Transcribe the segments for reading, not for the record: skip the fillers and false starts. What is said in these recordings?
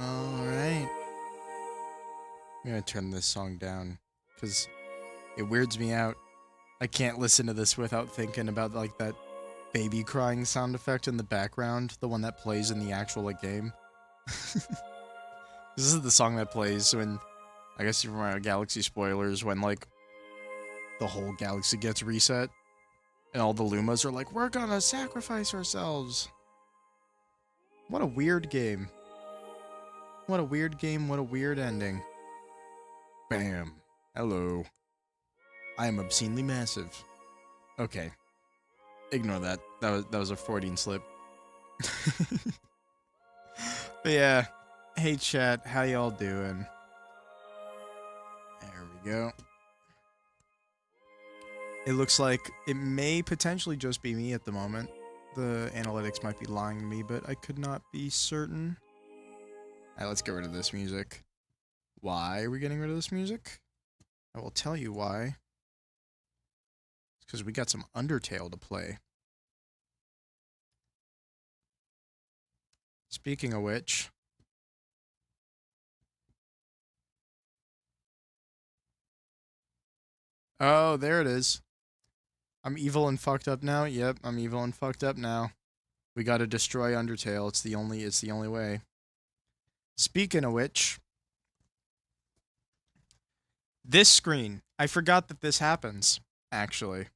Alright. I'm gonna turn this song down, because it weirds me out. I can't listen to this without thinking about, like, that baby crying sound effect in the background, the one that plays in the actual, like, game. This is the song that plays when, I guess you're from Galaxy spoilers, when, like, the whole galaxy gets reset, and all the Lumas are like, we're gonna sacrifice ourselves! What a weird game. What a weird game, what a weird ending. Bam. Hello. I am obscenely massive. Okay. Ignore that. That was a Freudian slip. But yeah. Hey chat, how y'all doing? There we go. It looks like it may potentially just be me at the moment. The analytics might be lying to me, but I could not be certain. Alright, let's get rid of this music. Why are we getting rid of this music? I will tell you why. It's because we got some Undertale to play. Speaking of which... Oh, there it is. I'm evil and fucked up now? Yep, I'm evil and fucked up now. We gotta destroy Undertale. It's the only way. Speaking of which... This screen. I forgot that this happens, actually.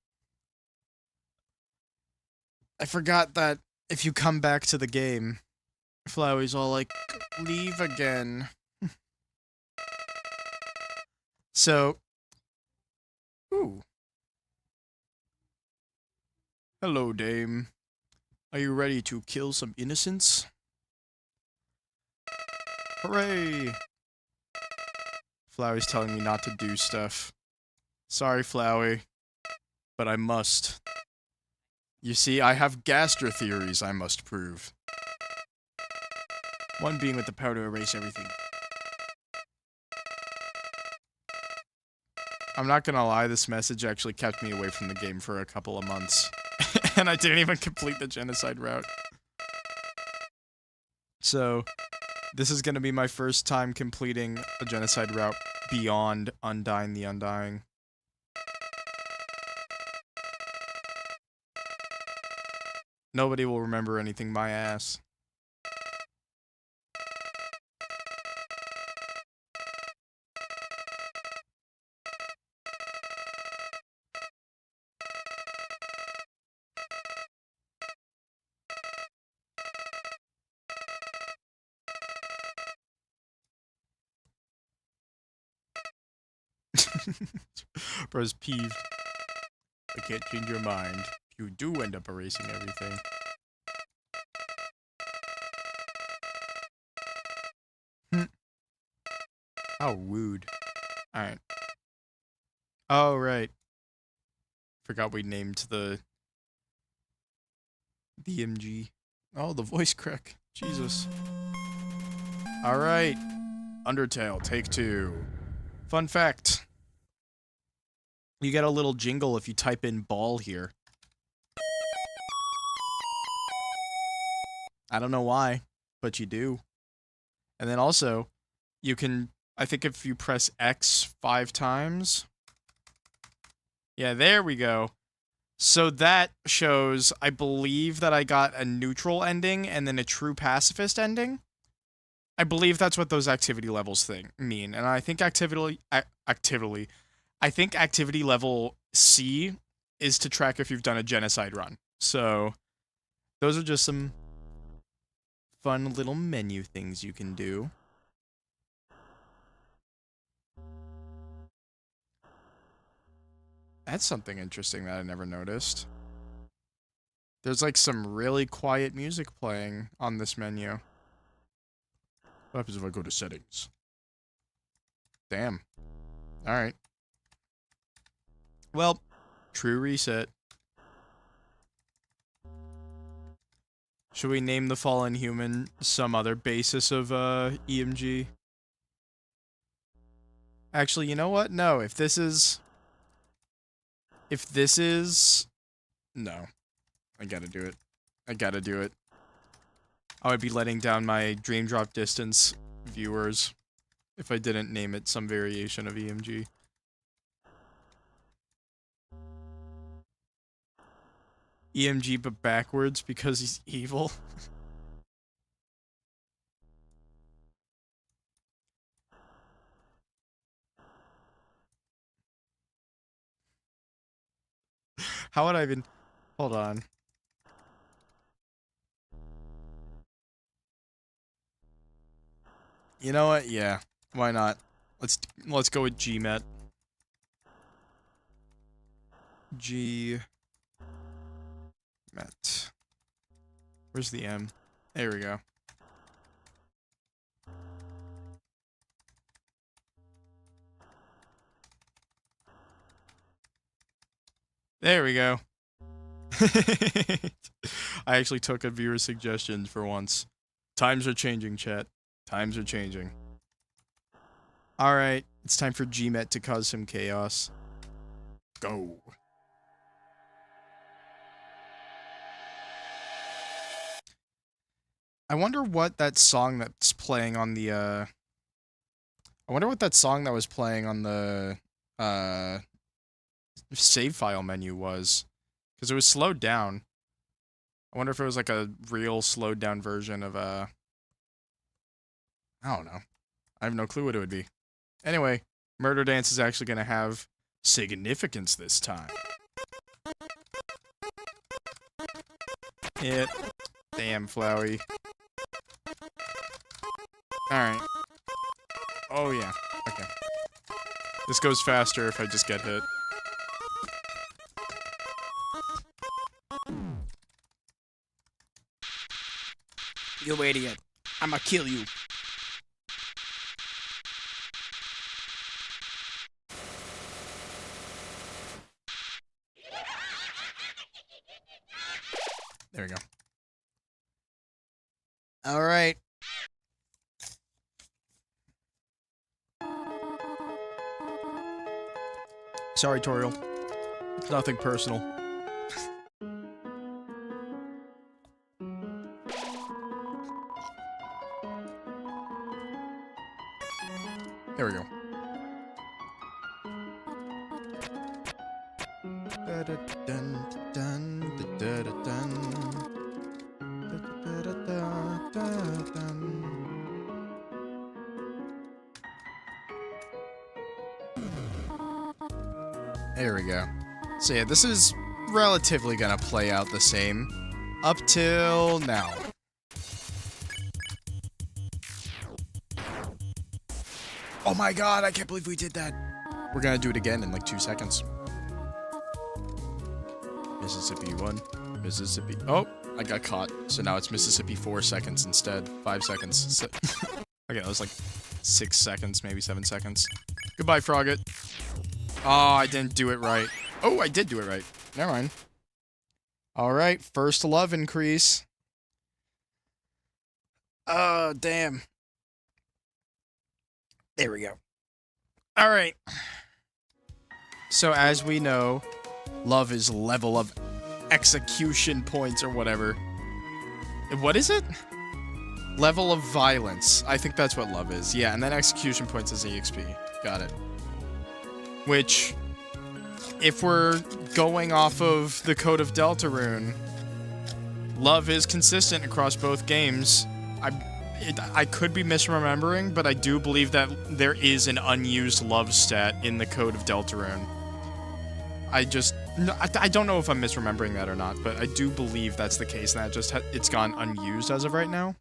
I forgot that if you come back to the game, Flowey's all like, leave again. So... Ooh. Hello, Dame. Are you ready to kill some innocents? Hooray! Flowey's telling me not to do stuff. Sorry, Flowey. But I must. You see, I have gastro theories I must prove. One being with the power to erase everything. I'm not gonna lie, this message actually kept me away from the game for a couple of months. And I didn't even complete the Genocide route. So, this is gonna be my first time completing a Genocide route beyond Undying the Undying. Nobody will remember anything my ass. Bro's peeved. I can't change your mind. You do end up erasing everything. How rude. Alright. Oh, right. Forgot we named the DMG. Oh, the voice crack. Jesus. Alright. Undertale, take 2. Fun fact. You get a little jingle if you type in ball here. I don't know why, but you do. And then also, you can, I think if you press X 5 times. Yeah, there we go. So that shows, I believe that I got a neutral ending and then a true pacifist ending. I believe that's what those activity levels mean. And I think activity level C is to track if you've done a genocide run. So those are just some fun little menu things you can do. That's something interesting that I never noticed. There's like some really quiet music playing on this menu. What happens if I go to settings? Damn. Alright. Well, true reset. Should we name the fallen human some other basis of EMG? Actually, you know what? No, if this is... No. I gotta do it. I gotta do it. I would be letting down my Dream Drop Distance viewers if I didn't name it some variation of EMG. EMG but backwards because he's evil. How would I even... Hold on. You know what? Yeah. Why not? Let's go with GMet. GMet. Where's the M? There we go. There we go. I actually took a viewer's suggestions for once. Times are changing, chat. Times are changing. Alright, it's time for GMet to cause some chaos. Go. I wonder what that song that's playing on the, I wonder what that song that was playing on the, save file menu was. Because it was slowed down. I wonder if it was like a real slowed down version of, I don't know. I have no clue what it would be. Anyway, Murder Dance is actually going to have significance this time. It. Damn, Flowey. Alright. Oh, yeah. Okay. This goes faster if I just get hit. You idiot. I'ma kill you. There we go. Alright. Sorry, Toriel. It's nothing personal. There we go. There we go. So yeah, this is relatively gonna play out the same up till now. Oh my god, I can't believe we did that. We're gonna do it again in like 2 seconds. Mississippi 1. Mississippi. Oh, I got caught. So now it's Mississippi 4 seconds instead. 5 seconds. Okay, that was like 6 seconds, maybe 7 seconds. Goodbye, Frogget. Oh, I didn't do it right. Oh, I did do it right. Never mind. Alright, first love increase. Oh, damn. There we go. Alright. So, as we know, love is level of execution points or whatever. What is it? Level of violence. I think that's what love is. Yeah, and then execution points is EXP. Got it. Which, if we're going off of the Code of Deltarune, love is consistent across both games. I could be misremembering, but I do believe that there is an unused love stat in the Code of Deltarune. I don't know if I'm misremembering that or not, but I do believe that's the case, and that it's gone unused as of right now.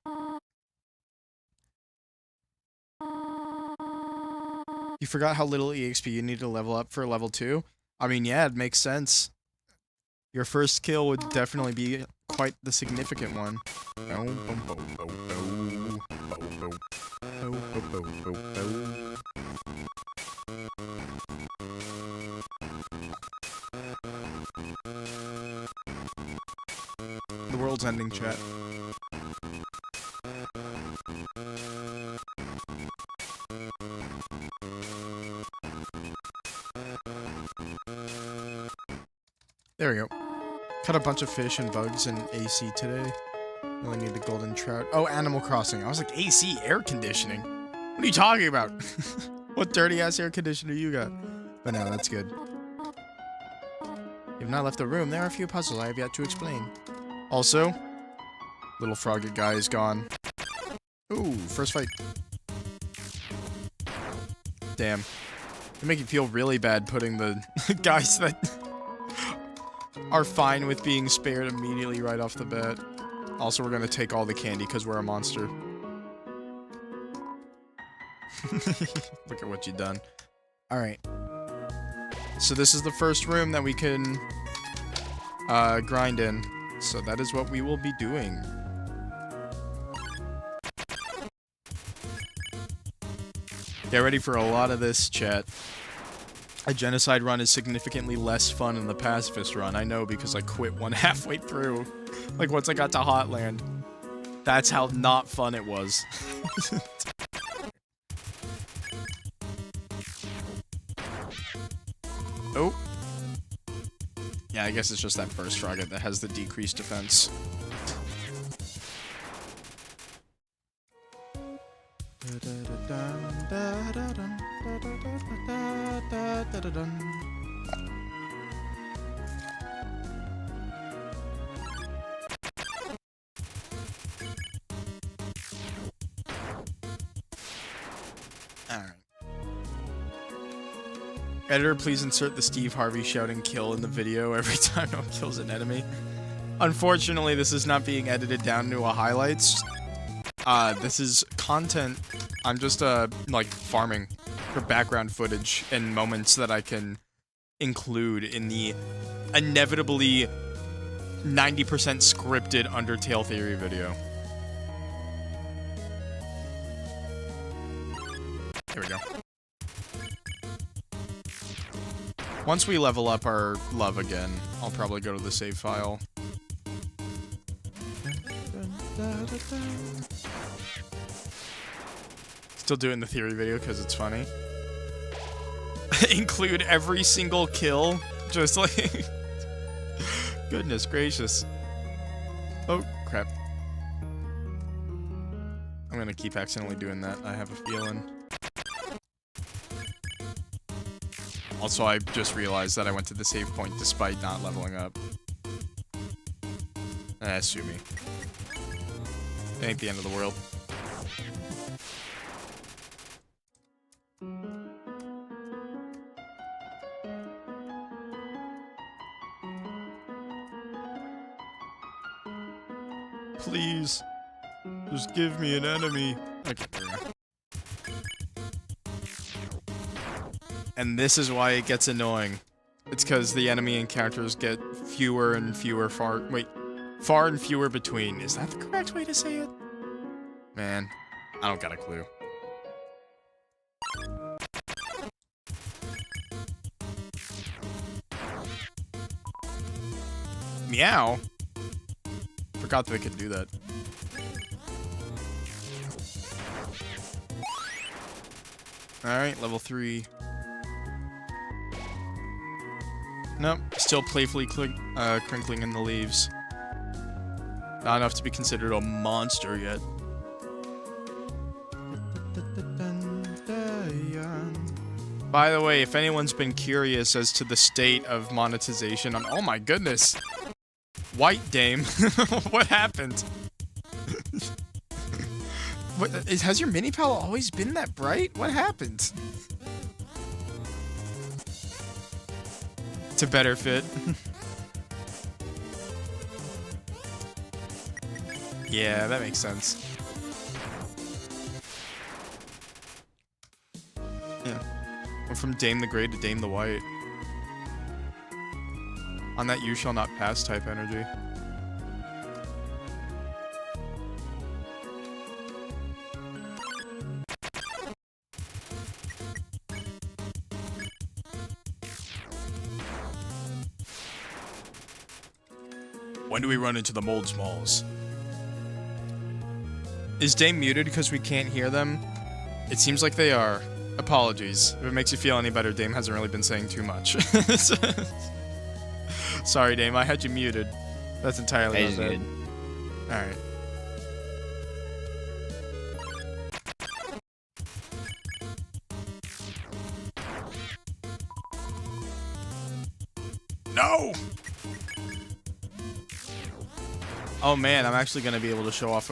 You forgot how little EXP you need to level up for level 2? I mean, yeah, it makes sense. Your first kill would definitely be quite the significant one. The world's ending, chat. There we go. Caught a bunch of fish and bugs in AC today. Really need the golden trout. Oh, Animal Crossing. I was like, AC, air conditioning? What are you talking about? What dirty-ass air conditioner you got? But no, that's good. You've not left the room. There are a few puzzles I have yet to explain. Also, little froggy guy is gone. Ooh, first fight. Damn. They make you feel really bad putting the guys that are fine with being spared immediately right off the bat. Also, we're gonna take all the candy because we're a monster. Look at what you've done. Alright. So this is the first room that we can grind in. So that is what we will be doing. Get ready for a lot of this, chat. A Genocide run is significantly less fun than the Pacifist run. I know because I quit one halfway through. Like, once I got to Hotland. That's how not fun it was. Oh. Yeah, I guess it's just that first frogget that has the decreased defense. Alright. Editor, please insert the Steve Harvey shouting kill in the video every time no one kills an enemy. Unfortunately, this is not being edited down to a highlights. This is content. I'm just, like, farming for background footage and moments that I can include in the inevitably 90% scripted Undertale theory video. Here we go. Once we level up our love again, I'll probably go to the save file. Still doing the theory video because it's funny. Include every single kill. Just like... Goodness gracious. Oh, crap. I'm gonna keep accidentally doing that, I have a feeling. Also, I just realized that I went to the save point despite not leveling up. Sue me. It ain't the end of the world. Please. Just give me an enemy. Okay, there we go. And this is why it gets annoying. It's because the enemy encounters get fewer and fewer far and fewer between. Is that the correct way to say it? Man, I don't got a clue. Meow? Forgot that they could do that. Alright, level 3. Nope, still playfully crinkling in the leaves. Not enough to be considered a monster yet. By the way, if anyone's been curious as to the state of monetization on— oh my goodness! White Dame. What happened? Has your mini pal always been that bright? What happened? To better fit. Yeah, that makes sense. Yeah. Went from Dame the Grey to Dame the White. On that you shall not pass type energy. When do we run into the mold smalls? Is Dame muted because we can't hear them? It seems like they are. Apologies. If it makes you feel any better, Dame hasn't really been saying too much. Sorry, Dame, I had you muted. That's entirely my bad. Alright. No! Oh man, I'm actually gonna be able to show off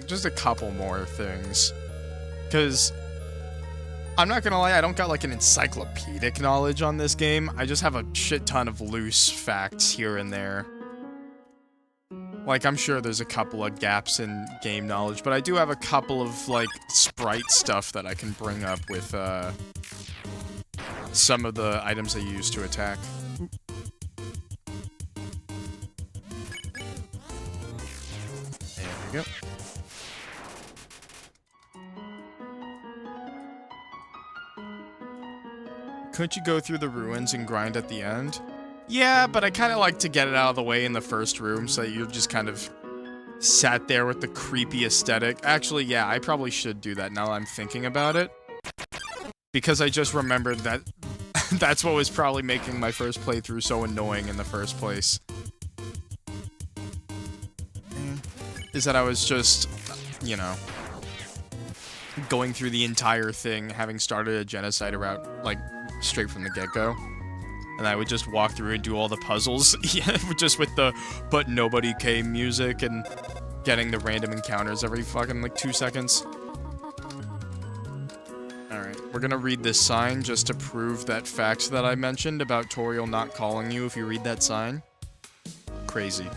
just a couple more things. Because I'm not gonna lie, I don't got like an encyclopedic knowledge on this game. I just have a shit ton of loose facts here and there. Like, I'm sure there's a couple of gaps in game knowledge, but I do have a couple of, like, sprite stuff that I can bring up with, some of the items I use to attack. There we go. Couldn't you go through the ruins and grind at the end? Yeah, but I kind of like to get it out of the way in the first room, so you just kind of sat there with the creepy aesthetic. Actually, yeah, I probably should do that now that I'm thinking about it. Because I just remembered that that's what was probably making my first playthrough so annoying in the first place. Is that I was just, you know, going through the entire thing, having started a Genocide route, like, straight from the get-go. And I would just walk through and do all the puzzles, just with the "but nobody came" music and getting the random encounters every fucking, like, 2 seconds. Alright, we're gonna read this sign just to prove that fact that I mentioned about Toriel not calling you if you read that sign. Crazy.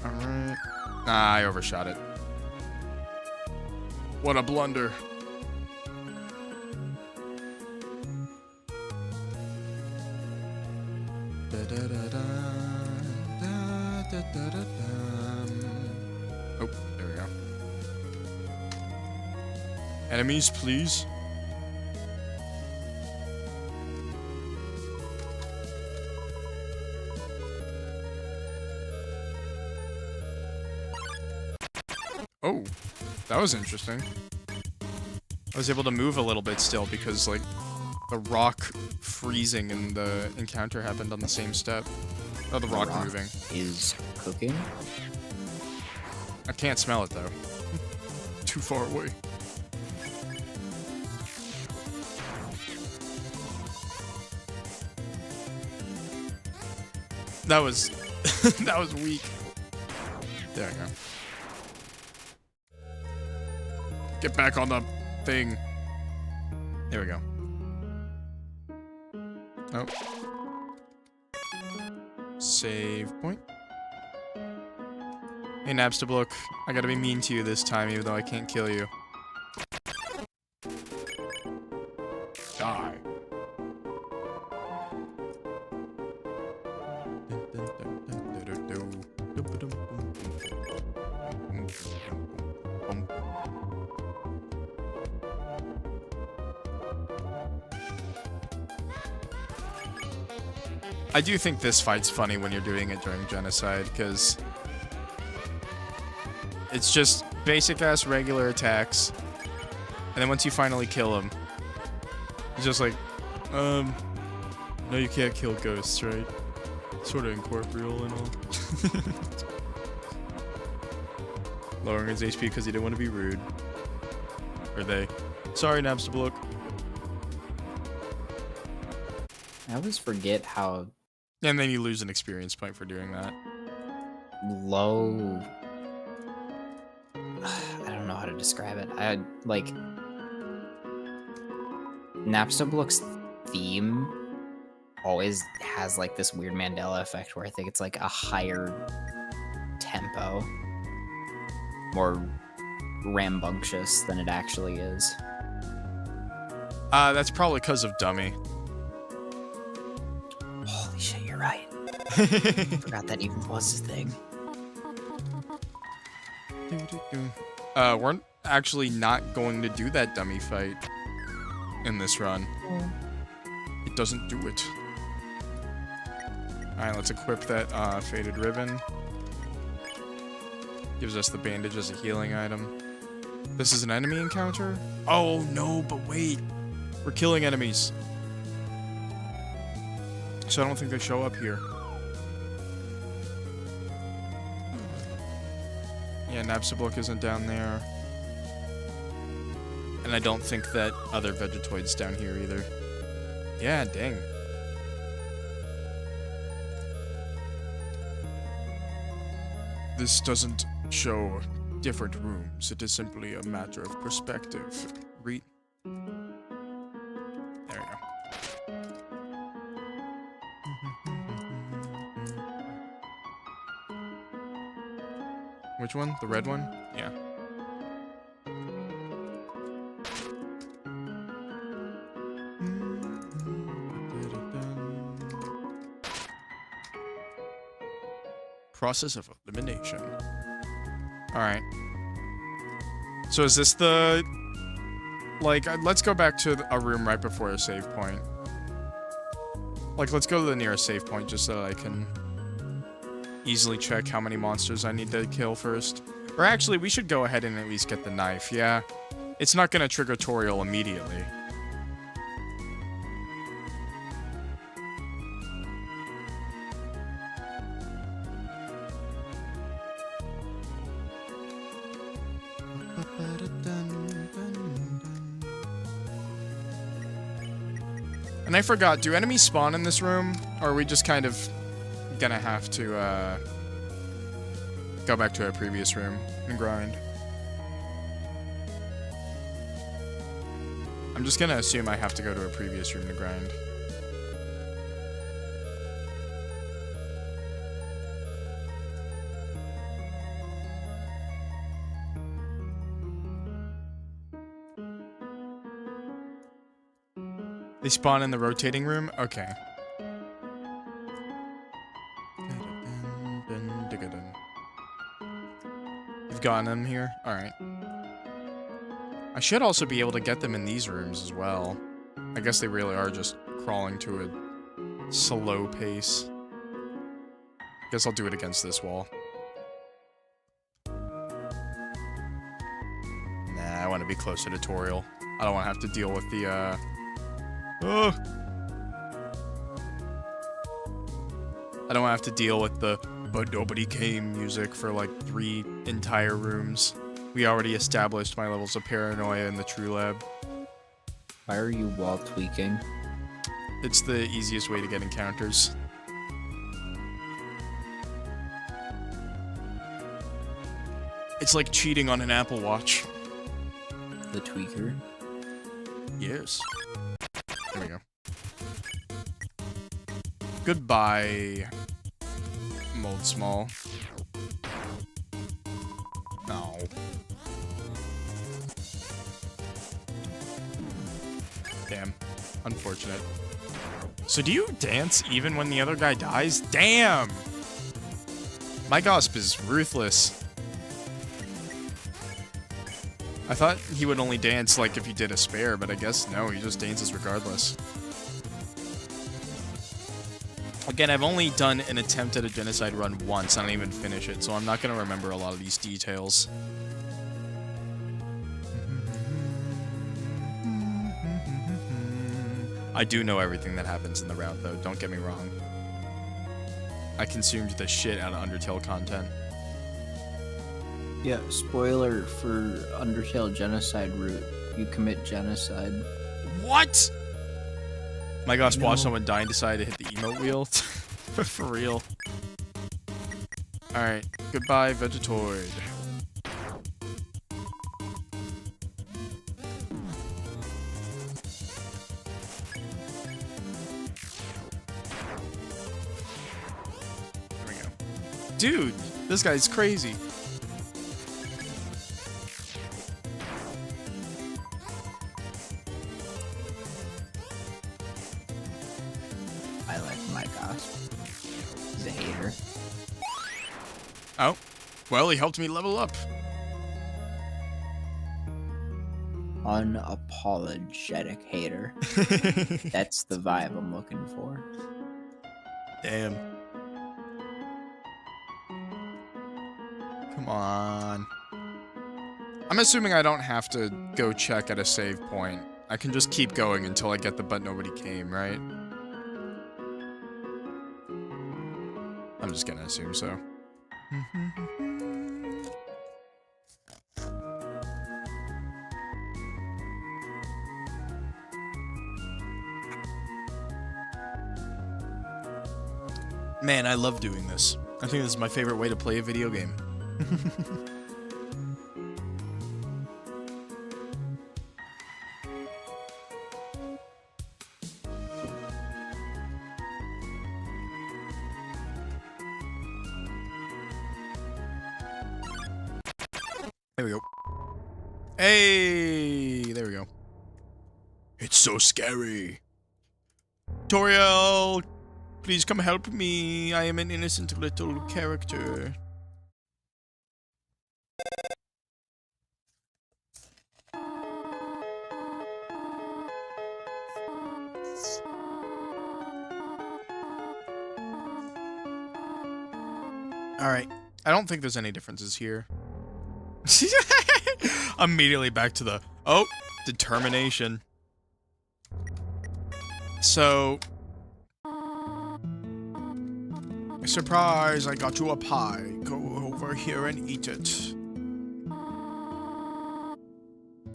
Alright. Ah, I overshot it. What a blunder. Oh, there we go. Enemies, please. Oh, that was interesting. I was able to move a little bit still because, like, the rock freezing and the encounter happened on the same step. Oh, the rock moving. Is cooking? I can't smell it, though. Too far away. That was... that was weak. There we go. Get back on the thing. There we go. Oh. Save point. Hey, Napstablook, I gotta be mean to you this time, even though I can't kill you. Die. I do think this fight's funny when you're doing it during Genocide, because it's just basic-ass regular attacks, and then once you finally kill him, he's just like, no, you can't kill ghosts, right? Sort of incorporeal and all. Lowering his HP because he didn't want to be rude. Or they. Sorry, Napstablook. I always forget how And then you lose an experience point for doing that. low... I don't know how to describe it. Like... Napstablook's theme always has, like, this weird Mandela effect where I think it's, like, a higher tempo. More rambunctious than it actually is. That's probably because of Dummy. Holy shit, you're right. Forgot that even was a thing. We're actually not going to do that Dummy fight in this run. It doesn't do it. Alright, let's equip that Faded Ribbon. Gives us the bandage as a healing item. This is an enemy encounter? Oh no, but wait. We're killing enemies. So I don't think they show up here. Yeah, Napstablook isn't down there. And I don't think that other Vegetoid's down here either. Yeah, dang. This doesn't show different rooms. It is simply a matter of perspective. There we go. Which one? The red one? Yeah. Process of elimination. Alright. So is this the... Like, let's go back to a room right before a save point. Like, let's go to the nearest save point just so that I can easily check how many monsters I need to kill first. Or actually, we should go ahead and at least get the knife, yeah. It's not gonna trigger Toriel immediately. And I forgot, do enemies spawn in this room? Or are we just kind of gonna have to, go back to our previous room and grind? I'm just gonna assume I have to go to a previous room to grind. They spawn in the rotating room? Okay. You've gotten them here? Alright. I should also be able to get them in these rooms as well. I guess they really are just crawling to a slow pace. Guess I'll do it against this wall. Nah, I want to be closer to Toriel. I don't want to have to deal with the, Oh! I don't have to deal with the "but nobody came" music for like 3 entire rooms. We already established my levels of paranoia in the True Lab. Why are you wall tweaking? It's the easiest way to get encounters. It's like cheating on an Apple Watch. The tweaker? Yes. There we go. Goodbye, Mold Small. No. Damn. Unfortunate. So do you dance even when the other guy dies? Damn! My Gosp is ruthless. I thought he would only dance, like, if you did a spare, but I guess no, he just dances regardless. Again, I've only done an attempt at a Genocide run once. I didn't even finish it, so I'm not going to remember a lot of these details. I do know everything that happens in the route, though. Don't get me wrong. I consumed the shit out of Undertale content. Yeah, spoiler for Undertale Genocide route. You commit genocide. What? My gosh, watch someone die and decide to hit the emote wheel. For real. Alright, goodbye, Vegetoid. There we go. Dude, this guy's crazy. I like my Gosp. He's a hater. Oh, well, he helped me level up. Unapologetic hater. That's the vibe I'm looking for. Damn. Come on. I'm assuming I don't have to go check at a save point. I can just keep going until I get the but nobody came, right? I'm just gonna assume so. Man, I love doing this. I think this is my favorite way to play a video game. There we go. Hey, there we go. It's so scary. Toriel, please come help me. I am an innocent little character. Alright. I don't think there's any differences here. Immediately back to the... Oh! Determination. So... Surprise! I got you a pie. Go over here and eat it.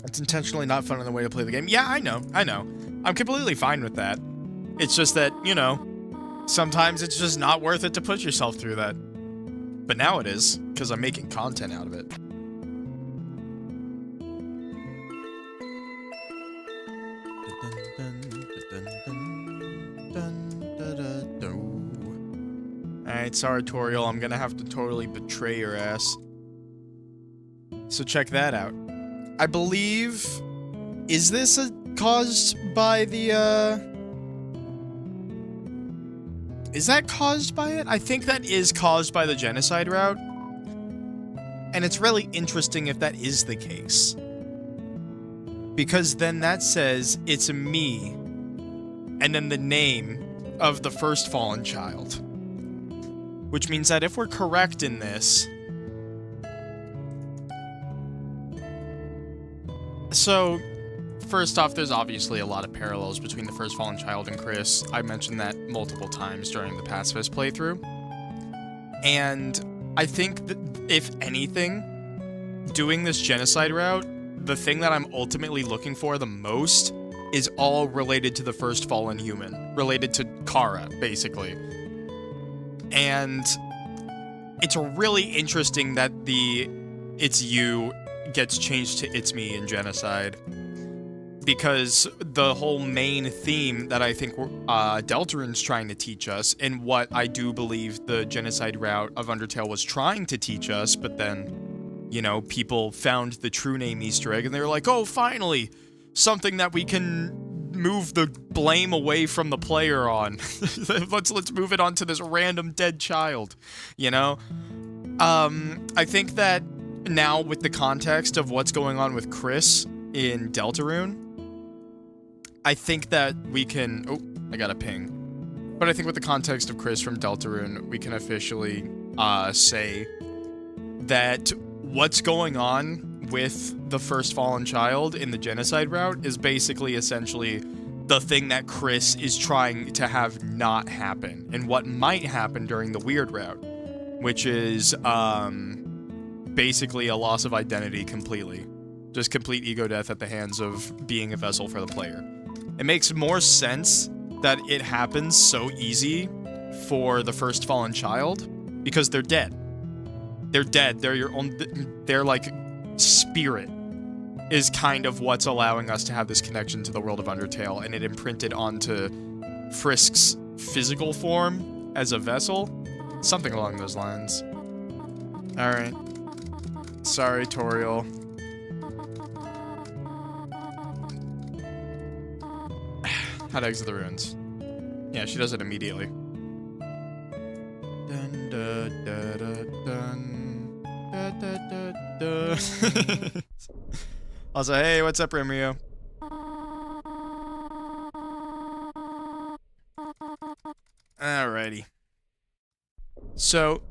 It's intentionally not fun in the way to play the game. Yeah, I know. I'm completely fine with that. It's just that, you know, sometimes it's just not worth it to put yourself through that. But now it is, because I'm making content out of it. Alright, sorry, Toriel. I'm gonna have to totally betray your ass. So check that out. I believe... Is this caused by the, Is that caused by it? I think that is caused by the Genocide route. And it's really interesting if that is the case. Because then that says it's a me, and then the name of the first fallen child. Which means that if we're correct in this... So, first off, there's obviously a lot of parallels between the first fallen child and Chris. I mentioned that multiple times during the Pacifist playthrough. And I think that, if anything, doing this Genocide route, the thing that I'm ultimately looking for the most is all related to the first fallen human. Related to Kara, basically. And it's really interesting that the "it's you" gets changed to "it's me" in Genocide. Because the whole main theme that I think Deltarune's trying to teach us, and what I do believe the Genocide route of Undertale was trying to teach us, but then you know, people found the true name Easter egg and they were like, oh, finally, something that we can move the blame away from the player on. let's move it on to this random dead child, you know? I think that now with the context of what's going on with Chris in Deltarune, I think that we can... Oh, I got a ping. But I think with the context of Chris from Deltarune, we can officially say that what's going on with the first fallen child in the genocide route is basically essentially the thing that Chris is trying to have not happen, and what might happen during the weird route, which is basically a loss of identity completely. Just complete ego death at the hands of being a vessel for the player. It makes more sense that it happens so easy for the first fallen child because they're dead. They're dead. They're your own. Their like spirit is kind of what's allowing us to have this connection to the world of Undertale, and it imprinted onto Frisk's physical form as a vessel, something along those lines. All right. Sorry, Toriel. How to exit the ruins. Yeah, she does it immediately. Dun, da, da, da, dun, da, da, da, da. Also, hey, what's up, Rimrio? Alrighty. So,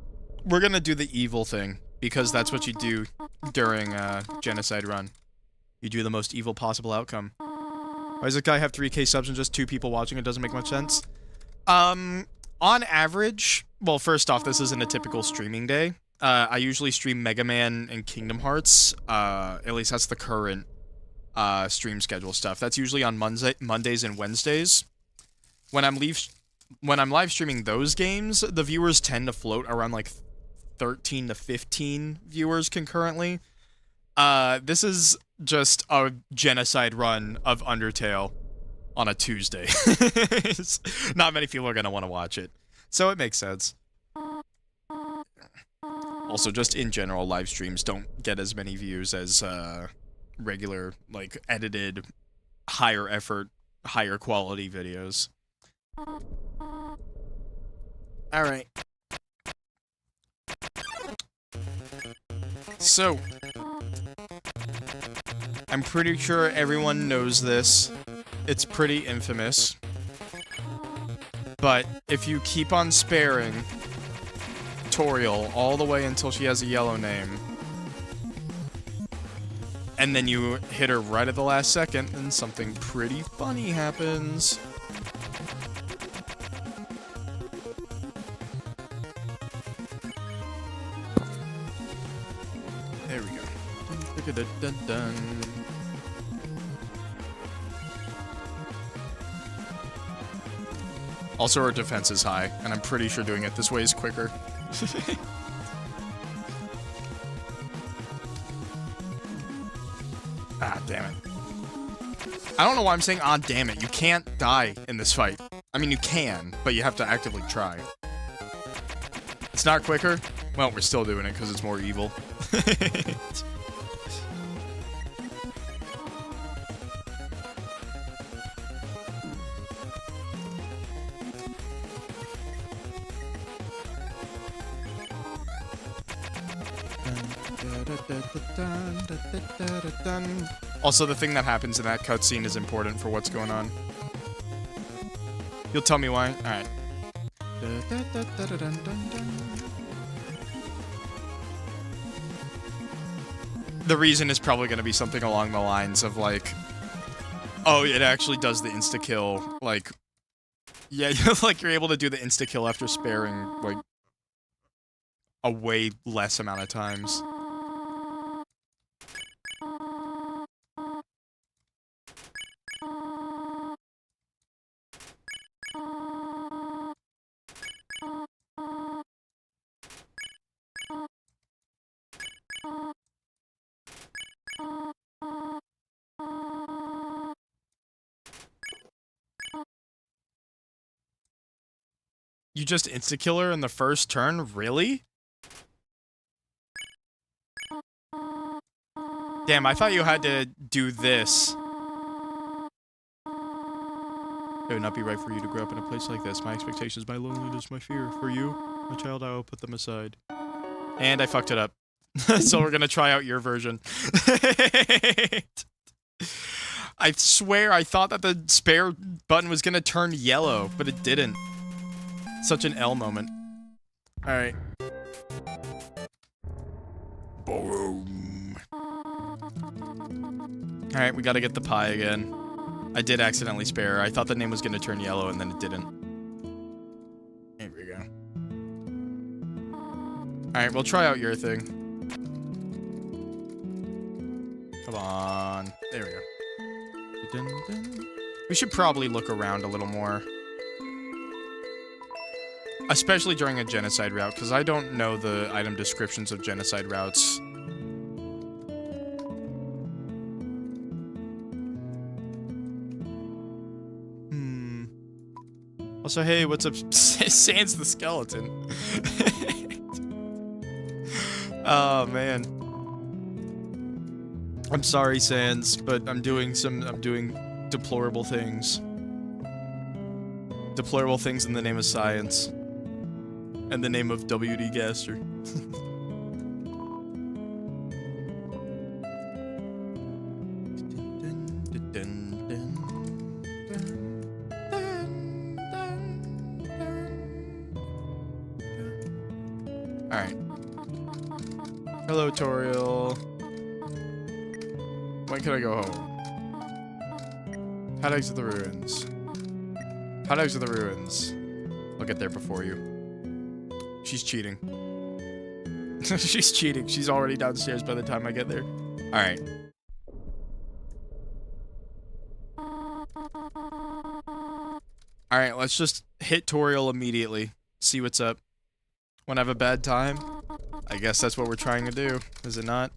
we're gonna do the evil thing, because that's what you do during a genocide run. You do the most evil possible outcome. Why does this guy have 3K subs and just 2 people watching? It doesn't make much sense. On average, well, first off, this isn't a typical streaming day. I usually stream Mega Man and Kingdom Hearts. At least that's the current stream schedule stuff. That's usually on Mondays and Wednesdays. When I'm live streaming those games, the viewers tend to float around like 13 to 15 viewers concurrently. This is just a genocide run of Undertale on a Tuesday. Not many people are going to want to watch it, so it makes sense. Also, just in general, live streams don't get as many views as regular, like, edited, higher effort, higher quality videos. Alright. So, I'm pretty sure everyone knows this. It's pretty infamous. But if you keep on sparing Toriel all the way until she has a yellow name, and then you hit her right at the last second, then something pretty funny happens. There we go. Dun, dun, dun, dun. Also, her defense is high, and I'm pretty sure doing it this way is quicker. Ah, damn it. I don't know why I'm saying, ah, damn it. You can't die in this fight. I mean, you can, but you have to actively try. It's not quicker? Well, we're still doing it because it's more evil. Also, the thing that happens in that cutscene is important for what's going on. You'll tell me why? Alright. The reason is probably going to be something along the lines of, like, oh, it actually does the insta-kill, like, yeah, like, you're able to do the insta-kill after sparing, like, a way less amount of times. You just insta-kill her in the first turn? Really? Damn, I thought you had to do this. It would not be right for you to grow up in a place like this. My expectations, my loneliness, my fear. For you, my child, I will put them aside. And I fucked it up. So we're gonna try out your version. I swear I thought that the spare button was gonna turn yellow, but it didn't. Such an L moment. Alright. Boom. Alright, we gotta get the pie again. I did accidentally spare. I thought the name was gonna turn yellow and then it didn't. Here we go. Alright, we'll try out your thing. Come on. There we go. Dun, dun. We should probably look around a little more. Especially during a genocide route, because I don't know the item descriptions of genocide routes. Also, hey, what's up? Sans the skeleton. Oh, man. I'm sorry, Sans, but I'm doing deplorable things. Deplorable things in the name of science. And the name of W.D. Gaster. Alright. Hello, Toriel. When can I go home? How to exit the ruins. How to exit the ruins. I'll get there before you. She's cheating. She's cheating. She's already downstairs by the time I get there. Alright. Alright, let's just hit Toriel immediately. See what's up. Wanna have a bad time? I guess that's what we're trying to do, is it not?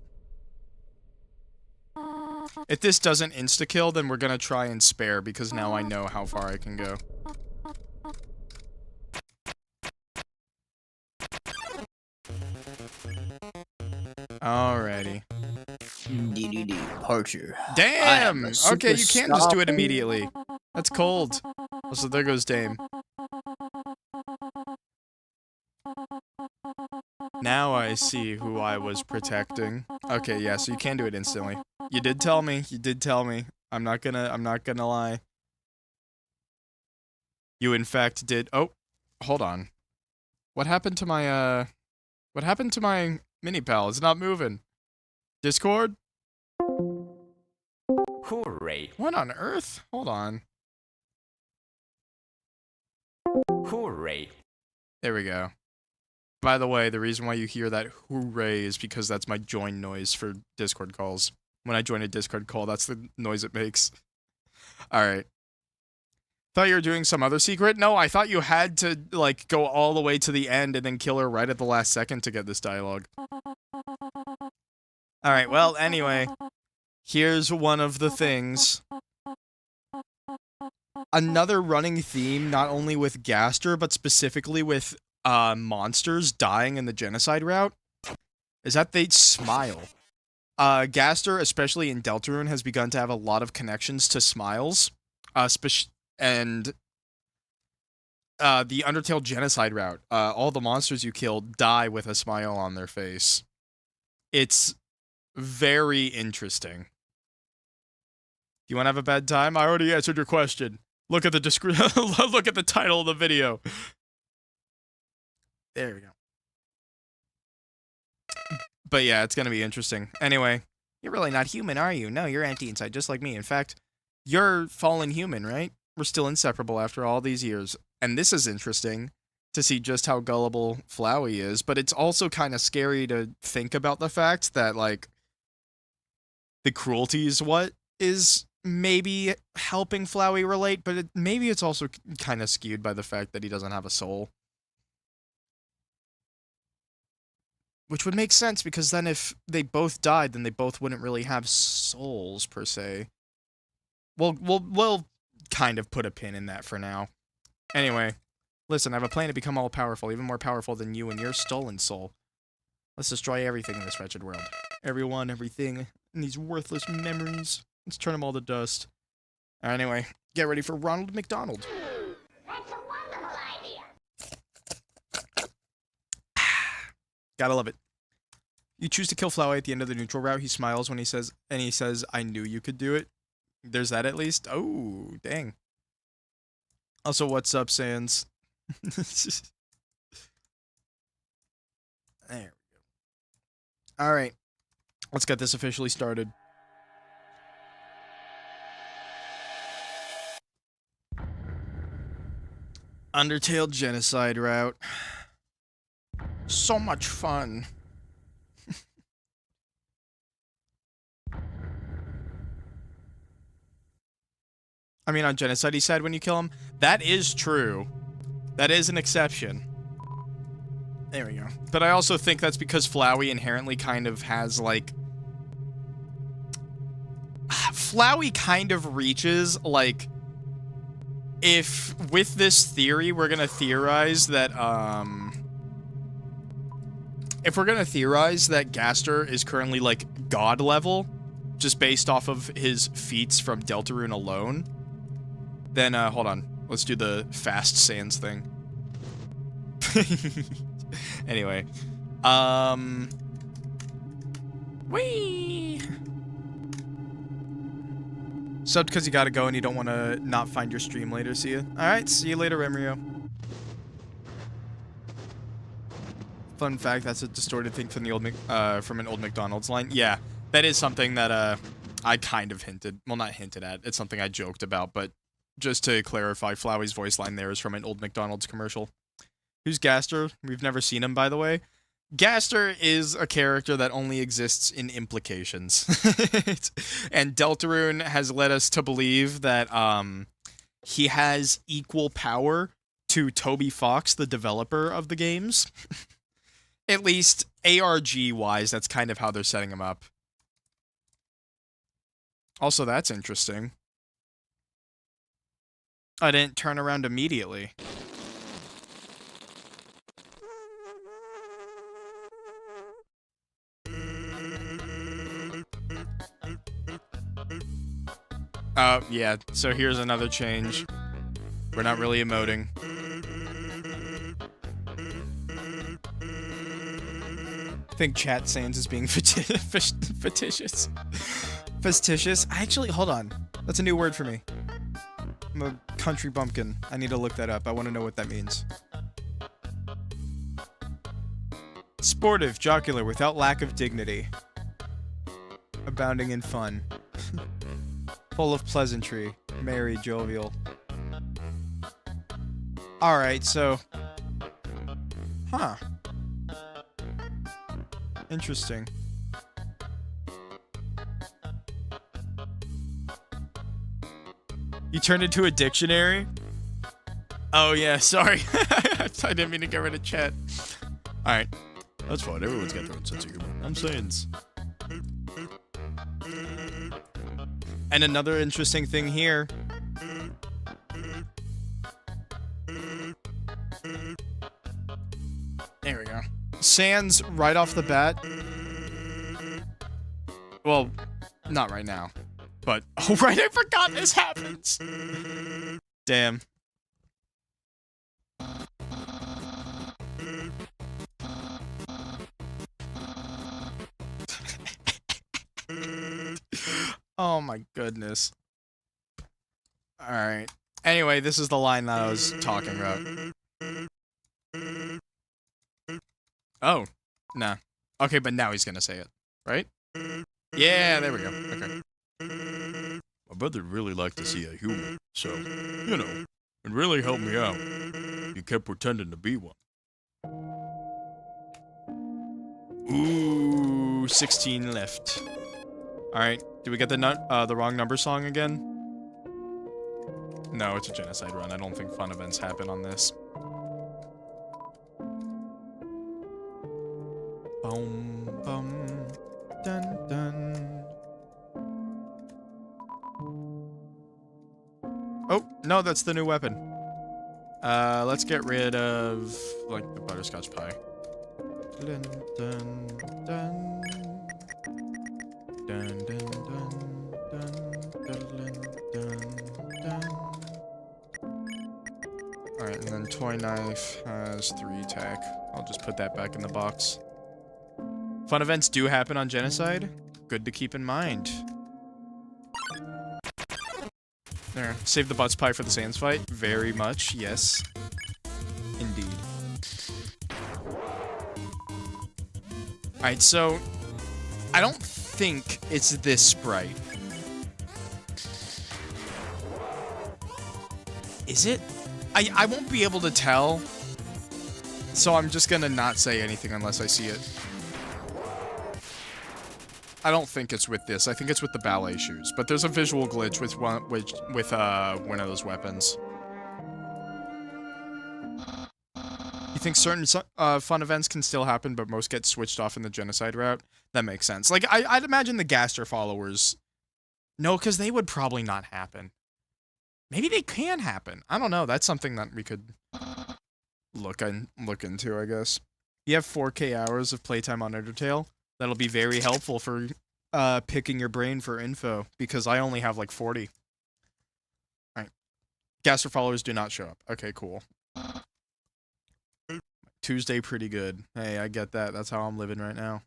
If this doesn't insta-kill, then we're gonna try and spare, because now I know how far I can go. Alrighty. Departure. Damn! Okay, you can't just do it immediately. That's cold. Oh, so there goes Dame. Now I see who I was protecting. Okay, yeah, so you can do it instantly. You did tell me. You did tell me. I'm not gonna lie. You in fact did. Oh, hold on. What happened to my mini pal? It's not moving. Discord? Hooray. What on earth? Hold on. Hooray. There we go. By the way, the reason why you hear that hooray is because that's my join noise for Discord calls. When I join a Discord call, that's the noise it makes. Alright. Thought you were doing some other secret? No, I thought you had to, like, go all the way to the end and then kill her right at the last second to get this dialogue. Alright, well, anyway. Here's one of the things. Another running theme, not only with Gaster, but specifically with monsters dying in the genocide route, is that they smile. Gaster, especially in Deltarune, has begun to have a lot of connections to smiles. And the Undertale genocide route, all the monsters you kill die with a smile on their face. It's very interesting. You want to have a bad time? I already answered your question. Look at the look at the title of the video. There we go. But yeah, it's gonna be interesting. Anyway, you're really not human, are you? No, you're anti-inside, just like me. In fact, you're fallen human, right? We're still inseparable after all these years. And this is interesting to see just how gullible Flowey is, but it's also kind of scary to think about the fact that, like, the cruelty is what is maybe helping Flowey relate, but maybe it's also kind of skewed by the fact that he doesn't have a soul. Which would make sense, because then if they both died, then they both wouldn't really have souls, per se. We'll kind of put a pin in that for now. Anyway, listen, I have a plan to become all-powerful, even more powerful than you and your stolen soul. Let's destroy everything in this wretched world. Everyone, everything, and these worthless memories. Let's turn them all to dust. Anyway, get ready for Ronald McDonald. That's a wonderful idea. Gotta love it. You choose to kill Flowey at the end of the neutral route. He smiles when he says, I knew you could do it. There's that at least. Oh, dang. Also, what's up, Sans? There we go. Alright. Let's get this officially started. Undertale Genocide route. So much fun. I mean, on Genocide, he said when you kill him. That is true. That is an exception. There we go. But I also think that's because Flowey inherently kind of has, like... Flowey kind of reaches, like... If, with this theory, we're gonna theorize that, If we're gonna theorize that Gaster is currently, like, god level, just based off of his feats from Deltarune alone, then, hold on. Let's do the fast Sans thing. Anyway. Whee! Subbed because you gotta go and you don't want to not find your stream later. See ya. Alright, see you later, Remrio. Fun fact, that's a distorted thing from the old from an old McDonald's line. Yeah, that is something that I kind of hinted. Well, not hinted at. It's something I joked about, but just to clarify, Flowey's voice line there is from an old McDonald's commercial. Who's Gaster? We've never seen him, by the way. Gaster is a character that only exists in implications. And Deltarune has led us to believe that he has equal power to Toby Fox, the developer of the games. At least ARG-wise, that's kind of how they're setting him up. Also, that's interesting. I didn't turn around immediately. Yeah, so here's another change. We're not really emoting. I think chat Sans is being fictitious. Fastitious? Actually, hold on. That's a new word for me. I'm a country bumpkin. I need to look that up. I want to know what that means. Sportive, jocular, without lack of dignity. Abounding in fun. Full of pleasantry. Merry, jovial. Alright, so... Huh. Interesting. You turned into a dictionary? Oh yeah, sorry. I didn't mean to get rid of chat. Alright. That's fine, everyone's got their own sense of humor. I'm Sans. And another interesting thing here. There we go. Sans, right off the bat. Well, not right now. But, oh right, I forgot this happens! Damn. Oh my goodness. Alright. Anyway, this is the line that I was talking about. Oh. Nah. Okay, but now he's gonna say it. Right? Yeah, there we go. Okay. My brother really liked to see a human, so, you know, it really helped me out. He kept pretending to be one. Ooh, 16 left. Alright, do we get the wrong number song again? No, it's a genocide run. I don't think fun events happen on this. Boom, bum, dun, dun. Oh, no, that's the new weapon. Let's get rid of, like, the butterscotch pie. Dun, dun, dun. Dun, dun, dun, dun, dun, dun, dun. Alright, and then Toy Knife has 3 attack. I'll just put that back in the box. Fun events do happen on Genocide. Good to keep in mind. There. Save the butts pie for the Sands fight. Very much, yes. Indeed. Alright, so... I don't think it's this sprite. Is it? I won't be able to tell. So I'm just gonna not say anything unless I see it. I don't think it's with this. I think it's with the ballet shoes. But there's a visual glitch with one of those weapons. You think certain fun events can still happen, but most get switched off in the Genocide route? That makes sense. Like, I'd imagine the Gaster followers... No, because they would probably not happen. Maybe they can happen. I don't know. That's something that we could look into, I guess. You have 4K hours of playtime on Undertale. That'll be very helpful for picking your brain for info, because I only have like 40. Alright. Gaster followers do not show up. Okay, cool. Tuesday pretty good. Hey, I get that. That's how I'm living right now.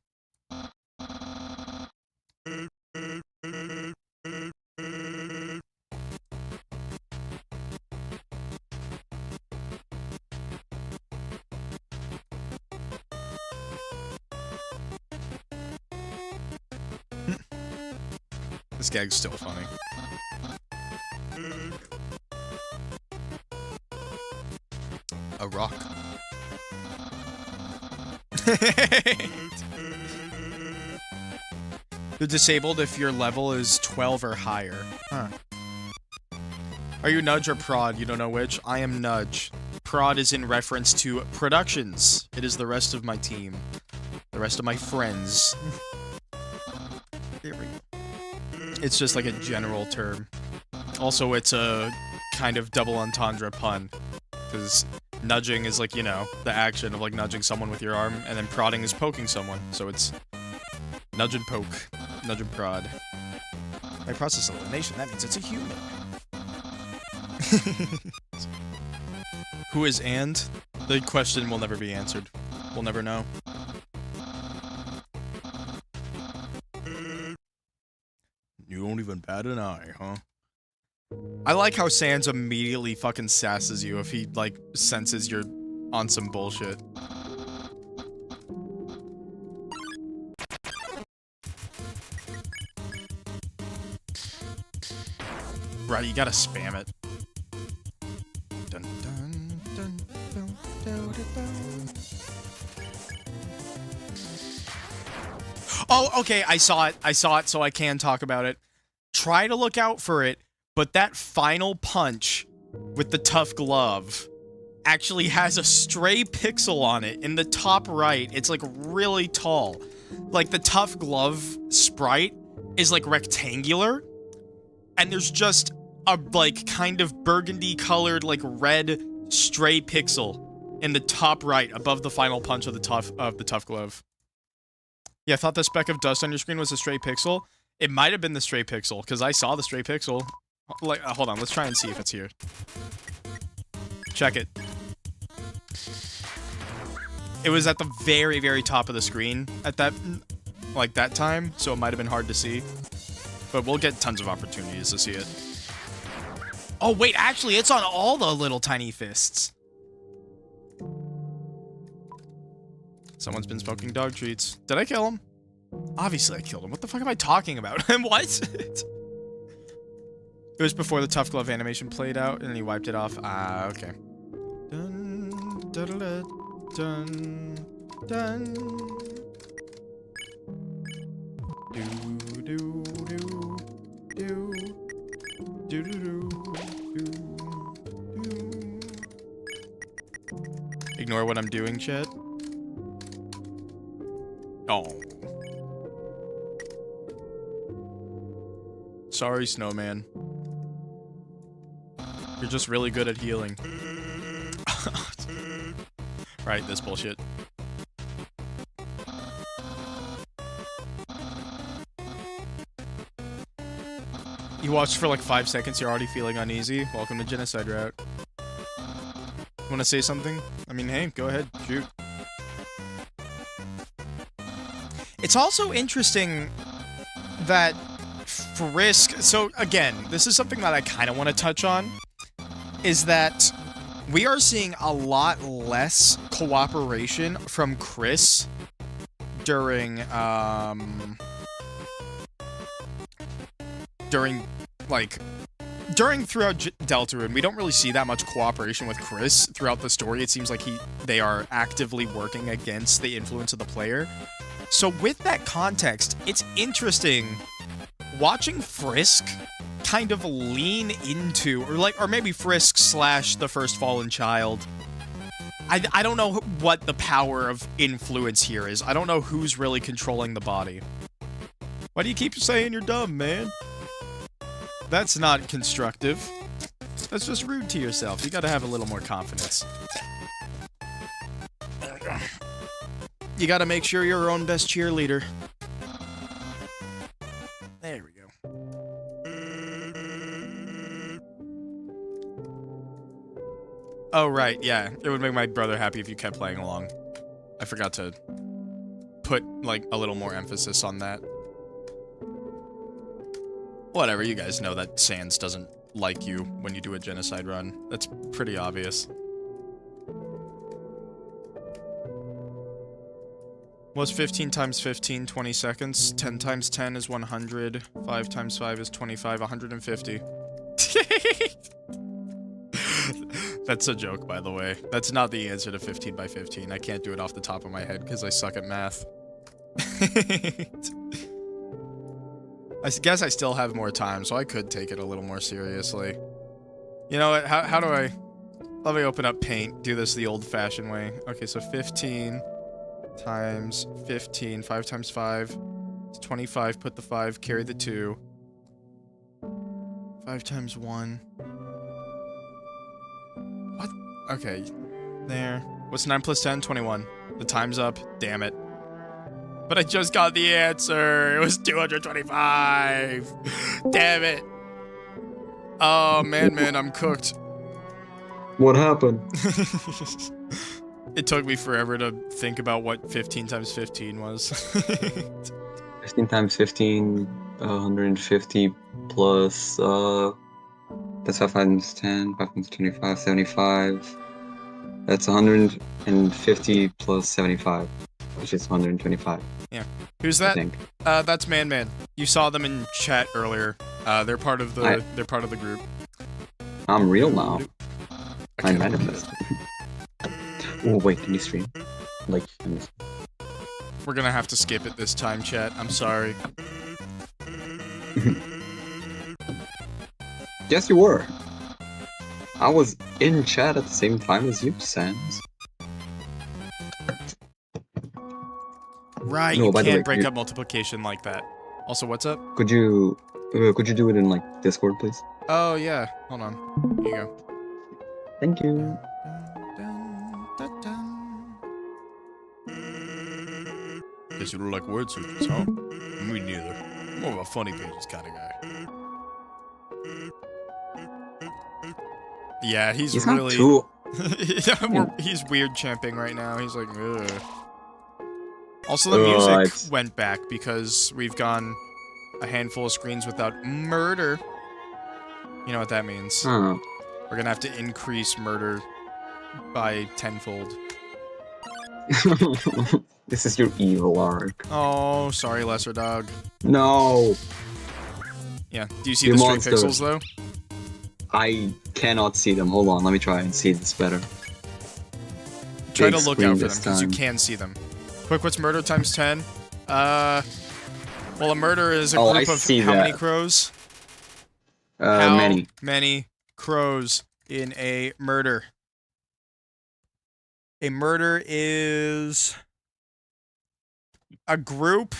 This gag's still funny. A rock. You're disabled if your level is 12 or higher. Huh. Are you Nudge or Prod? You don't know which? I am Nudge. Prod is in reference to productions. It is the rest of my team. The rest of my friends. Here we go. It's just like a general term. Also, it's a kind of double entendre pun. Because nudging is like, you know, the action of like nudging someone with your arm, and then prodding is poking someone. So it's nudge and poke. Nudge and prod. By process elimination, that means it's a human. Who is and? The question will never be answered. We'll never know. You don't even bat an eye, huh? I like how Sans immediately fucking sasses you if he, like, senses you're on some bullshit. Right, you gotta spam it. Dun, dun, dun, dun, dun, dun, dun. Oh, okay, I saw it, so I can talk about it. Try to look out for it, but that final punch with the tough glove actually has a stray pixel on it in the top right. It's, like, really tall. Like, the tough glove sprite is, like, rectangular, and there's just a, like, kind of burgundy-colored, like, red stray pixel in the top right above the final punch of the tough glove. Yeah, I thought the speck of dust on your screen was a stray pixel. It might have been the stray pixel, because I saw the stray pixel. Like, hold on, let's try and see if it's here. Check it. It was at the very, very top of the screen at that, like, that time, so it might have been hard to see. But we'll get tons of opportunities to see it. Oh, wait, actually, it's on all the little tiny fists. Someone's been smoking dog treats. Did I kill him? Obviously I killed him. What the fuck am I talking about? What? It was before the tough glove animation played out, and he wiped it off. Ah, okay. Dun, dun, dun, dun. Do, do, do, do. Do, do, do, do, do. Ignore what I'm doing, chat. Oh. Sorry, Snowman. You're just really good at healing. Right, this bullshit. You watched for like 5 seconds, you're already feeling uneasy. Welcome to Genocide Route. Want to say something? I mean, hey, go ahead, shoot. It's also interesting that Frisk... So, again, this is something that I kind of want to touch on, is that we are seeing a lot less cooperation from Chris during, throughout Deltarune. We don't really see that much cooperation with Chris throughout the story. It seems like they are actively working against the influence of the player. So with that context, it's interesting watching Frisk kind of lean into, or maybe Frisk / the first fallen child. I don't know what the power of influence here is. I don't know who's really controlling the body. Why do you keep saying you're dumb, man? That's not constructive. That's just rude to yourself. You gotta have a little more confidence. You gotta make sure you're your own best cheerleader. There we go. Oh, right, yeah. It would make my brother happy if you kept playing along. I forgot to put, like, a little more emphasis on that. Whatever, you guys know that Sans doesn't like you when you do a genocide run. That's pretty obvious. What's 15 times 15? 20 seconds. 10 times 10 is 100. 5 times 5 is 25. 150. That's a joke, by the way. That's not the answer to 15 by 15. I can't do it off the top of my head because I suck at math. I guess I still have more time, so I could take it a little more seriously. You know what? How do I... Let me open up Paint. Do this the old-fashioned way. Okay, so 15 times 15. 5 times 5 is 25. Put the 5. Carry the 2. 5 times 1. What? Okay. There. What's 9 plus 10? 21. The time's up. Damn it. But I just got the answer. It was 225. Damn it. Oh, man, I'm cooked. What happened? It took me forever to think about what 15 times 15 was. 15 times 15, 150 plus, that's 5 times 10, 5 times 25, 75. That's 150 plus 75, which is 125. Yeah. Who's that? I think. That's Man. You saw them in chat earlier. They're part of the group. I'm real now. I Okay. manifest. Oh wait, can you stream? Like, We're gonna have to skip it this time, chat. I'm sorry. yes, you were. I was in chat at the same time as you, Sans. Right, No, you by the can't way, break you- up multiplication like that. Also, what's up? Could you do it in like Discord, please? Oh, yeah. Hold on. Here you go. Thank you. Guess you don't like word searches, huh? Me neither. I'm more of a funny pages kind of guy. Yeah, he's not really... too. He's weird champing right now. He's like, ugh. Also, the Ugh, music went back because we've gone a handful of screens without murder. You know what that means. Huh. We're gonna have to increase murder by tenfold. This is your evil arc. Oh, sorry, lesser dog. No, Yeah. Do you see You the straight monster. pixels though? I cannot see them. Hold on, let me try and see this better. Try Big to look screen out for them this because you time. can see them. Quick, what's murder times 10? Well, a murder is a Oh, group I of see how many that. crows? How Many. many crows in a murder? A murder is a group.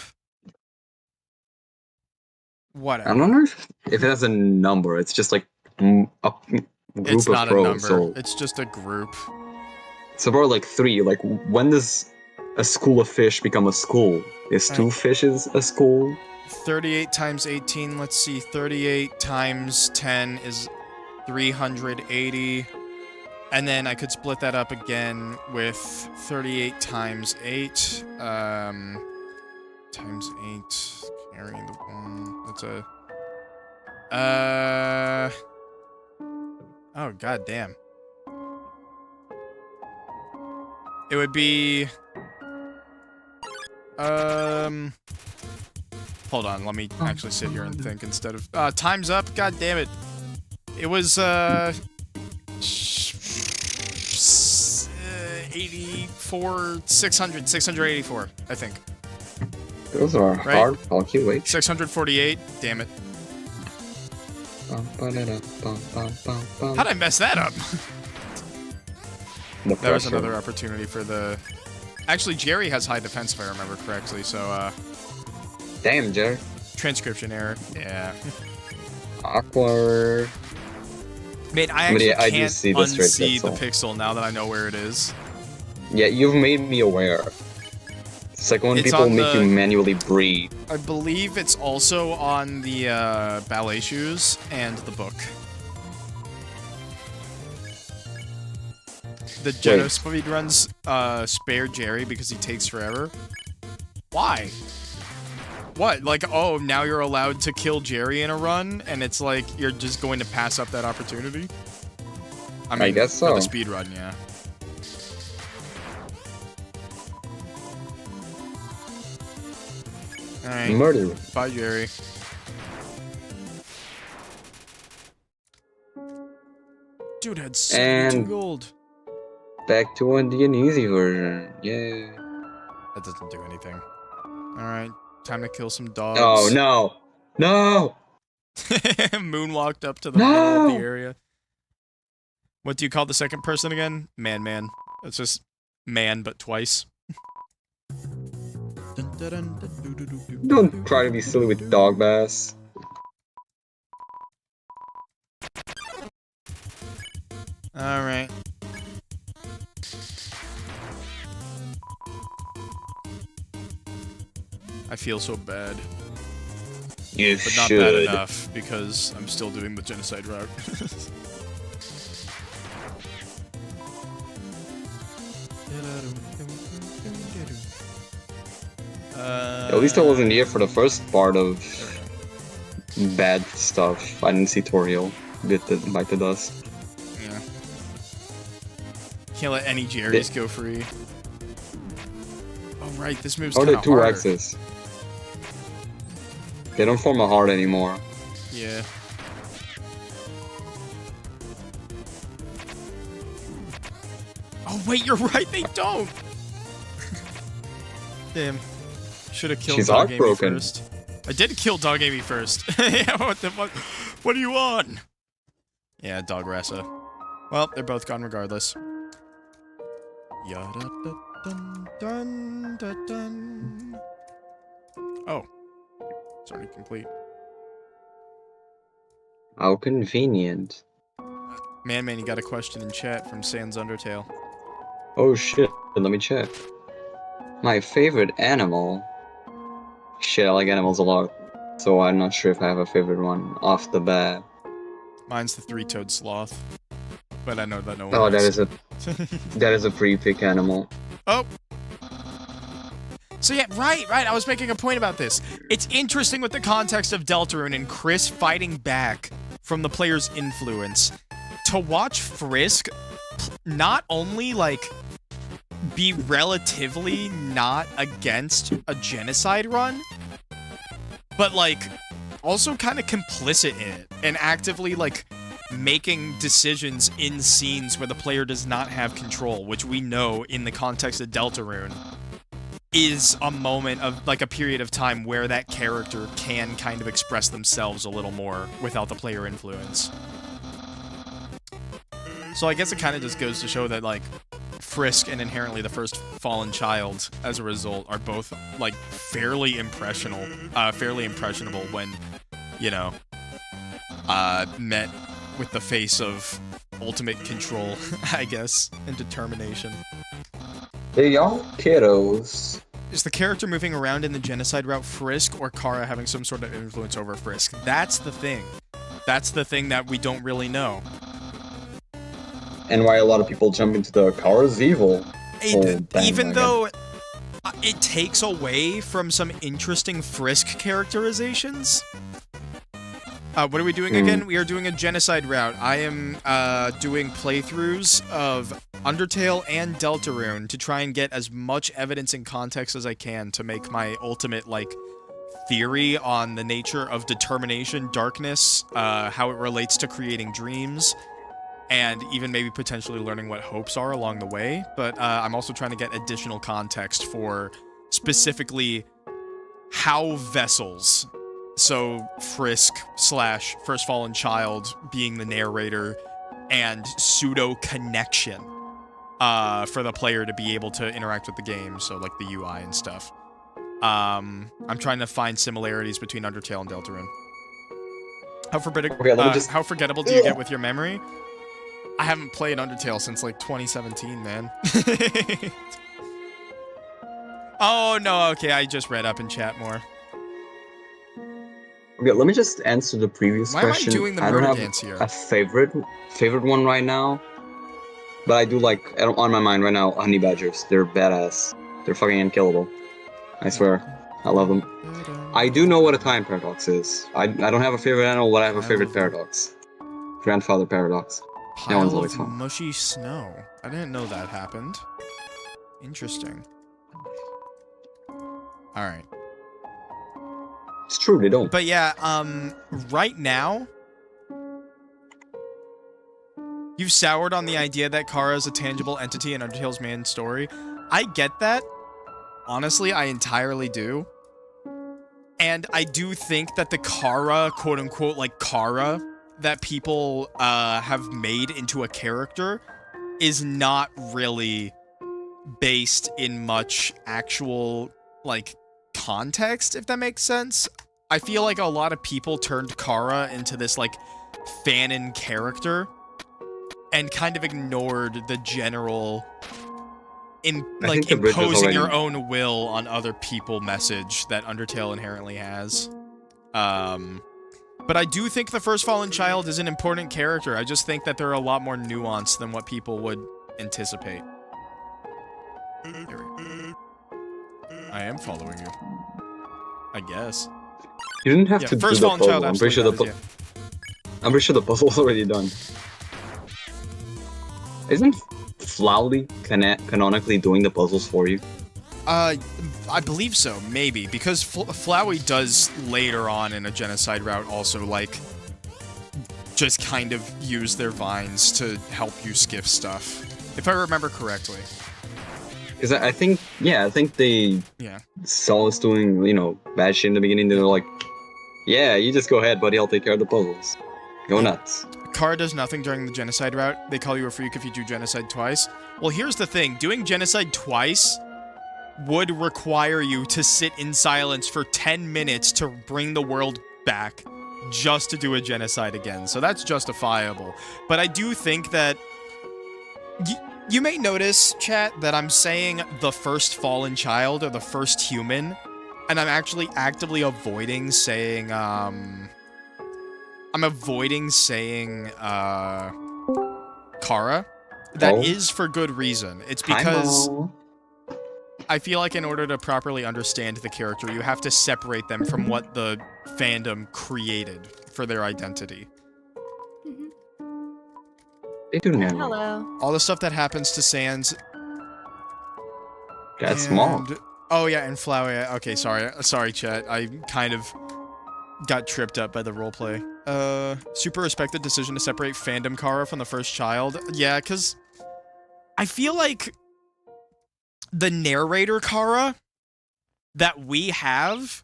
Whatever. I don't know if it has a number. It's just like a group It's of not a crows. number. So It's just a group. it's about like 3. Like, when does a school of fish become a school? Is 2 fishes a school? 38 times 18, let's see, 38 times 10 is 380. And then I could split that up again with 38 times 8. Times 8, carrying the 1. That's a... Oh, god damn. It would be... Hold on, let me actually sit here and think instead of... time's up, god damn it. It was, 84, 684, I think. Those are hard calculations. 648, damn it. How'd I mess that up? That was another opportunity for the... Actually, Jerry has high defense if I remember correctly, so, Damn, Jerry. transcription error, yeah. Awkward. Mate, I actually I can't see the straight unsee the pixel. pixel now that I know where it is. Yeah, you've made me aware. It's like when It's people on make the- you manually breathe. I believe it's also on the, ballet shoes and the book. The Genocide runs, spare Jerry because he takes forever. Why? What? Like, oh, now you're allowed to kill Jerry in a run, and it's like you're just going to pass up that opportunity? I mean, guess so. For the speed run, yeah. Alright. Murder. Bye, Jerry. Dude had 72 And- gold. Back to the easy version. Yeah. That doesn't do anything. Alright, time to kill some dogs. Oh, no. No! Moonwalked up to the middle of the No! area. What do you call the second person again? Man. It's just man, but twice. Don't try to be silly with dog bass. Alright. I feel so bad. You But not should. bad enough, because I'm still doing the genocide route. At least I wasn't here for the first part of bad stuff. I didn't see Toriel bite the dust. Yeah. Can't let any Jerrys go free. Oh right, this move's How are kind they of two hard. X's? They don't form a heart anymore. Yeah. Oh wait, you're right, they don't! Damn. Should have killed She's Dog Amy heartbroken. first. I did kill Dog Amy first. Yeah, what do you want? Yeah, Dog Rasa. Well, they're both gone regardless. Yada dun dun dun dun. Oh. It's already complete. How convenient. Man, you got a question in chat from Sans Undertale. Oh shit, let me check. My favorite animal? Shit, I like animals a lot. So I'm not sure if I have a favorite one off the bat. Mine's the three-toed sloth. But I know that no one Oh, that has. is a pre-pick animal. Oh! So yeah, right, I was making a point about this. It's interesting with the context of Deltarune and Chris fighting back from the player's influence. To watch Frisk not only, like, be relatively not against a genocide run, but, like, also kind of complicit in it, and actively, like, making decisions in scenes where the player does not have control, which we know in the context of Deltarune is a moment of, like, a period of time where that character can kind of express themselves a little more without the player influence. So I guess it kind of just goes to show that, like, Frisk and inherently the first fallen child, as a result, are both, like, fairly impressionable when, you know, met with the face of ultimate control, I guess, and determination. Hey y'all, kiddos. is the character moving around in the genocide route Frisk or Kara having some sort of influence over Frisk? That's the thing. That's the thing that we don't really know. And why a lot of people jump into the Kara's evil. Even though it takes away from some interesting Frisk characterizations. What are we doing again? We are doing a genocide route. I am doing playthroughs of Undertale and Deltarune to try and get as much evidence and context as I can to make my ultimate, like, theory on the nature of determination, darkness, how it relates to creating dreams, and even maybe potentially learning what hopes are along the way. But I'm also trying to get additional context for specifically how vessels, so Frisk / First Fallen Child being the narrator, and pseudo-connection for the player to be able to interact with the game, so like the UI and stuff. I'm trying to find similarities between Undertale and Deltarune. How forgettable do you get with your memory? I haven't played Undertale since like 2017, man. Oh no, okay, I just read up in chat more. Okay, let me just answer the previous Why question. am I doing the don't murder have dance here? a favorite one right now, but I do like on my mind right now. Honey badgers, they're badass. They're fucking unkillable. I swear, I love them. I do know what a time paradox is. I don't have a favorite animal, but I have a favorite paradox. Grandfather paradox. That one's Pile always of fun. mushy snow. I didn't know that happened. Interesting. Alright. It's true, they don't. But yeah, right now, you've soured on the idea that Kara is a tangible entity in Undertale's main story. I get that. Honestly, I entirely do. And I do think that the Kara, quote-unquote, like Kara, that people have made into a character is not really based in much actual, like, context, if that makes sense. I feel like a lot of people turned Kara into this, like, fanon character and kind of ignored the general imposing your own will on other people message that Undertale inherently has. But I do think the First Fallen Child is an important character. I just think that they're a lot more nuanced than what people would anticipate. I am following you. I guess. You didn't have to do First the Fallen puzzle. Child, I'm pretty sure the puzzle's already done. Isn't Flowly canonically doing the puzzles for you? I believe so, maybe, because Flowey does later on in a genocide route also, like, just kind of use their vines to help you skiff stuff, if I remember correctly. Because I think they saw us doing, bad shit in the beginning, they're like, yeah, you just go ahead, buddy, I'll take care of the puzzles. Go nuts. Kara does nothing during the genocide route. They call you a freak if you do genocide twice. Well, here's the thing. Doing genocide twice would require you to sit in silence for 10 minutes to bring the world back just to do a genocide again. So that's justifiable. But I do think that... You may notice, chat, that I'm saying the first fallen child or the first human, and I'm actually actively avoiding saying, I'm avoiding saying, Kara. That is for good reason. It's because I feel like in order to properly understand the character, you have to separate them from what the fandom created for their identity. They do now. Hello. All the stuff that happens to Sans. That's small. Oh yeah, and Flower. Okay, sorry, chat. I kind of got tripped up by the roleplay. Super respected decision to separate fandom Kara from the first child. Yeah, because I feel like the narrator Kara that we have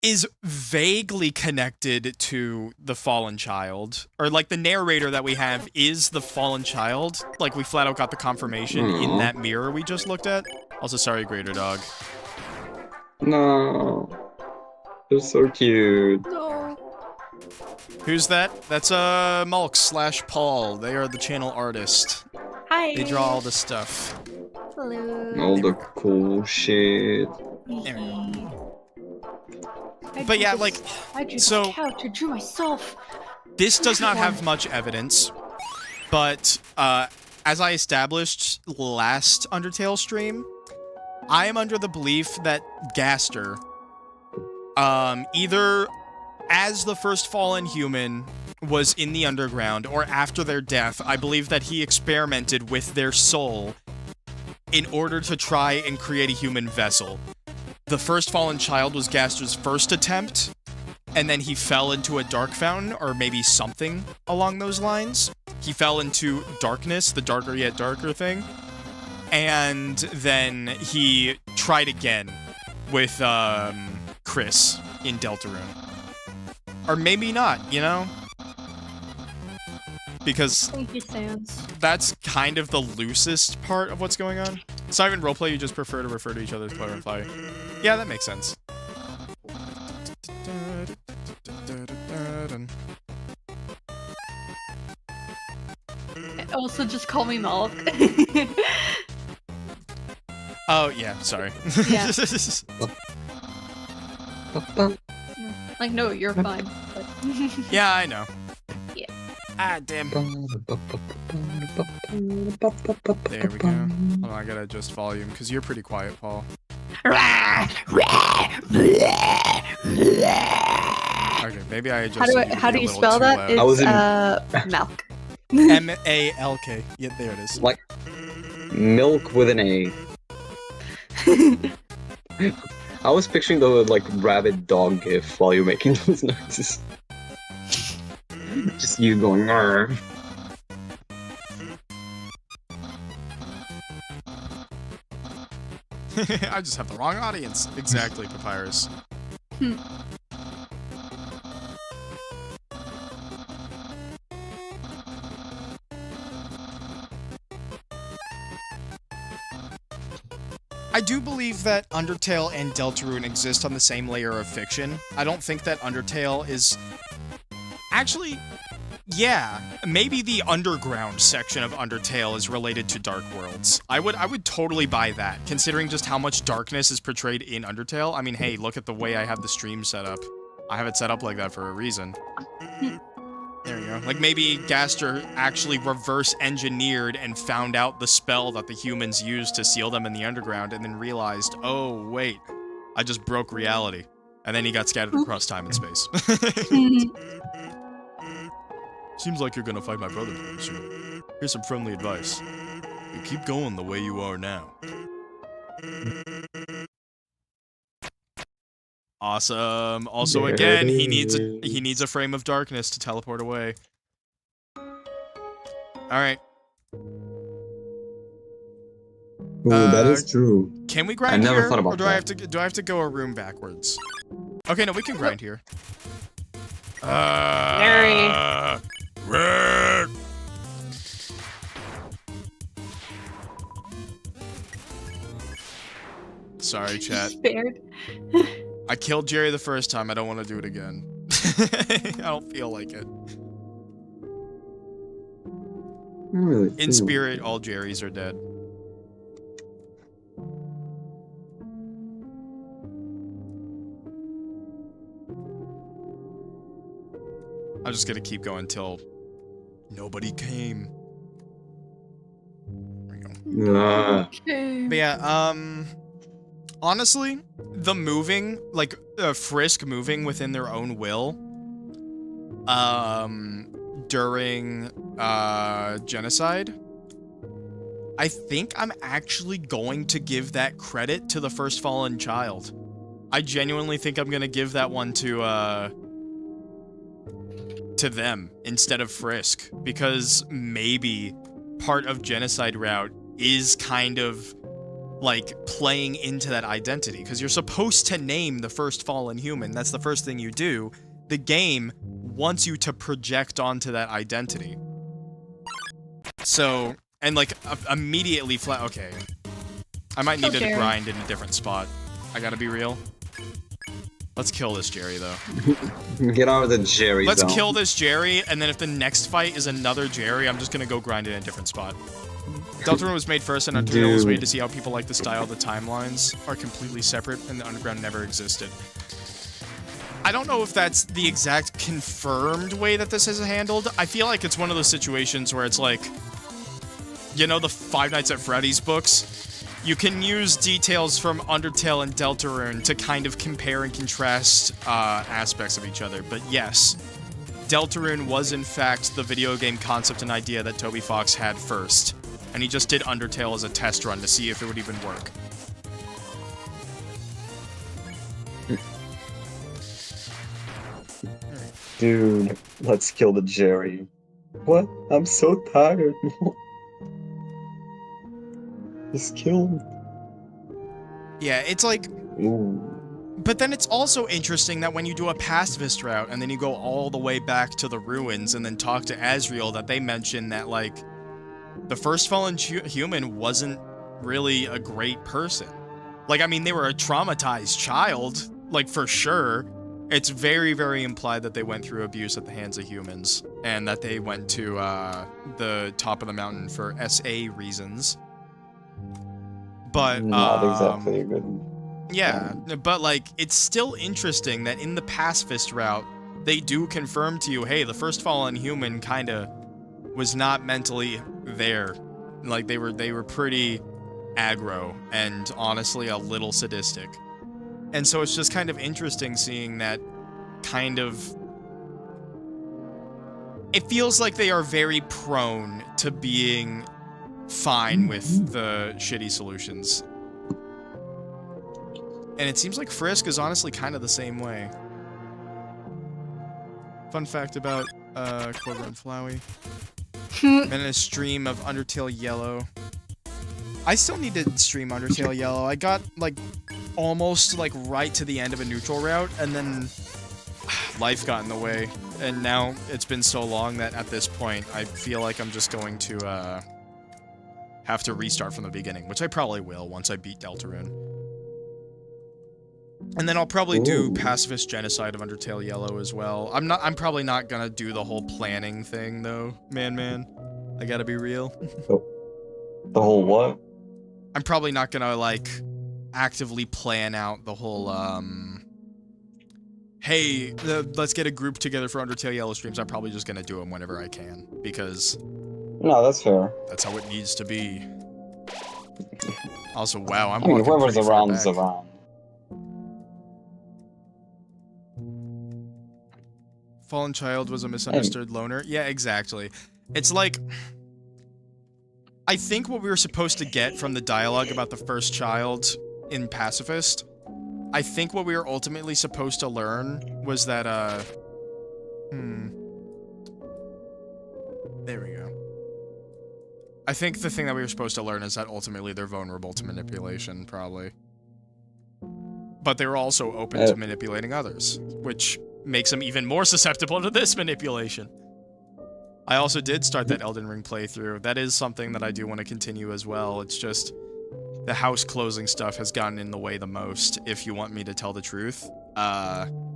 is vaguely connected to the fallen child. Or, like, the narrator that we have is the fallen child. Like, we flat out got the confirmation in that mirror we just looked at. Also, sorry, Greater Dog. No. They're so cute. No. Who's that? That's, Mulk / Paul. They are the channel artist. Hi. They draw all the stuff. Hello. All the cool shit. There we go. I But drew yeah, this- like, I drew so- this couch. I drew myself. This does not have much evidence, but as I established last Undertale stream, I am under the belief that Gaster, either as the first fallen human was in the underground, or after their death, I believe that he experimented with their soul in order to try and create a human vessel. The first fallen child was Gaster's first attempt, and then he fell into a dark fountain, or maybe something along those lines. He fell into darkness, the darker yet darker thing, and then he tried again with Chris in Deltarune. Or maybe not, you know? Because Thank you, Sans. that's kind of the loosest part of what's going on. It's not even roleplay, you just prefer to refer to each other as player and fly. Yeah, that makes sense. Also, just call me Malik. Oh, yeah, sorry. Yeah. Like, no, you're fine. But Yeah, I know. Yeah. Ah, damn. There we go. Hold on, I gotta adjust volume, because you're pretty quiet, Paul. Okay, maybe I adjusted how do you a little spell too that? loud. It's I was in- Malk. M-A-L-K. Yeah, there it is. Like milk with an A. I was picturing the like rabid dog gif while you're making those noises. Just you going. "Arr." I just have the wrong audience. Exactly, Papyrus. I do believe that Undertale and Deltarune exist on the same layer of fiction. I don't think that Undertale is... Actually, yeah, maybe the underground section of Undertale is related to Dark Worlds. I would totally buy that, considering just how much darkness is portrayed in Undertale. I mean, hey, look at the way I have the stream set up. I have it set up like that for a reason. There you go. Like, maybe Gaster actually reverse-engineered and found out the spell that the humans used to seal them in the underground, and then realized, oh, wait, I just broke reality. And then he got scattered across time and space. Seems like you're gonna fight my brother pretty soon. Here's some friendly advice. You keep going the way you are now. Awesome. Also, There again, it he needs is. a frame of darkness to teleport away. All right. Ooh, that is true. Can we grind never here, thought about or do I that. have to go a room backwards? Okay, no, we can grind here. Red. Sorry, chat. Spared. I killed Jerry the first time. I don't want to do it again. I don't feel like it. Not really. In spirit, all Jerrys are dead. I'm just gonna keep going till nobody came. There we go. Okay. But yeah, honestly, the moving, like, Frisk moving within their own will, during, Genocide, I think I'm actually going to give that credit to the first fallen child. I genuinely think I'm gonna give that one to them instead of Frisk, because maybe part of Genocide route is kind of like playing into that identity, because you're supposed to name the first fallen human. That's the first thing you do. The game wants you to project onto that identity. So, and like immediately okay. I might need to Okay. grind in a different spot. I gotta be real. Let's kill this Jerry, though. Get out of the Jerry Let's zone. kill this Jerry, and then if the next fight is another Jerry, I'm just gonna go grind it in a different spot. Deltarune was made first, and Undertale was made to see how people like the style. The timelines are completely separate, and the underground never existed. I don't know if that's the exact confirmed way that this is handled. I feel like it's one of those situations where it's like, you know, the Five Nights at Freddy's books? You can use details from Undertale and Deltarune to kind of compare and contrast aspects of each other. But yes, Deltarune was in fact the video game concept and idea that Toby Fox had first. And he just did Undertale as a test run to see if it would even work. Dude, let's kill the Jerry. What? I'm so tired. Just kill him. Yeah, it's like... Ooh. But then it's also interesting that when you do a pacifist route and then you go all the way back to the ruins and then talk to Asriel, that they mention that, like, the first fallen human wasn't really a great person. Like, I mean, they were a traumatized child, like, for sure. It's very, very implied that they went through abuse at the hands of humans and that they went to the top of the mountain for SA reasons. But, not exactly a good... yeah, but, like, it's still interesting that in the pacifist route, they do confirm to you, hey, the first fallen human kinda was not mentally there. Like, they were pretty aggro and honestly a little sadistic. And so it's just kind of interesting seeing that kind of... It feels like they are very prone to being fine with the shitty solutions. And it seems like Frisk is honestly kind of the same way. Fun fact about Clover and Flowey. I'm in a stream of Undertale Yellow. I still need to stream Undertale Yellow. I got, like, almost, like, right to the end of a neutral route, and then life got in the way. And now it's been so long that at this point, I feel like I'm just going to, have to restart from the beginning, which I probably will once I beat Deltarune. And then I'll probably do Pacifist Genocide of Undertale Yellow as well. I'm probably not gonna do the whole planning thing, though, man. I gotta be real. The whole what? I'm probably not gonna, like, actively plan out the whole, hey, let's get a group together for Undertale Yellow streams. I'm probably just gonna do them whenever I can, because... No, that's fair. That's how it needs to be. Also, wow, I'm I mean, walking whoever's pretty far around back. is around. Fallen child was a misunderstood loner. Yeah, exactly. It's like... I think what we were supposed to get from the dialogue about the first child in Pacifist, I think what we were ultimately supposed to learn was that, There we go. I think the thing that we were supposed to learn is that ultimately they're vulnerable to manipulation, probably. But they were also open to manipulating others, which makes them even more susceptible to this manipulation. I also did start that Elden Ring playthrough. That is something that I do want to continue as well. It's just the house closing stuff has gotten in the way the most, if you want me to tell the truth.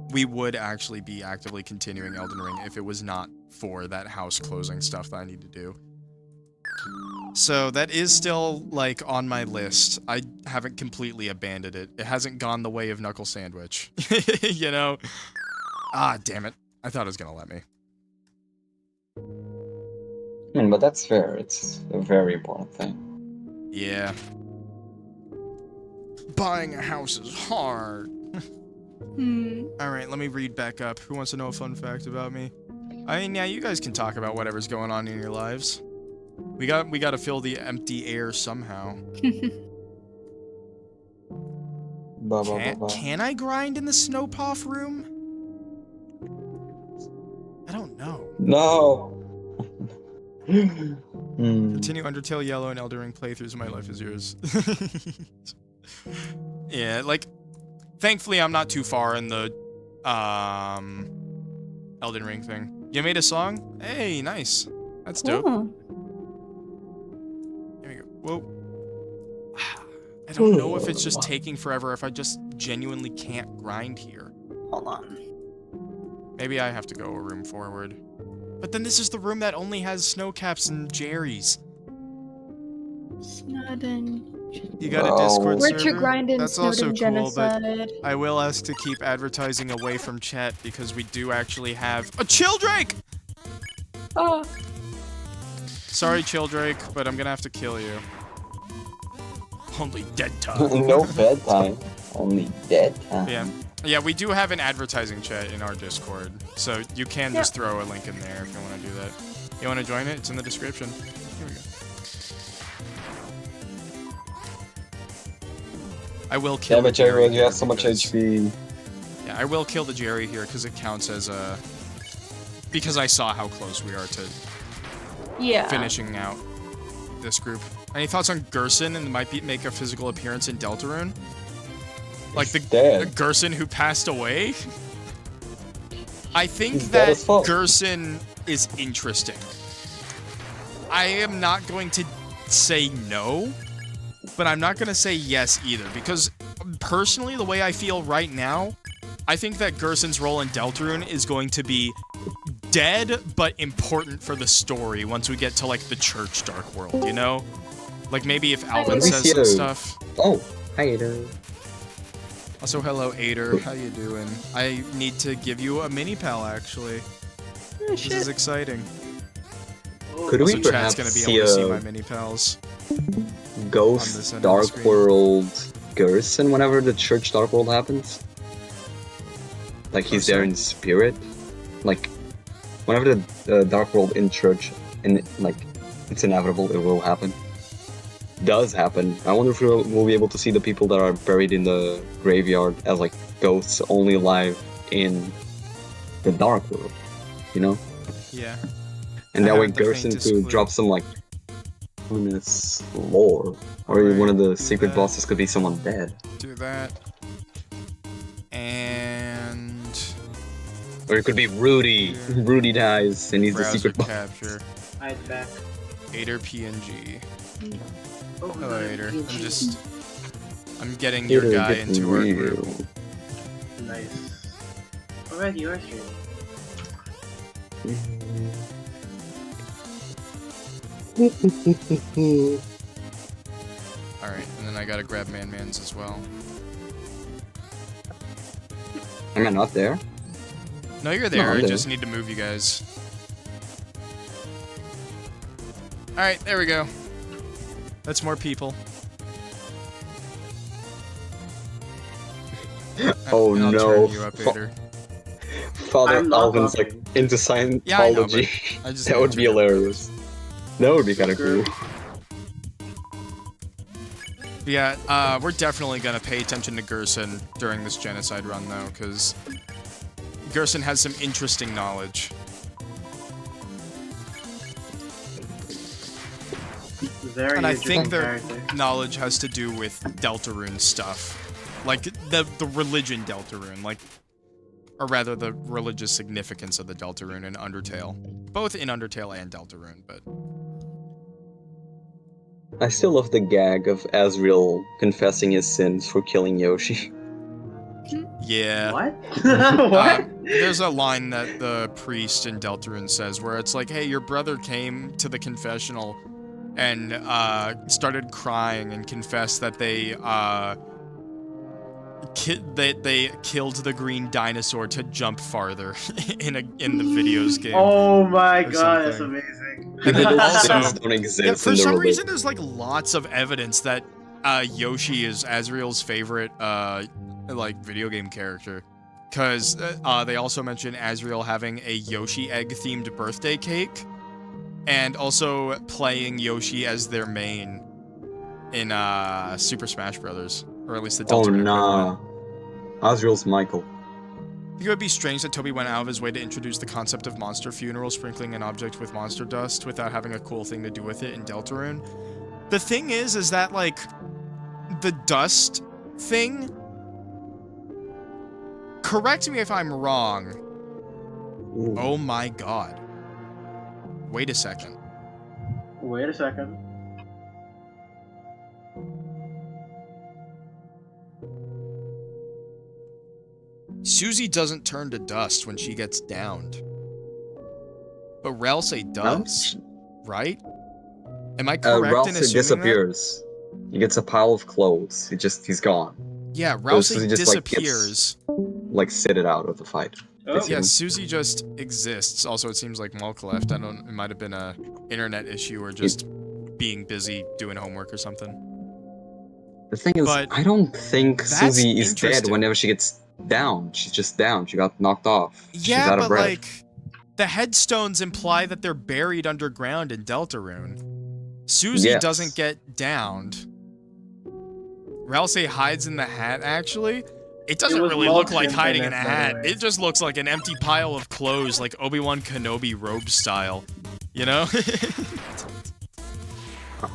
We would actually be actively continuing Elden Ring if it was not for that house closing stuff that I need to do. So that is still, like, on my list. I haven't completely abandoned it. It hasn't gone the way of Knuckle Sandwich. You know? Ah, damn it. I thought it was gonna let me. But that's fair. It's a very important thing. Yeah. Buying a house is hard. Alright, let me read back up. Who wants to know a fun fact about me? I mean, yeah, you guys can talk about whatever's going on in your lives. We gotta fill the empty air somehow. Can I grind in the Snowpoff room? I don't know. No! Continue Undertale Yellow and Elden Ring playthroughs. My life is yours. Yeah, like, thankfully I'm not too far in the, Elden Ring thing. You made a song? Hey, nice. That's dope. Oh. There we go. Whoa. I don't know if it's just taking forever, if I just genuinely can't grind here. hold on. Maybe I have to go a room forward. But then this is the room that only has snow caps and Jerry's. Snowden. You got a Wow. Discord Richard server? Grindin, That's also Snowden cool, but Genocide. I will ask to keep advertising away from chat because we do actually have a Childrake! Oh, Sorry, Childrake, but I'm gonna have to kill you. Only dead time. No bedtime. Only dead time. Yeah. Yeah, we do have an advertising chat in our Discord, so you can just throw a link in there if you want to do that. You want to join it? It's in the description. Here we go. I will kill Damn the it, Jerry, you here have so much because- HP. Yeah, I will kill the Jerry here because it counts as a... Because I saw how close we are to yeah. finishing out this group. Any thoughts on Gerson and might make a physical appearance in Deltarune? Like the dead. Gerson who passed away? I think He's dead that as fuck. Gerson is interesting. I am not going to say no, but I'm not going to say yes either, because personally, the way I feel right now, I think that Gerson's role in Deltarune is going to be dead, but important for the story once we get to, like, the Church Dark World, you know? Like, maybe if Alvin we says see some it. stuff. Oh, hi, Ada. Also, hello, Ader. How you doing? I need to give you a mini pal, actually. Oh, This shit. is exciting. Could Also, we chat's perhaps gonna be see able to see a my mini pals. on this Ghost end of the Dark screen? World Gerson whenever the Church Dark World happens? Like he's there in spirit? Like, whenever the Dark World in Church, and like, it's inevitable, it will happen. Does happen. I wonder if we'll be able to see the people that are buried in the graveyard as like ghosts only alive in the Dark World, you know? Yeah. And I that way haven't the Gerson faintest could clue. drop some like ominous lore. Or Alright, one of the do secret that. bosses could be someone dead. Do that. And... Or it could be Rudy. Yeah. Rudy dies and he's the browser secret boss. capture. I'd back. Ader PNG. Oh, Hello, Ader. PNG. I'm getting your It'll guy get into our real. group. Nice. What about yours here? Alright, and then I gotta grab Man-Man's as well. Am I not there? No, you're there. I'm I there. just need to move you guys. Alright, there we go. That's more people. Oh And I'll no. turn you up, Ader. Father I'm not Alvin's like talking. into Scientology. Yeah, I know, but I just That would need be to- hilarious. That would be kind of cool. Yeah, we're definitely gonna pay attention to Gerson during this genocide run, though, because Gerson has some interesting knowledge. Very And I interesting think their character. knowledge has to do with Deltarune stuff. Like, the religion Deltarune, like... Or rather, the religious significance of the Deltarune in Undertale. Both in Undertale and Deltarune, but... I still love the gag of Asriel confessing his sins for killing Yoshi. Yeah. What? What? There's a line that the priest in Deltarune says where it's like, hey, your brother came to the confessional and started crying and confessed that they they killed the green dinosaur to jump farther in the videos game. Oh my or god, that's something. amazing. And then Those also- sins don't exist Yeah, for in the some religion. reason, there's like lots of evidence that Yoshi is Asriel's favorite like video game character, because they also mention Asriel having a Yoshi egg themed birthday cake, and also playing Yoshi as their main in Super Smash Brothers, or at least the Oh Delta nah. Asriel's Michael. I think it would be strange that Toby went out of his way to introduce the concept of monster funeral, sprinkling an object with monster dust without having a cool thing to do with it in Deltarune. The thing is that, like, the dust thing... Correct me if I'm wrong. Ooh. Oh my god. Wait a second. Wait a second. Susie doesn't turn to dust when she gets downed. But Ralsei does, right? Am I correct in Ralsei assuming disappears. He gets a pile of clothes. He's gone. that? Yeah, So Ralsei Susie just, like, disappears. Like, sit it out of the fight. Oh. basically. Yeah, Susie just exists. Also, it seems like Mulk left. I don't. It might have been a internet issue or just being busy doing homework or something. The thing is, But I don't think that's Susie is dead interesting. whenever she gets down. She's just down. She got knocked off. She's Yeah, out of but breath. like, the headstones imply that they're buried underground in Deltarune. Susie Yes. doesn't get downed. Ralsei hides in the hat, actually. It doesn't was really look Mulk's like hiding in a internet, by the hat. way. It just looks like an empty pile of clothes, like Obi-Wan Kenobi robe style. You know?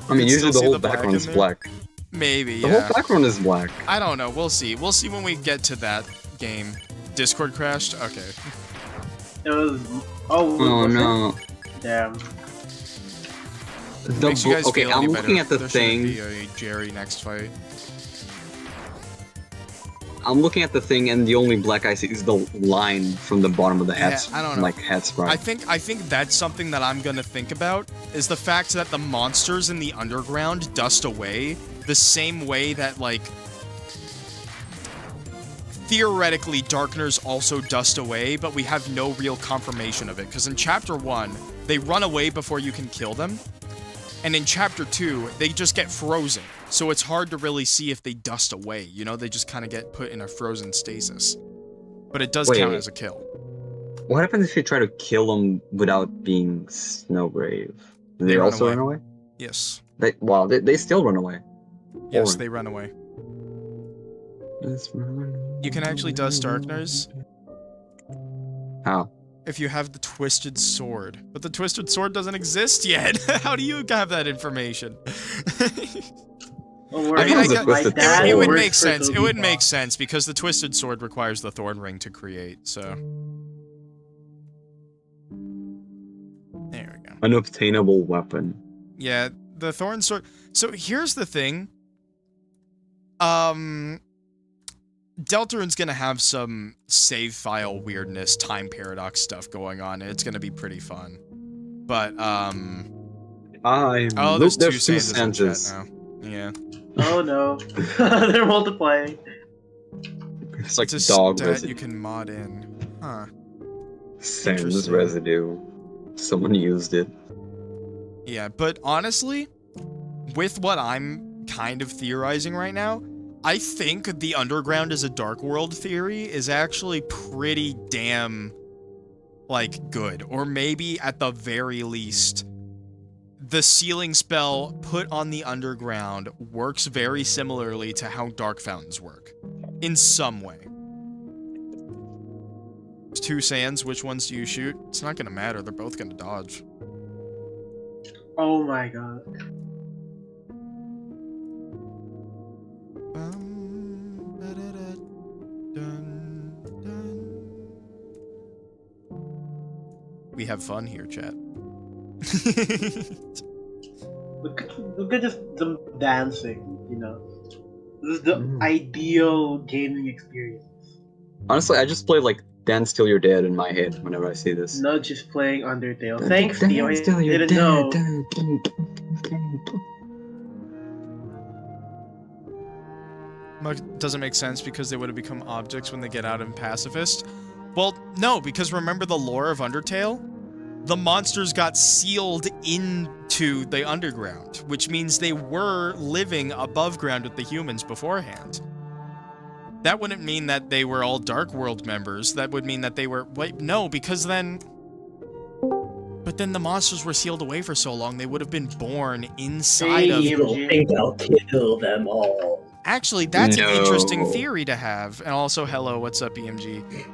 I mean, You usually still the see whole the black background in is there? black. Maybe, The yeah. whole background is black. I don't know. We'll see. We'll see when we get to that game. Discord crashed? Okay. It was. Oh, Oh was it? no. Damn. The Makes you guys okay, feel I'm any looking better. at the There shouldn't be thing. a Jerry next fight. I'm looking at the thing, and the only black I see is the line from the bottom of the Yeah, hat. I don't know. Like hat sprite. I think that's something that I'm gonna think about, is the fact that the monsters in the underground dust away the same way that, like, theoretically Darkners also dust away, but we have no real confirmation of it, because in Chapter 1, they run away before you can kill them, and in Chapter 2, they just get frozen, so it's hard to really see if they dust away, you know, they just kind of get put in a frozen stasis. But it does count Wait. as a kill. What happens if you try to kill them without being Snowgrave? Do They they run also away. run away? Yes. They still run away. Yes, Or- they run away. You can actually dust Darkners How? if you have the Twisted Sword. But the Twisted Sword doesn't exist yet. How do you have that information? Oh, I mean, I I got- got, Twisted it would Sword. make sense. It would make sense because the Twisted Sword requires the Thorn Ring to create, so. There we go. An obtainable weapon. Yeah, the Thorn Sword. So here's the thing. Deltarune's gonna have some save file weirdness, time paradox stuff going on, and it's gonna be pretty fun. But, oh, there's two Santas in chat now. Yeah. Oh no. They're multiplying. It's like It's a dog stat residue. you can mod in. Huh. Sans Interesting. residue. Someone used it. Yeah, but honestly, with what I'm kind of theorizing right now, I think the underground as a Dark World theory is actually pretty damn, like, good. Or maybe, at the very least, the sealing spell put on the underground works very similarly to how Dark Fountains work. In some way. There's two sands, which ones do you shoot? It's not gonna matter, they're both gonna dodge. Oh my god. We have fun here, chat. Look at just them dancing, you know. This is the Mm. ideal gaming experience. Honestly, I just play like Dance Till You're Dead in my head whenever I see this. Not just playing Undertale. Thanks, Dance Theo. I till you're didn't know. Doesn't make sense because they would have become objects when they get out in Pacifist. Well, no, because remember the lore of Undertale? The monsters got sealed into the underground, which means they were living above ground with the humans beforehand. That wouldn't mean that they were all Dark World members. That would mean that they were... Wait, no, because then... But then the monsters were sealed away for so long, they would have been born inside of... Hey, EMG. I'll kill them all. Actually, that's an interesting No. theory to have. And also, hello, what's up, EMG?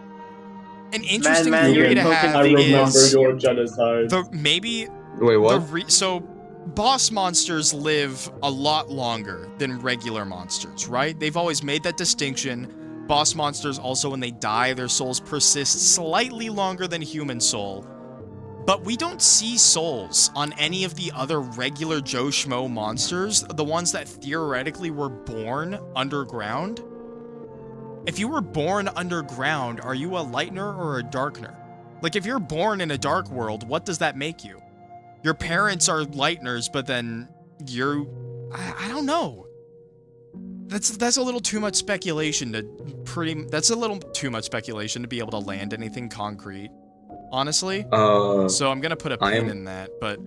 An interesting Man, theory you're to poking have I remember is... your genocide. Maybe Wait, what? so boss monsters live a lot longer than regular monsters, right? They've always made that distinction. Boss monsters also, when they die, their souls persist slightly longer than human soul. But we don't see souls on any of the other regular Joe Schmo monsters, the ones that theoretically were born underground. if you were born underground, are you a lightener or a darkener? Like, if you're born in a dark world, what does that make you? Your parents are lighteners, but then I don't know. That's a little too much speculation that's a little too much speculation to be able to land anything concrete, honestly. So I'm gonna put a pin in that, but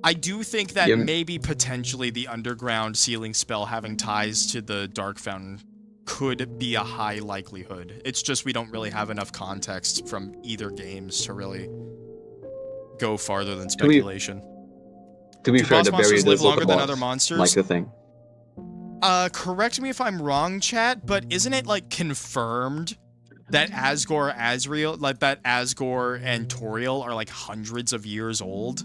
I do think that maybe potentially the underground sealing spell having ties to the Dark Fountain could be a high likelihood. It's just we don't really have enough context from either games to really go farther than speculation. To be Do fair, boss the barrier monsters live does look longer a than lot other monsters? like the thing. Correct me if I'm wrong, chat, but isn't it, like, confirmed that Asgore and Toriel are, like, hundreds of years old?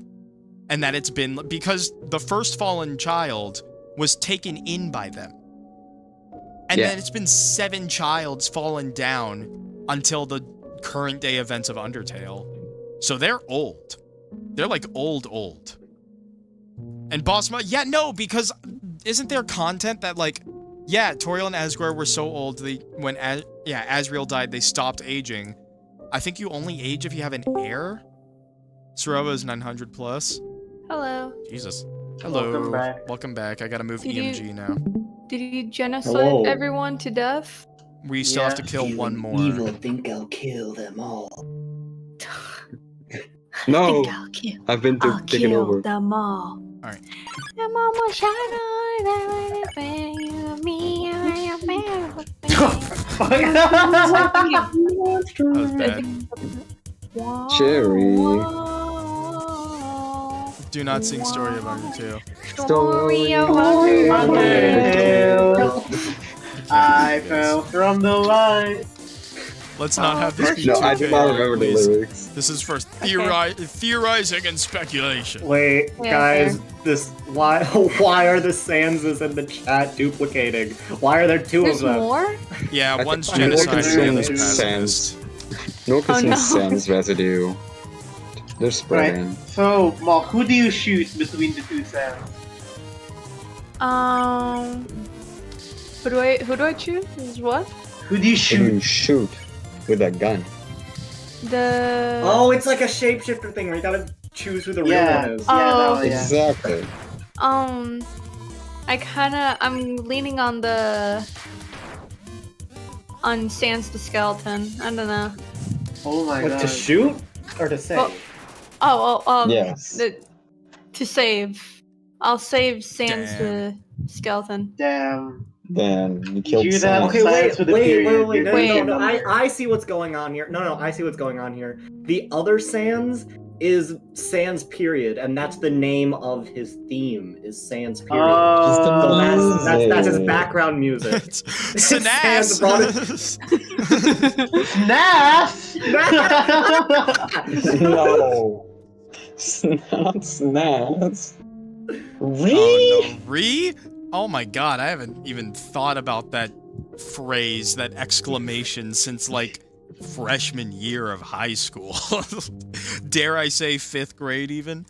And that it's been... Because the first fallen child was taken in by them. And then it's been 7 childs fallen down until the current day events of Undertale. So they're old. They're, like, old. And because isn't there content that, like, Toriel and Asgore were so old, when Asriel died, they stopped aging. I think you only age if you have an heir. Sorova is 900 plus. Hello. Jesus. Hello. Welcome back. Welcome back. I gotta move EMG now. Did you genocide Hello. everyone to death? We still have to kill one more. Evil, think I'll kill them all. No, I'll kill. I've been taken over. them all. Alright. Your mama shine on me. That was bad. Cherry. Do not sing Story of Undertale. Story of Undertale. I fell from the light. Let's not have this be No, 2K, I do not remember the please. lyrics. This is for theorizing and speculation. Wait, Yeah, guys, why are the Sanses in the chat duplicating? Why are there 2 There's of them? more? Yeah, one's I genocide and the consume other's sans. pacifist. No consume no. sans residue. They're spreading. Right. So, Mark, who do you shoot between the 2 sands? Who do I choose? Is what? Who do you Who do you shoot? shoot with a gun? The Oh, it's like a shapeshifter thing where you gotta choose who the real Yeah. one is. Oh. that one, yeah. Exactly. I'm leaning on Sans the Skeleton. I don't know. Oh my What, god. to shoot? Or to save? Yes. To save. I'll save Sans the Skeleton. Damn. Then you killed You Sans. that- Okay, Science with a period. wait, You're Wait. no, I see what's going on here. No, I see what's going on here. The other Sans is Sans period, and that's the name of his theme, is Sans period. So that's his background music. Snaps! Nass! No. Snaps. Oh no, Re? Oh my god, I haven't even thought about that phrase, that exclamation, since, like, freshman year of high school. Dare I say 5th grade, even?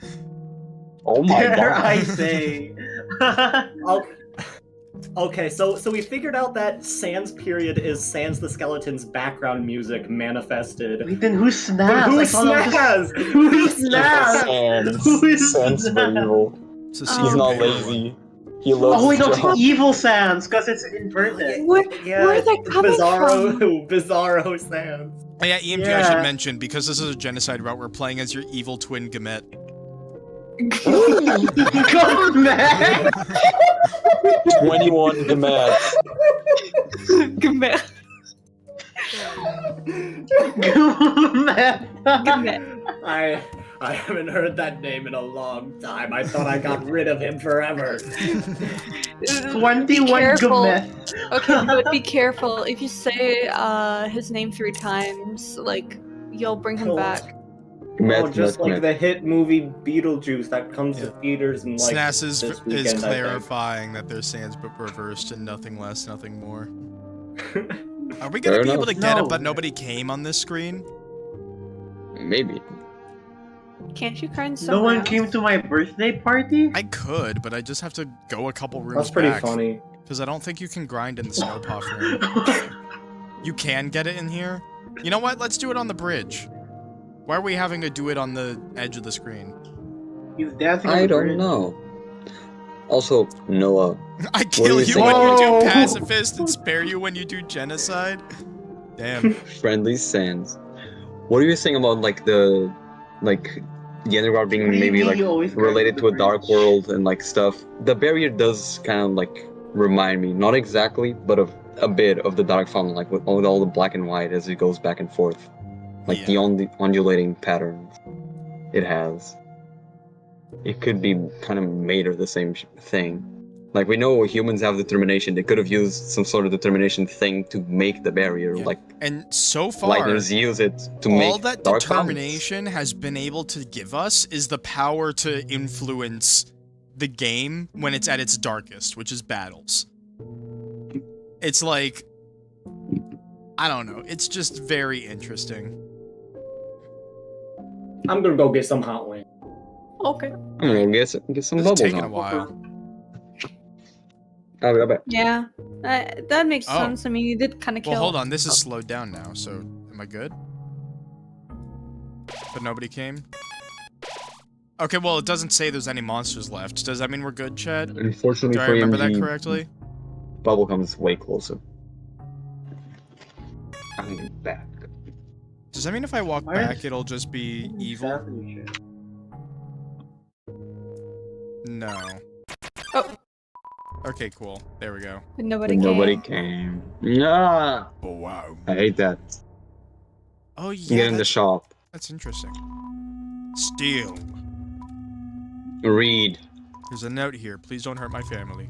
Oh my Dare god. I say? Okay, so we figured out that Sans period is Sans the Skeleton's background music manifested. Wait, then who's But Snaz? who's I thought it was just- Snaz? Who's Snaz? Sans. Who is Sans that? very evil. It's a He's secret not paper lazy. He loves Oh wait, no, his it's job. evil Sans, because it's inverted. Where Yeah, are they coming Bizarro Sans. Oh, yeah, EMG I Yeah. should mention, because this is a genocide route, we're playing as your evil twin Gamet. Come back! 21 Gamet. Come back! I haven't heard that name in a long time. I thought I got rid of him forever. 21 careful. Gamet. Okay, but be careful. If you say his name 3 times, like, you'll bring him back. Oh, just like the hit movie Beetlejuice that comes to theaters and like Snass this is weekend, I think. clarifying that they're Sans but reversed and nothing less, nothing more. Are we Fair gonna be able enough. to get No. it but nobody came on this screen? Maybe. Can't you grind No somewhere one else? came to my birthday party? I could, but I just have to go a couple rooms That's pretty back. funny. Because I don't think you can grind in the Snowpuff room. You can get it in here. You know what? Let's do it on the bridge. Why are we having to do it on the edge of the screen? He's dancing on I the don't bridge. know. Also, Noah. I do kill you you think when you do about- pacifist and spare you when you do genocide. Damn. Friendly Sands. What are you saying about like the underground being What do you maybe mean like you always related crash to the a dark bridge? world and like stuff? The barrier does kind of like remind me, not exactly, but of a bit of the Dark Fountain, like with all the black and white as it goes back and forth, like the undulating patterns it has. It could be kind of made of the same thing. Like, we know humans have determination. They could have used some sort of determination thing to make the barrier. Yeah. Like, And so far, Lightners use it to all make that dark determination has been able to give us is the power to influence the game when it's at its darkest, which is battles. It's like, I don't know. It's just very interesting. I'm gonna go get some hot wings. Okay. I'm gonna get some This is bubbles taking a on. while. I'll be right back. Yeah, that makes Oh. sense. I mean, you did kind of kill. Well, hold on. This is slowed down now, so am I good? But nobody came? Okay, well, it doesn't say there's any monsters left. Does that mean we're good, Chad? Unfortunately Do I for remember that EMG, correctly? bubble comes way closer. I'm back. Does that mean if I walk Why back, is- it'll just be evil? Happening shit. No. Oh, Okay, cool. There we go. but nobody Nobody came. came. Nah, Oh, wow. I hate that. Oh, Get yeah, in the that's, shop. that's interesting. Steal. Read. There's a note here. Please don't hurt my family.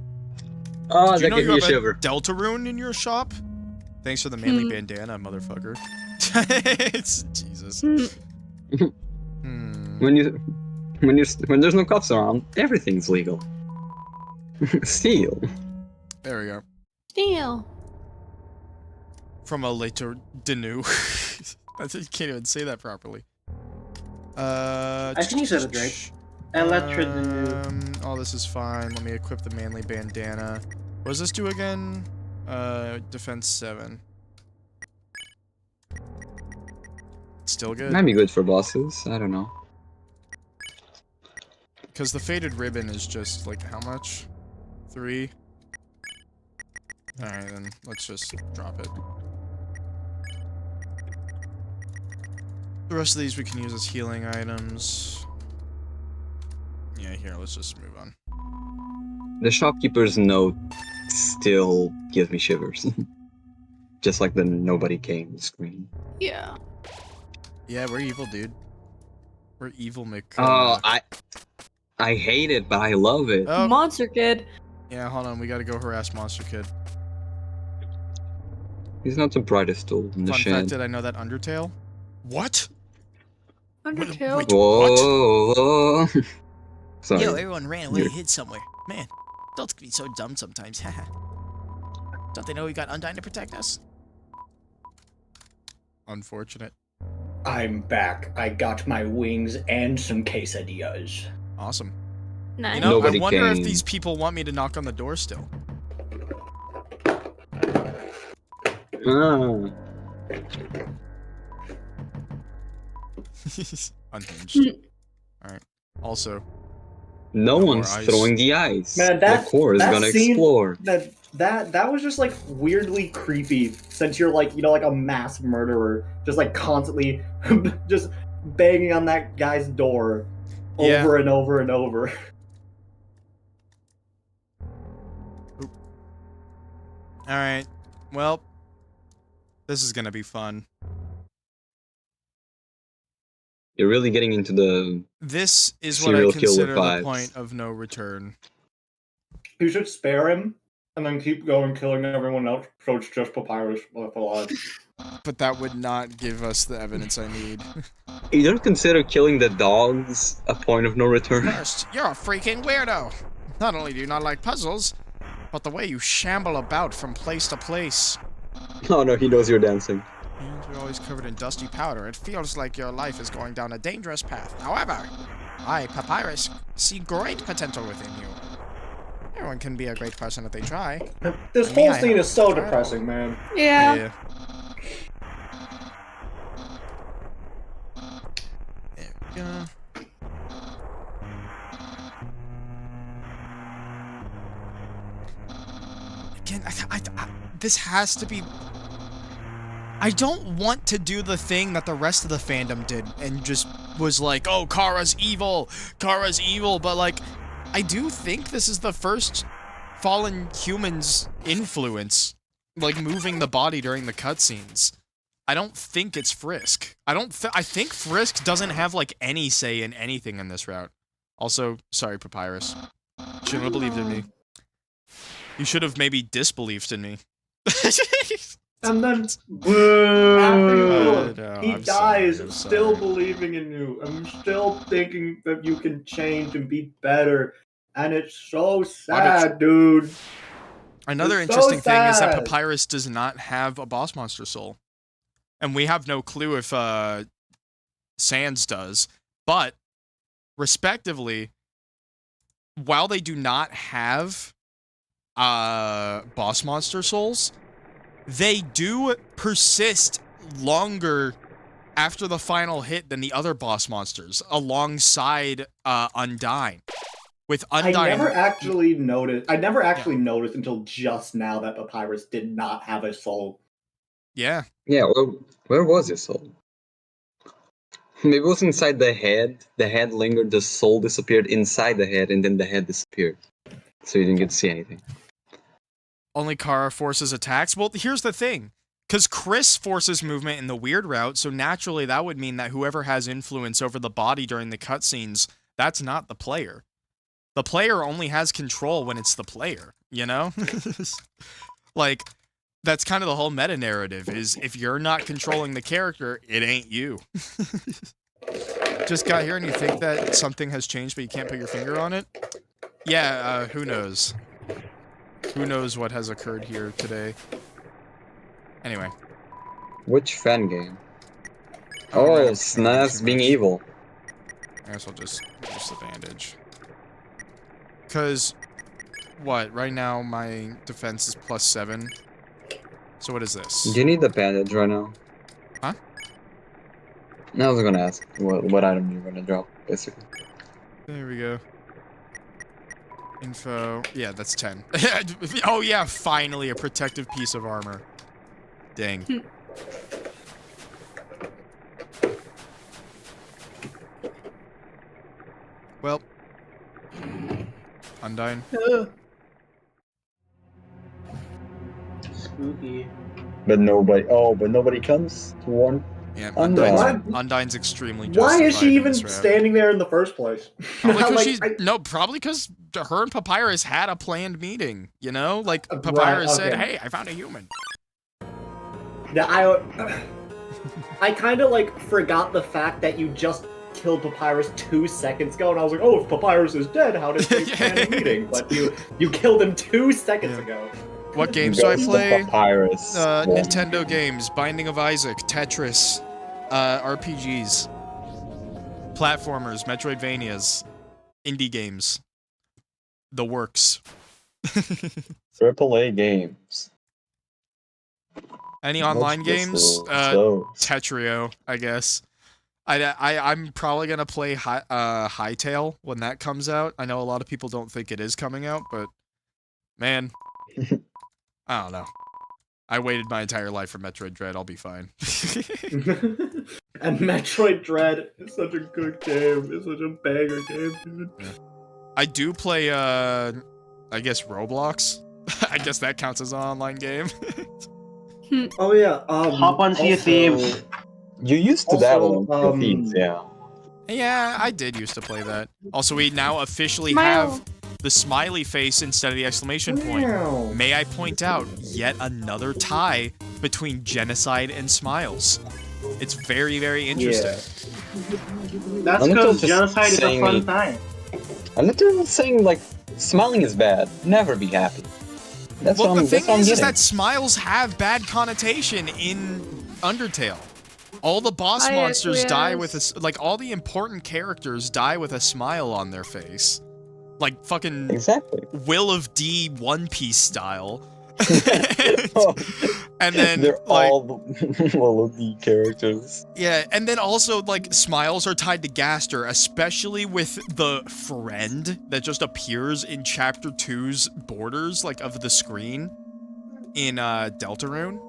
Oh, Did you that know gave you me a have shiver. Delta rune in your shop? Thanks for the manly bandana, motherfucker. It's Jesus. Hmm. When there's no cops around, everything's legal. Steal. There we go. Deal. From a later Denu. I think you can't even say that properly. I think you said it right. Electra Denu. All this is fine. Let me equip the manly bandana. What does this do again? Defense 7. Still good? Might be good for bosses. I don't know. Because the faded ribbon is just, like, how much? 3? Alright, then. Let's just drop it. The rest of these we can use as healing items. Yeah, here, let's just move on. The shopkeeper's note still gives me shivers. Just like the nobody came screen. Yeah. Yeah, we're evil, dude. We're evil, Mc. Oh, I hate it, but I love it. Oh, Monster Kid. yeah, hold on. We gotta go harass Monster Kid. He's not the brightest tool in the Fun shed. fact, did I know that Undertale? What? Undertale. wait. Whoa, whoa. Sorry. Yo, everyone ran away, You're- hid somewhere. Man, adults can be so dumb sometimes. Haha. Don't they know we got Undyne to protect us? Unfortunate. I'm back. I got my wings and some quesadillas. Awesome. Nice. You know, Nobody I wonder if came. these people want me to knock on the door still. Ah. Unhinged. Alright. Also, No No more one's ice. throwing the ice. Man, the core is that gonna scene- explore. That was just like weirdly creepy since you're like, like a mass murderer, just like constantly just banging on that guy's door Yeah. over and over and over. alright. Well, this is gonna be fun. You're really getting into the. This is what I Serial killer consider the vibes. point of no return. You should spare him and then keep going killing everyone else so it's just Papyrus left alive. But that would not give us the evidence I need. You don't consider killing the dogs a point of no return? First, you're a freaking weirdo. Not only do you not like puzzles, But the way you shamble about from place to place. Oh no, he knows you're dancing. And you're always covered in dusty powder. It feels like your life is going down a dangerous path. however, I, Papyrus, see great potential within you. Everyone can be a great person if they try. This Me, whole I scene have is so tried. depressing, man. Yeah. Yeah. Again, this has to be... I don't want to do the thing that the rest of the fandom did and just was like, oh, Kara's evil, but like, I do think this is the first fallen human's influence, like moving the body during the cutscenes. I don't think it's Frisk. I think Frisk doesn't have like any say in anything in this route. Also, sorry, Papyrus. Shouldn't have believed in me. You should have maybe disbelieved in me. And then, boo! No, He I'm dies, sorry, I'm still sorry. believing in you. I'm still thinking that you can change and be better. And it's so sad, dude. Another It's so interesting thing is that sad. Papyrus does not have a boss monster soul. And we have no clue if Sans does. But, respectively, while they do not have boss monster souls, they do persist longer after the final hit than the other boss monsters, alongside Undyne. With Undyne, I never actually noticed until just now that Papyrus did not have a soul. yeah. Yeah, well, where was his soul? Maybe it was inside the head. The head lingered, the soul disappeared inside the head, and then the head disappeared. So you didn't get to see anything. Only Kara forces attacks? Well, here's the thing. Because Chris forces movement in the weird route, so naturally that would mean that whoever has influence over the body during the cutscenes, that's not the player. The player only has control when it's the player, you know? Like, that's kind of the whole meta-narrative, is if you're not controlling the character, it ain't you. Just got here and you think that something has changed, but you can't put your finger on it? Yeah, who knows? Who knows what has occurred here today? Anyway. Which fan game? Oh, Oh, right, SNES too being much. evil. I guess I'll just use the bandage. Because, what, right now my defense is +7. So what is this? Do you need the bandage right now? Huh? No, I was gonna ask what item you're gonna drop, basically. There we go. Info. Yeah, that's 10. Oh yeah, finally a protective piece of armor. Dang. Well. Undyne. Spooky. But nobody comes to warn. Yeah, Undyne. Undyne's extremely Why is justified she in even this route. standing there in the first place? Probably because Like, she's probably because her and Papyrus had a planned meeting. You know, like Right, Papyrus said, okay. "Hey, I found a human." Yeah, I kind of like forgot the fact that you just killed Papyrus 2 seconds ago, and I was like, oh, if Papyrus is dead, how did they plan a meeting? But you killed him 2 seconds ago. What games do I play? Papyrus. Nintendo games, Binding of Isaac, Tetris, RPGs, platformers, Metroidvanias, indie games, the works. AAA games. Any online Most games? so. Tetrio, I guess. I'm probably gonna play Hytale when that comes out. I know a lot of people don't think it is coming out, but man, I don't know. I waited my entire life for Metroid Dread. I'll be fine. And Metroid Dread is such a good game. It's such a banger game, dude. I do play, I guess Roblox. I guess that counts as an online game. Oh yeah. Hop on Sea of also- Thieves. You used to Also, dabble in Thieves, yeah. Yeah, I did used to play that. Also, we now officially Smile. have the smiley face instead of the exclamation point. Meow. May I point out yet another tie between Genocide and Smiles. It's very, very interesting. That's I'm not because just Genocide is a saying fun it. time. I'm not just saying, like, smiling is bad. Never be happy. That's Well, what the I'm, thing that's what I'm is getting. that smiles have bad connotation in Undertale. All the boss I monsters die with acquiesce. like all the important characters die with a smile on their face. Like fucking Exactly. Will of D One Piece style. And then they're like, all melody characters. yeah, and then also like smiles are tied to Gaster, especially with the friend that just appears in chapter 2's borders, like of the screen in Deltarune.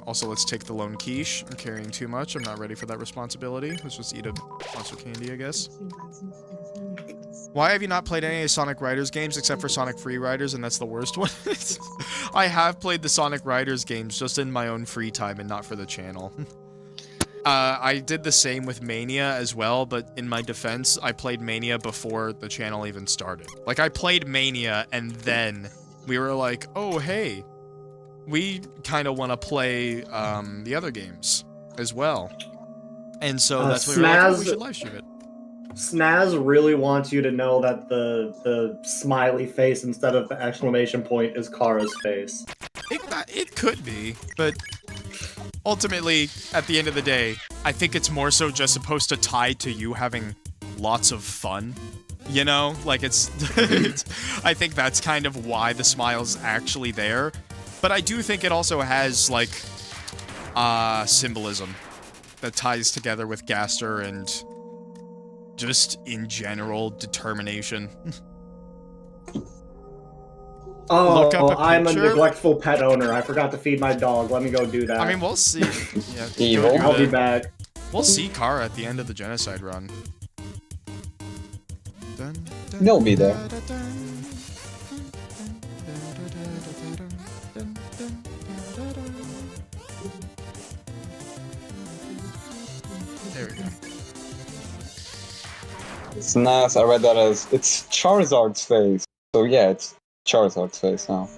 Also let's take the lone quiche. I'm carrying too much. I'm not ready for that responsibility. Let's just eat a monster candy, I guess. Why have you not played any Sonic Riders games except for Sonic Free Riders, and that's the worst one? I have played the Sonic Riders games just in my own free time and not for the channel. I did the same with Mania as well, but in my defense, I played Mania before the channel even started. Like, I played Mania, and then we were like, oh, hey, we kind of want to play the other games as well. And so that's why we were like, oh, we should live stream it. Snaz really wants you to know that the smiley face instead of the exclamation point is Kara's face. It could be, but ultimately, at the end of the day, I think it's more so just supposed to tie to you having lots of fun. You know? Like, it's I think that's kind of why the smile's actually there. But I do think it also has, like, symbolism that ties together with Gaster and just, in general, determination. Look up a I'm a picture. neglectful pet owner. I forgot to feed my dog. Let me go do that. I mean, we'll see. Yeah, Evil. I'll be back. We'll see Kara at the end of the Genocide run. They'll be there. There we go. It's nice. I read that as it's Charizard's face. So yeah, it's Charizard's face now.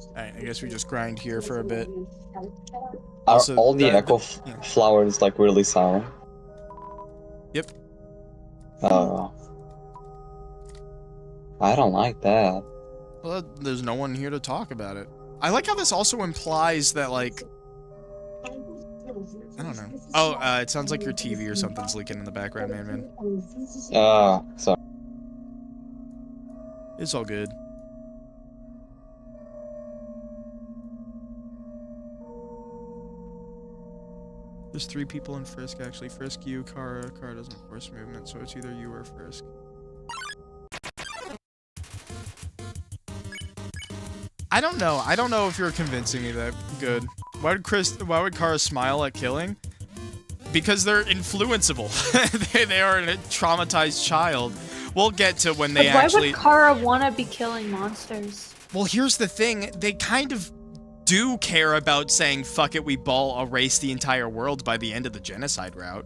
Alright, I guess we just grind here for a bit. Are Also, all the the- Echo yeah. flowers like really silent? Yep. I don't like that. Well, there's no one here to talk about it. I like how this also implies that, like... I don't know. Oh, it sounds like your TV or something's leaking in the background, man. Sorry. It's all good. There's 3 people in Frisk, actually. Frisk, you, Kara. Kara doesn't force movement, so it's either you or Frisk. I don't know. I don't know if you're convincing me that good. Why would Kara smile at killing? Because they're influenceable. they are a traumatized child. We'll get to when they But why actually... would Kara wanna be killing monsters? Well, here's the thing. They kind of do care about saying, fuck it, we erase the entire world by the end of the Genocide route.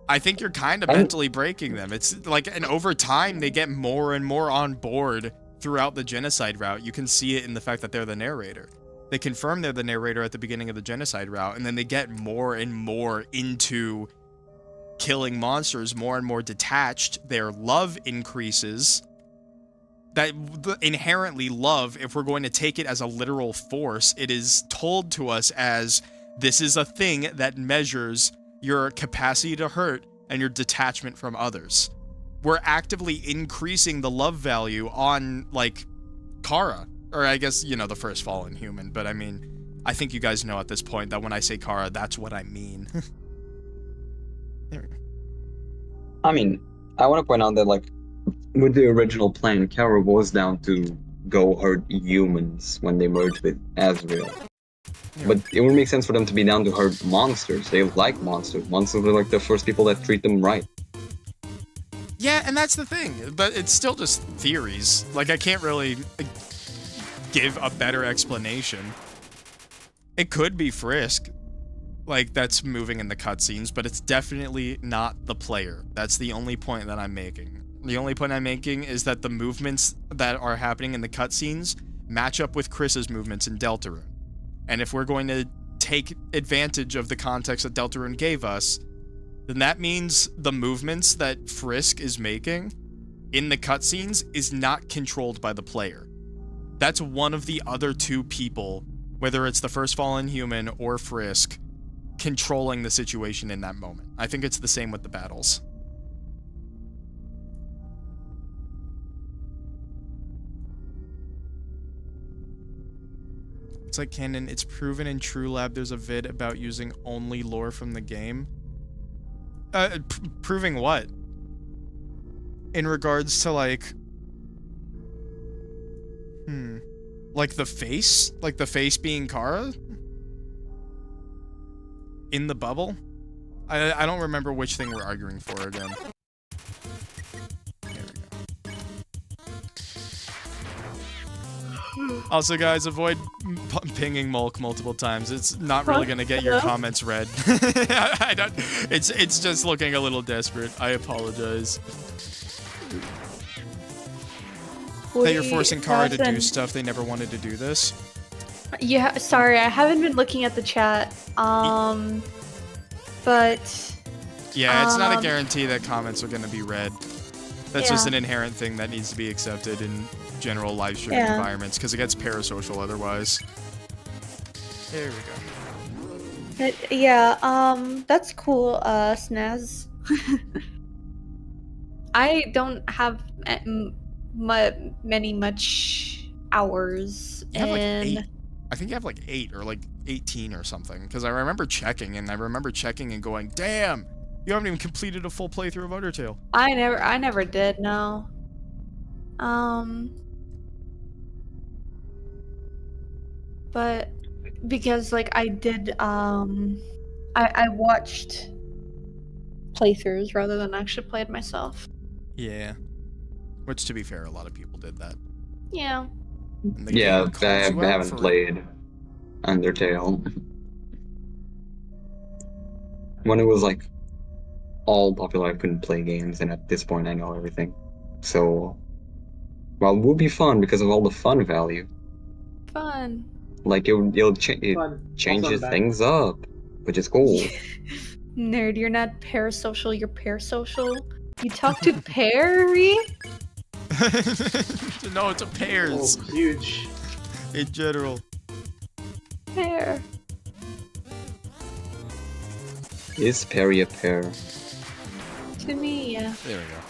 I think you're kind of mentally breaking them. It's like, and over time, they get more and more on board throughout the Genocide route. You can see it in the fact that they're the narrator. They confirm they're the narrator at the beginning of the Genocide route, and then they get more and more into killing monsters, more and more detached. Their love increases. That inherently love, if we're going to take it as a literal force, it is told to us as this is a thing that measures your capacity to hurt and your detachment from others. We're actively increasing the love value on, like, Kara. Or I guess, you know, the first fallen human. But I mean, I think you guys know at this point that when I say Kara, that's what I mean. There we go. I mean, I want to point out that, like, with the original plan, Kara was down to go hurt humans when they merged with Azrael. Yeah. But it would make sense for them to be down to hurt monsters. They like monsters. Monsters are like the first people that treat them right. Yeah, and that's the thing. But it's still just theories. Like, I can't really give a better explanation. It could be Frisk. Like, that's moving in the cutscenes, but it's definitely not the player. That's the only point that I'm making. The only point I'm making is that the movements that are happening in the cutscenes match up with Chris's movements in Deltarune. And if we're going to take advantage of the context that Deltarune gave us, then that means the movements that Frisk is making in the cutscenes is not controlled by the player. That's one of the other 2 people, whether it's the first fallen human or Frisk, controlling the situation in that moment. I think it's the same with the battles. It's like canon. It's proven in True Lab there's a vid about using only lore from the game. Proving what? In regards to like... Like the face? Like the face being Kara? In the bubble? I don't remember which thing we're arguing for again. There we go. Also, guys, avoid pinging Mulk multiple times. It's not really gonna get your comments read. I don't. It's just looking a little desperate. I apologize. That you're forcing Kara to do stuff they never wanted to do this. Yeah, sorry, I haven't been looking at the chat. But yeah, it's not a guarantee that comments are gonna be read. That's just an inherent thing that needs to be accepted in general live streaming environments because it gets parasocial otherwise. There we go. That's cool, Snaz. I don't have much hours. You have like 8. I think you have like 8 or like 18 or something. Because I remember checking and going, damn, you haven't even completed a full playthrough of Undertale. I never did, no. But because like I did, I watched playthroughs rather than actually played myself. Yeah. Which, to be fair, a lot of people did that. Yeah. Yeah, I haven't played Undertale. When it was like all popular, I couldn't play games, and at this point I know everything. So, well, it would be fun because of all the fun value. Fun. Like it changes things up, which is cool. Nerd, you're not parasocial, you're parasocial. You talk to Perry? No, it's a pairs. Oh, huge. In general. Pear. Is Perry a pear? To me, yeah. There we go.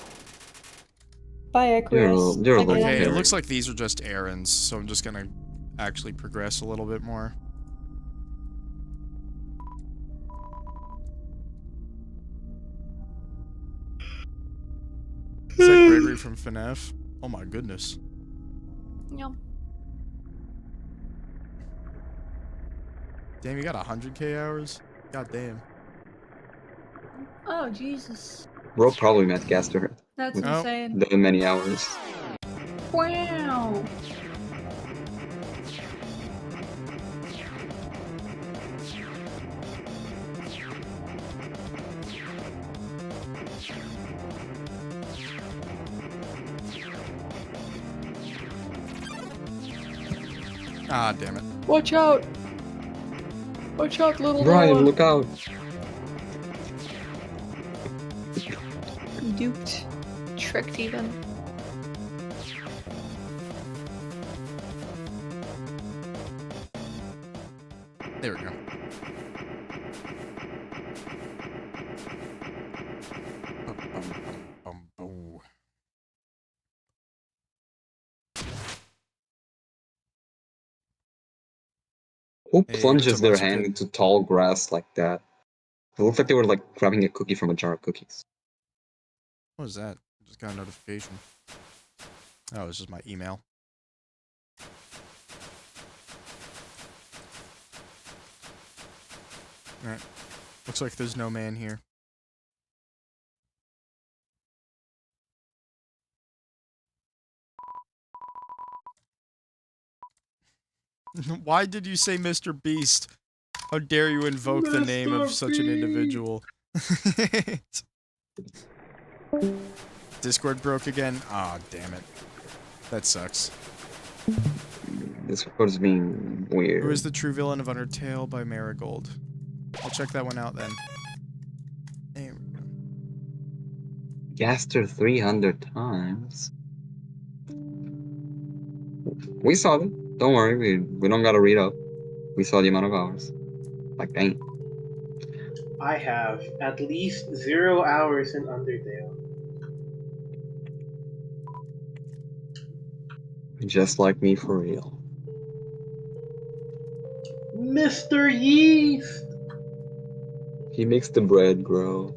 Bye, Aquarius. Okay, it looks like these are just errands, so I'm just gonna actually progress a little bit more. Is that Gregory from FNAF? Oh my goodness. Yep. Damn, you got 100k hours? God damn. Oh, Jesus. Bro probably met Gaster. That's with insane. The many hours. Wow. Ah, damn it. Watch out! Watch out, little Brian, Noah. look out! Duped. Tricked even. There we go. Who plunges their hand into tall grass like that? It looked like they were like grabbing a cookie from a jar of cookies. What was that? Just got a notification. Oh, it's just my email. Alright. Looks like there's no man here. Why did you say Mr. Beast? How dare you invoke the name of such an individual? Discord broke again? Aw, damn it. That sucks. Discord's being weird. Who is the true villain of Undertale by Marigold? I'll check that one out then. There we go. Gaster 300 times. We saw it. Don't worry, we don't gotta read up. We saw the amount of hours. Like, dang. I have at least 0 hours in Undertale. Just like me for real. Mr. Yeast. He makes the bread grow.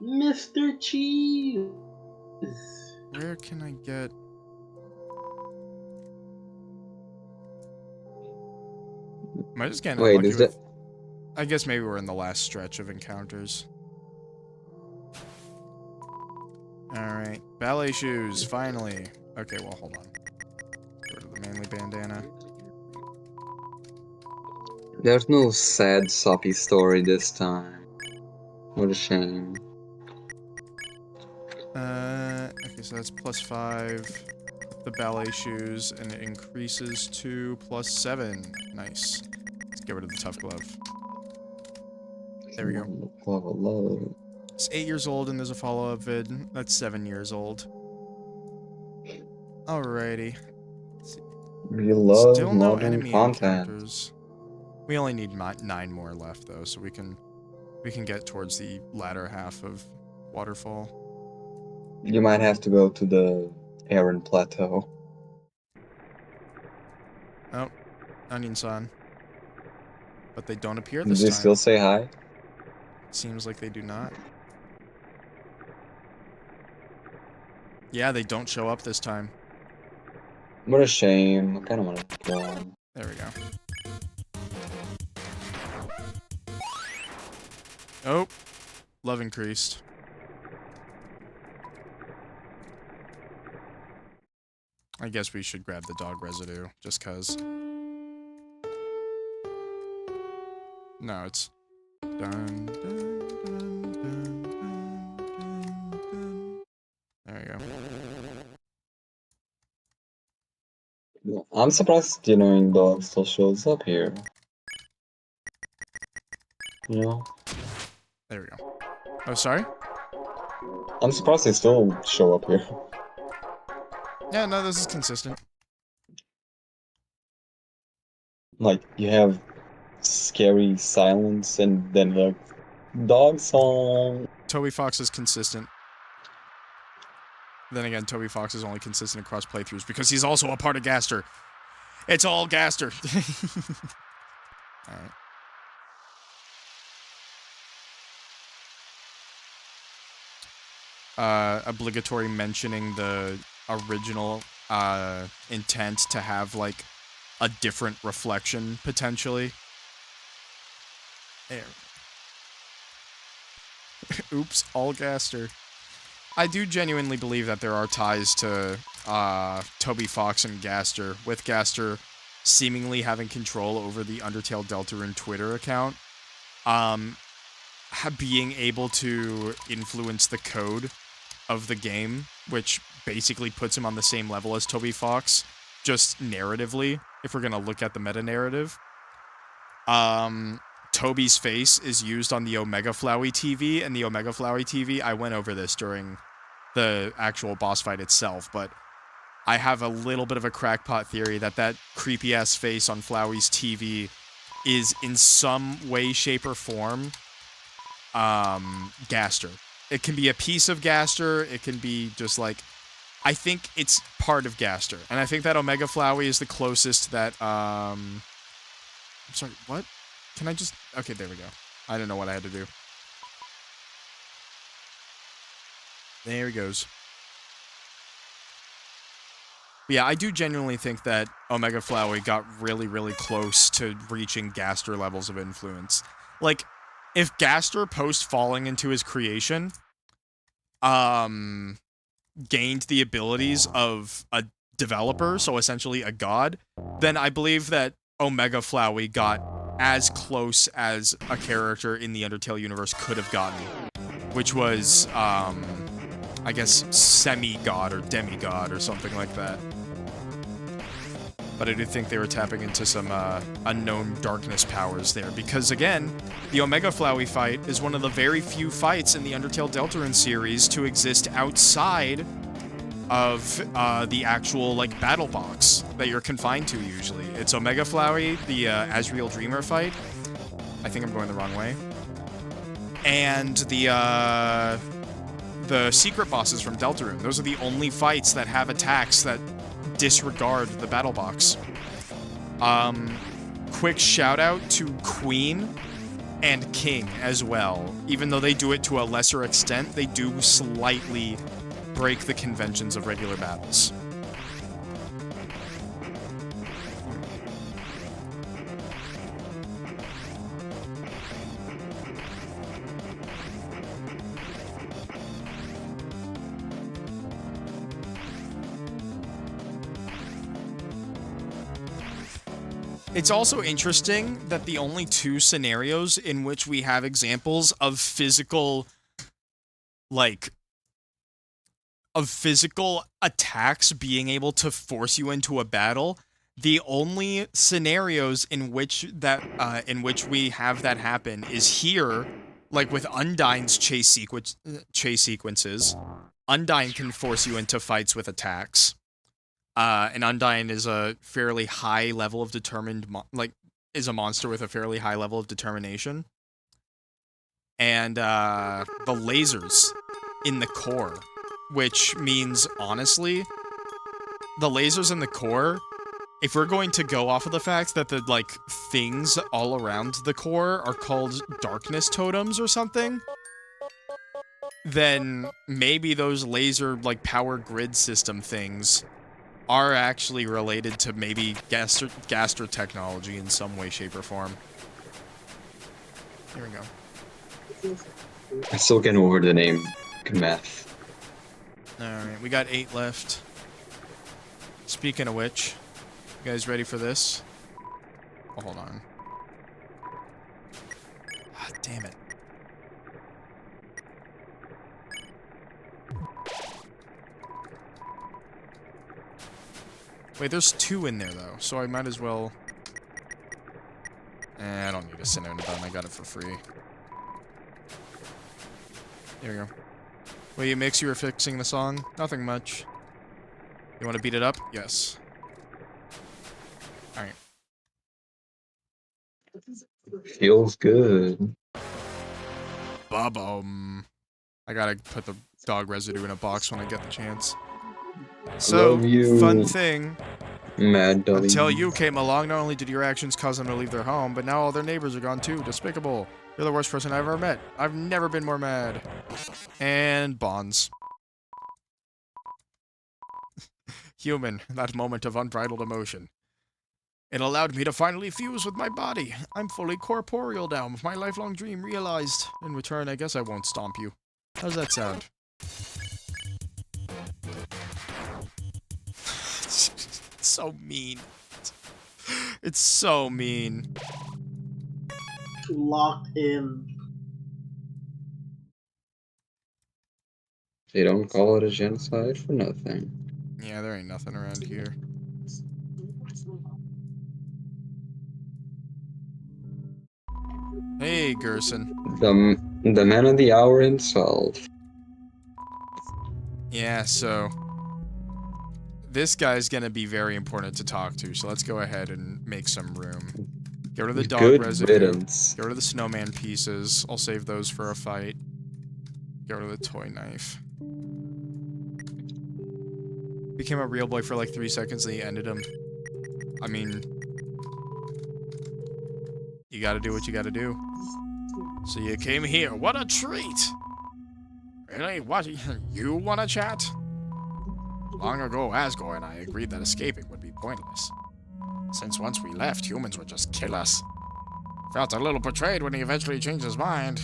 Mr. Cheese. Where can I get... Am I just getting Wait, unlucky is with... that... I guess maybe we're in the last stretch of encounters. Alright. Ballet shoes, finally. Okay, well, hold on. Go to the manly bandana. There's no sad, soppy story this time. What a shame. Okay, so that's +5. The ballet shoes, and it increases to +7. Nice. Let's get rid of the tough glove. There we go. Love. It's 8 years old, and there's a follow-up vid. That's 7 years old. Alrighty. We love Still no modern enemy content. encounters. We only need 9 more left, though, so we can get towards the latter half of Waterfall. You might have to go to the Aaron Plateau. Oh, Onion-san. But they don't appear Did this they time. still say hi? Seems like they do not. Yeah, they don't show up this time. What a shame. I kind of want to go on. There we go. Oh, love increased. I guess we should grab the dog residue, just cuz. No, it's... Dun, dun, dun, dun, dun, dun, dun. There we go. I'm surprised genuine dog still shows up here. You know? There we go. Oh, sorry? I'm surprised they still show up here. Yeah, no, this is consistent. Like, you have scary silence and then like dog song. Toby Fox is consistent. Then again, Toby Fox is only consistent across playthroughs because he's also a part of Gaster. It's all Gaster. Alright. Obligatory mentioning the original intent to have like a different reflection potentially. There. Oops, all Gaster. I do genuinely believe that there are ties to Toby Fox and Gaster, with Gaster seemingly having control over the Undertale Deltarune Twitter account, being able to influence the code of the game, which basically puts him on the same level as Toby Fox, just narratively, if we're gonna look at the meta-narrative. Toby's face is used on the Omega Flowey TV, and the Omega Flowey TV, I went over this during the actual boss fight itself, but I have a little bit of a crackpot theory that that creepy-ass face on Flowey's TV is in some way, shape, or form Gaster. It can be a piece of Gaster, it can be just like... I think it's part of Gaster, and I think that Omega Flowey is the closest that, I'm sorry, what? Can I just... Okay, there we go. I didn't know what I had to do. There he goes. But yeah, I do genuinely think that Omega Flowey got really, really close to reaching Gaster levels of influence. Like, if Gaster, post falling into his creation, gained the abilities of a developer, so essentially a god, then I believe that Omega Flowey got as close as a character in the Undertale universe could have gotten, which was, I guess, semi-god or demigod or something like that. But I do think they were tapping into some unknown darkness powers there, because again, the Omega Flowey fight is one of the very few fights in the Undertale Deltarune series to exist outside of the actual, like, battle box that you're confined to usually. It's Omega Flowey, the Asriel Dreamer fight. I think I'm going the wrong way. And the secret bosses from Deltarune. Those are the only fights that have attacks that disregard the battle box. Quick shout out to Queen and King as well. Even though they do it to a lesser extent, they do slightly break the conventions of regular battles. It's also interesting that the only two scenarios in which we have examples of physical, like, of physical attacks being able to force you into a battle, the only scenarios in which we have that happen is here, like with Undyne's chase sequences. Undyne can force you into fights with attacks. And Undyne is a fairly high level of is a monster with a fairly high level of determination. And the lasers in the core, which means, honestly, the lasers in the core, if we're going to go off of the fact that the, like, things all around the core are called darkness totems or something, then maybe those laser, like, power grid system things are actually related to maybe gastro technology in some way, shape, or form. Here we go. I'm still getting over the name Meth. Alright, we got 8 left. Speaking of which, you guys ready for this? Oh, hold on. Ah, damn it. Wait, there's 2 in there, though, so I might as well... I don't need a Cinnamon Bun, I got it for free. There we go. Well, you mix, you were fixing the song? Nothing much. You want to beat it up? Yes. Alright. Feels good. Ba-bum. I gotta put the dog residue in a box when I get the chance. So, Love you, fun thing, Mad Doggy. until you came along, not only did your actions cause them to leave their home, but now all their neighbors are gone too. Despicable. You're the worst person I've ever met. I've never been more mad. And bonds. Human, that moment of unbridled emotion. It allowed me to finally fuse with my body. I'm fully corporeal now, my lifelong dream realized. In return, I guess I won't stomp you. How's that sound? It's so mean. It's so mean. Locked in. They don't call it a genocide for nothing. Yeah, there ain't nothing around here. Hey, Gerson. The man of the hour himself. Yeah, so... this guy's gonna be very important to talk to, so let's go ahead and make some room. Get rid of the dog Good residue. riddance. Get rid of the snowman pieces. I'll save those for a fight. Get rid of the toy knife. Became a real boy for like 3 seconds and he ended him. I mean... you gotta do what you gotta do. So you came here. What a treat! Really? What? You wanna chat? Long ago, Asgore and I agreed that escaping would be pointless. Since once we left, humans would just kill us. Felt a little betrayed when he eventually changed his mind.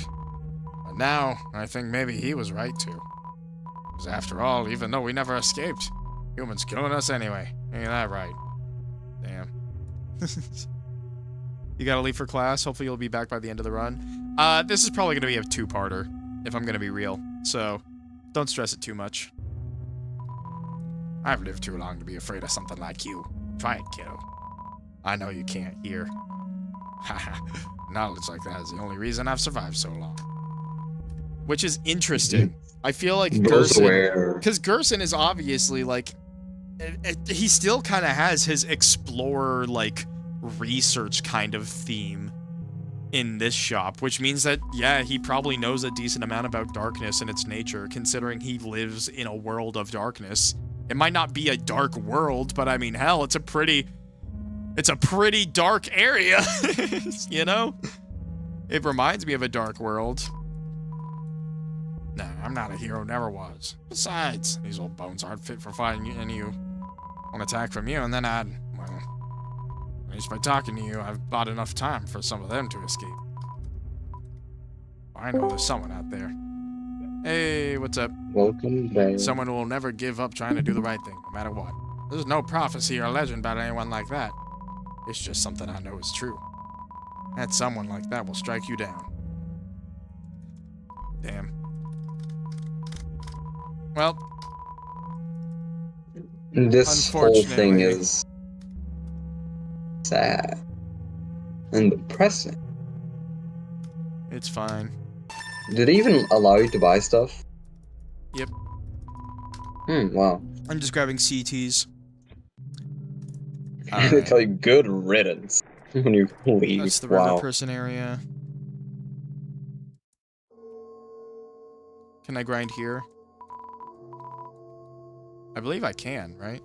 But now, I think maybe he was right too. Because after all, even though we never escaped, humans killing us anyway. Ain't that right? Damn. You gotta leave for class. Hopefully you'll be back by the end of the run. This is probably gonna be a 2-parter, if I'm gonna be real. So, don't stress it too much. I've lived too long to be afraid of something like you. Try it, kiddo. I know you can't hear. Haha, knowledge like that is the only reason I've survived so long. Which is interesting. I feel like Gerson... because Gerson is obviously, like... he still kind of has his explorer, like, research kind of theme in this shop, which means that, yeah, he probably knows a decent amount about darkness and its nature, considering he lives in a world of darkness. It might not be a dark world, but I mean, hell, it's a pretty It's a pretty dark area, you know? It reminds me of a dark world. Nah, I'm not a hero, never was. Besides, these old bones aren't fit for fighting any of you. One attack from you, and then at least by talking to you, I've bought enough time for some of them to escape. I know there's someone out there. Hey, what's up? Welcome back. Someone who will never give up trying to do the right thing, no matter what. There's no prophecy or legend about anyone like that. It's just something I know is true. That someone like that will strike you down. Damn. Well, This whole thing unfortunately- is sad and depressing. it's fine. Did they even allow you to buy stuff? Yep. Wow. I'm just grabbing CTs. They Alright. tell you good riddance when you leave. That's the river Wow. person area. Can I grind here? I believe I can, right?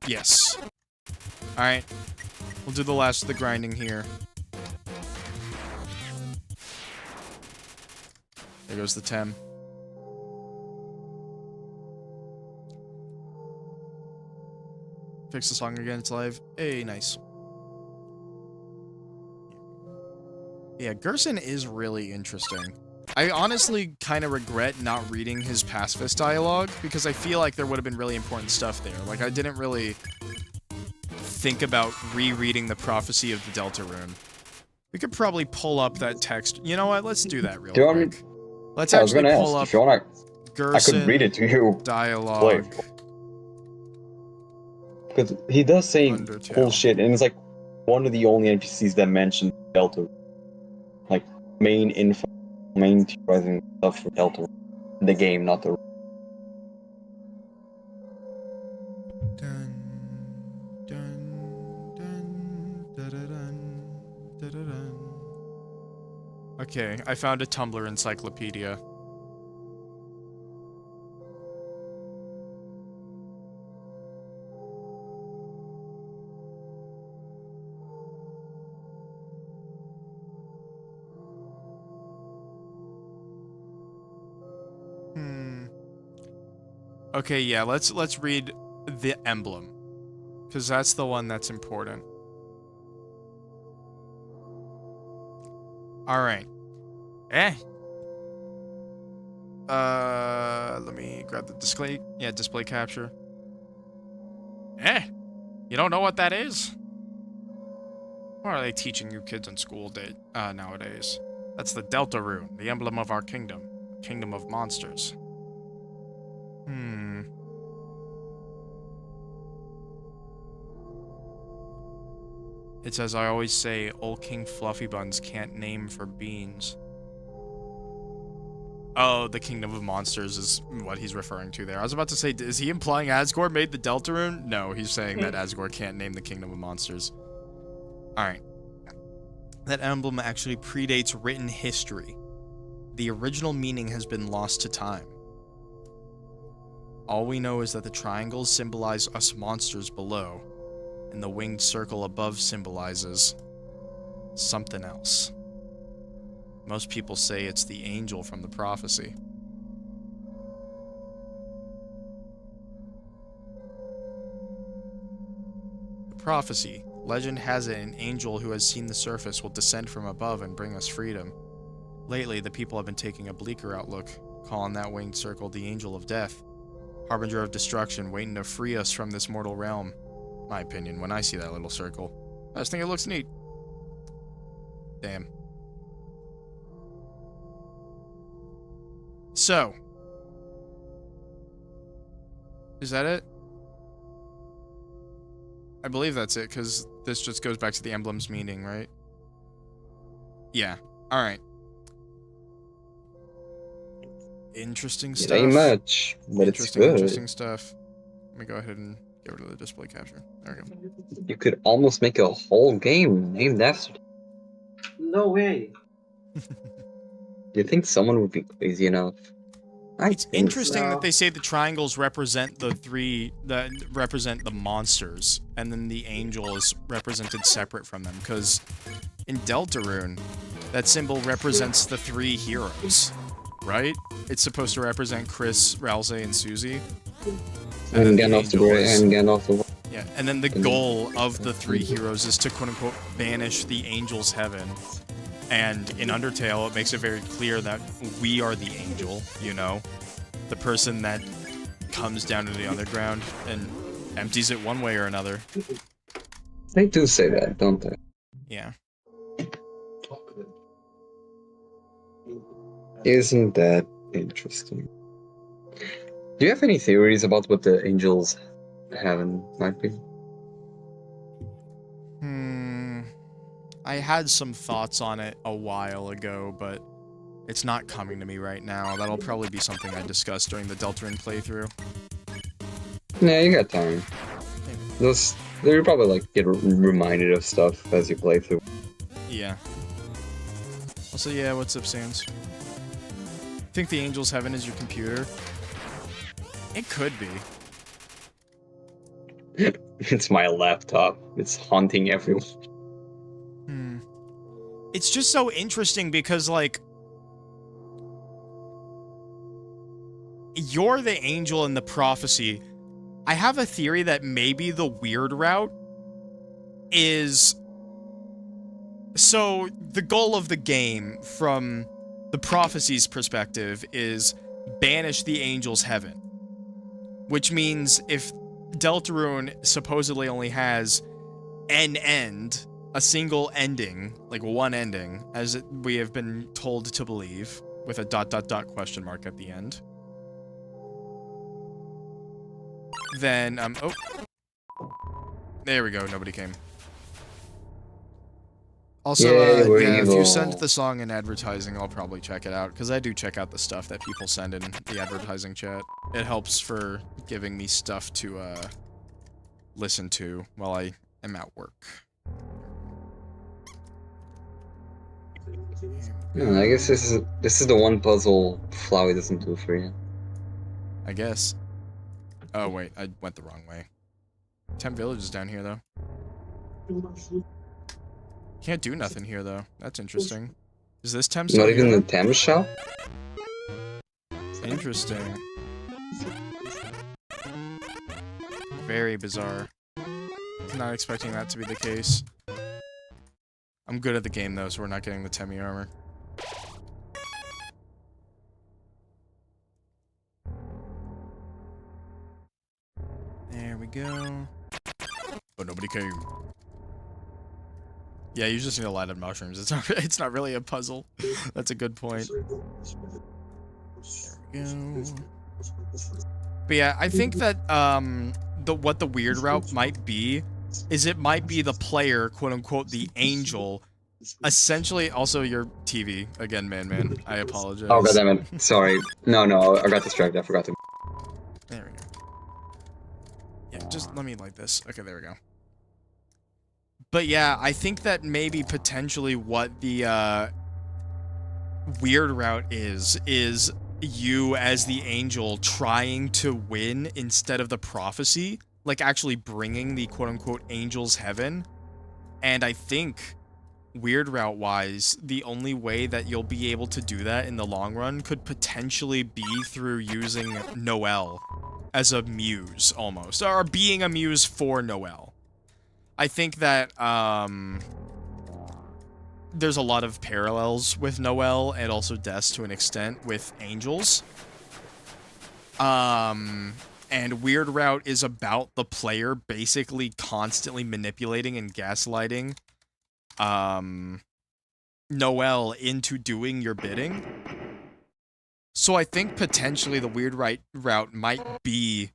Yes. Alright. We'll do the last of the grinding here. There goes the 10. Fix the song again, it's live. Hey, nice. Yeah, Gerson is really interesting. I honestly kind of regret not reading his pacifist dialogue, because I feel like there would have been really important stuff there. Like, I didn't really think about rereading the prophecy of the Delta Rune. We could probably pull up that text. You know what? Let's do that real Do you want me- quick. Let's I was actually gonna pull ask up if you wanna. I Gerson could read it to you. dialogue. Because he does say Undertale. bullshit, and it's like one of the only NPCs that mentioned Delta. Like, main info, main theorizing stuff for Delta. The game, not the. Dun, dun, dun, da-da-dun, da-da-dun. Okay, I found a Tumblr encyclopedia. Okay, yeah, let's read the emblem, because that's the one that's important. All right. Let me grab the display. Yeah, display capture. You don't know what that is? What are they teaching you kids in school nowadays? That's the Delta Rune, the emblem of our kingdom, a kingdom of monsters. It's as I always say, old King Fluffy Buns can't name for beans. Oh, the Kingdom of Monsters is what he's referring to there. I was about to say, is he implying Asgore made the Delta Rune? No, he's saying that Asgore can't name the Kingdom of Monsters. Alright. That emblem actually predates written history. The original meaning has been lost to time. All we know is that the triangles symbolize us monsters below, and the winged circle above symbolizes something else. Most people say it's the angel from the prophecy. The prophecy. Legend has it an angel who has seen the surface will descend from above and bring us freedom. Lately, the people have been taking a bleaker outlook, calling that winged circle the angel of death, harbinger of destruction, waiting to free us from this mortal realm. My opinion, when I see that little circle, I just think it looks neat. Damn. So. Is that it? I believe that's it, because this just goes back to the emblem's meaning, right? Yeah. Alright. Interesting stuff. It ain't much, but it's good. Interesting stuff. Let me go ahead and get rid of the display capture. There we go. You could almost make a whole game named after it. No way. Do you think someone would be crazy enough? It's think interesting so. that they say the triangles represent the three that represent the monsters, and then the angel is represented separate from them. Because in Deltarune, that symbol represents the three heroes, right? It's supposed to represent Chris, Ralsei, and Susie. And then the Gandalf the angel Grey is- and Gandalf the Yeah, and then the goal of the three heroes is to quote-unquote banish the angel's heaven. And in Undertale, it makes it very clear that we are the angel, you know? The person that comes down to the underground and empties it one way or another. They do say that, don't they? Yeah. Isn't that interesting? Do you have any theories about what the angels heaven might be? I had some thoughts on it a while ago, but it's not coming to me right now. That'll probably be something I discuss during the Deltarune playthrough. Yeah, you got time. Those, you probably like get reminded of stuff as you play through. Yeah. Also, yeah, what's up, Sans? Think the angel's heaven is your computer? It could be. It's my laptop. It's haunting everyone. It's just so interesting because, like, you're the angel in the prophecy. I have a theory that maybe the weird route is... So, the goal of the game, from the prophecy's perspective, is banish the angel's heaven. Which means if Deltarune supposedly only has an end, a single ending, like one ending, as we have been told to believe, with a ... question mark at the end. Then, oh. There we go, nobody came. Also, Yay, we're yeah, if you evil. send the song in advertising, I'll probably check it out, because I do check out the stuff that people send in the advertising chat. It helps for giving me stuff to, listen to while I am at work. I guess this is the one puzzle Flowey doesn't do for you. I guess. Oh, wait, I went the wrong way. Temp Village is down here, though. Can't do nothing here, though. That's interesting. Is this Temp still Not even here? the Thames shop? Interesting. Very bizarre. Not expecting that to be the case. I'm good at the game, though, so we're not getting the Temmie armor. There we go. But nobody came. Yeah, you just need a lot of mushrooms. It's not really a puzzle. That's a good point. There we go. But yeah, I think that what the weird route might be is it might be the player, quote unquote, the angel. Essentially, also your TV again, man. I apologize. Oh goddammit. Sorry. No, I got distracted. I forgot to. There we go. Yeah, just let me like this. Okay, there we go. But yeah, I think that maybe potentially what the weird route is you as the angel trying to win instead of the prophecy, like actually bringing the quote-unquote angel's heaven. And I think weird route wise, the only way that you'll be able to do that in the long run could potentially be through using Noelle as a muse almost, or being a muse for Noelle. I think that there's a lot of parallels with Noelle and also Des to an extent with angels. And Weird Route is about the player basically constantly manipulating and gaslighting Noelle into doing your bidding. So I think potentially the Weird Route might be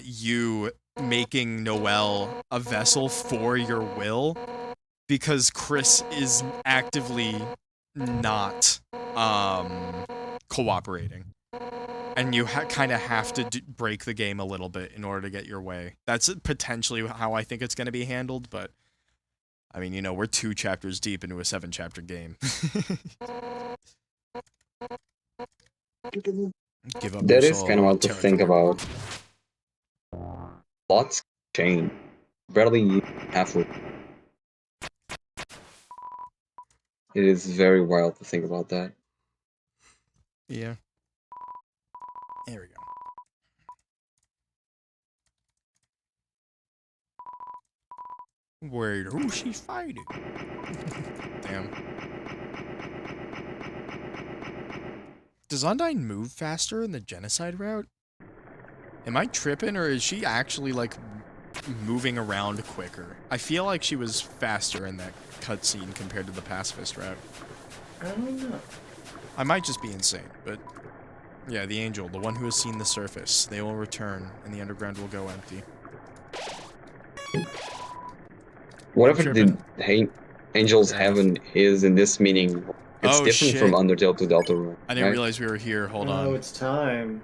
you making Noelle a vessel for your will, because Chris is actively not cooperating. And you kind of have to break the game a little bit in order to get your way. That's potentially how I think it's going to be handled, but I mean, you know, we're 2 chapters deep into a 7-chapter game. Give up That your is soul. kind of hard to tear it think from your about. Lots change. Barely halfway. It is very wild to think about that. Yeah. There we go. Wait, who's she fighting? Damn. Does Undyne move faster in the Genocide route? Am I tripping, or is she actually, like, moving around quicker? I feel like she was faster in that cutscene compared to the Pacifist route. I don't know. I might just be insane, but... Yeah, the angel, the one who has seen the surface. They will return, and the underground will go empty. What I'm if it did Angel's Fair enough. Heaven is in this meaning? It's Oh, different shit. from Undertale to Deltarune. I didn't right? realize we were here. Hold Oh, on. it's time.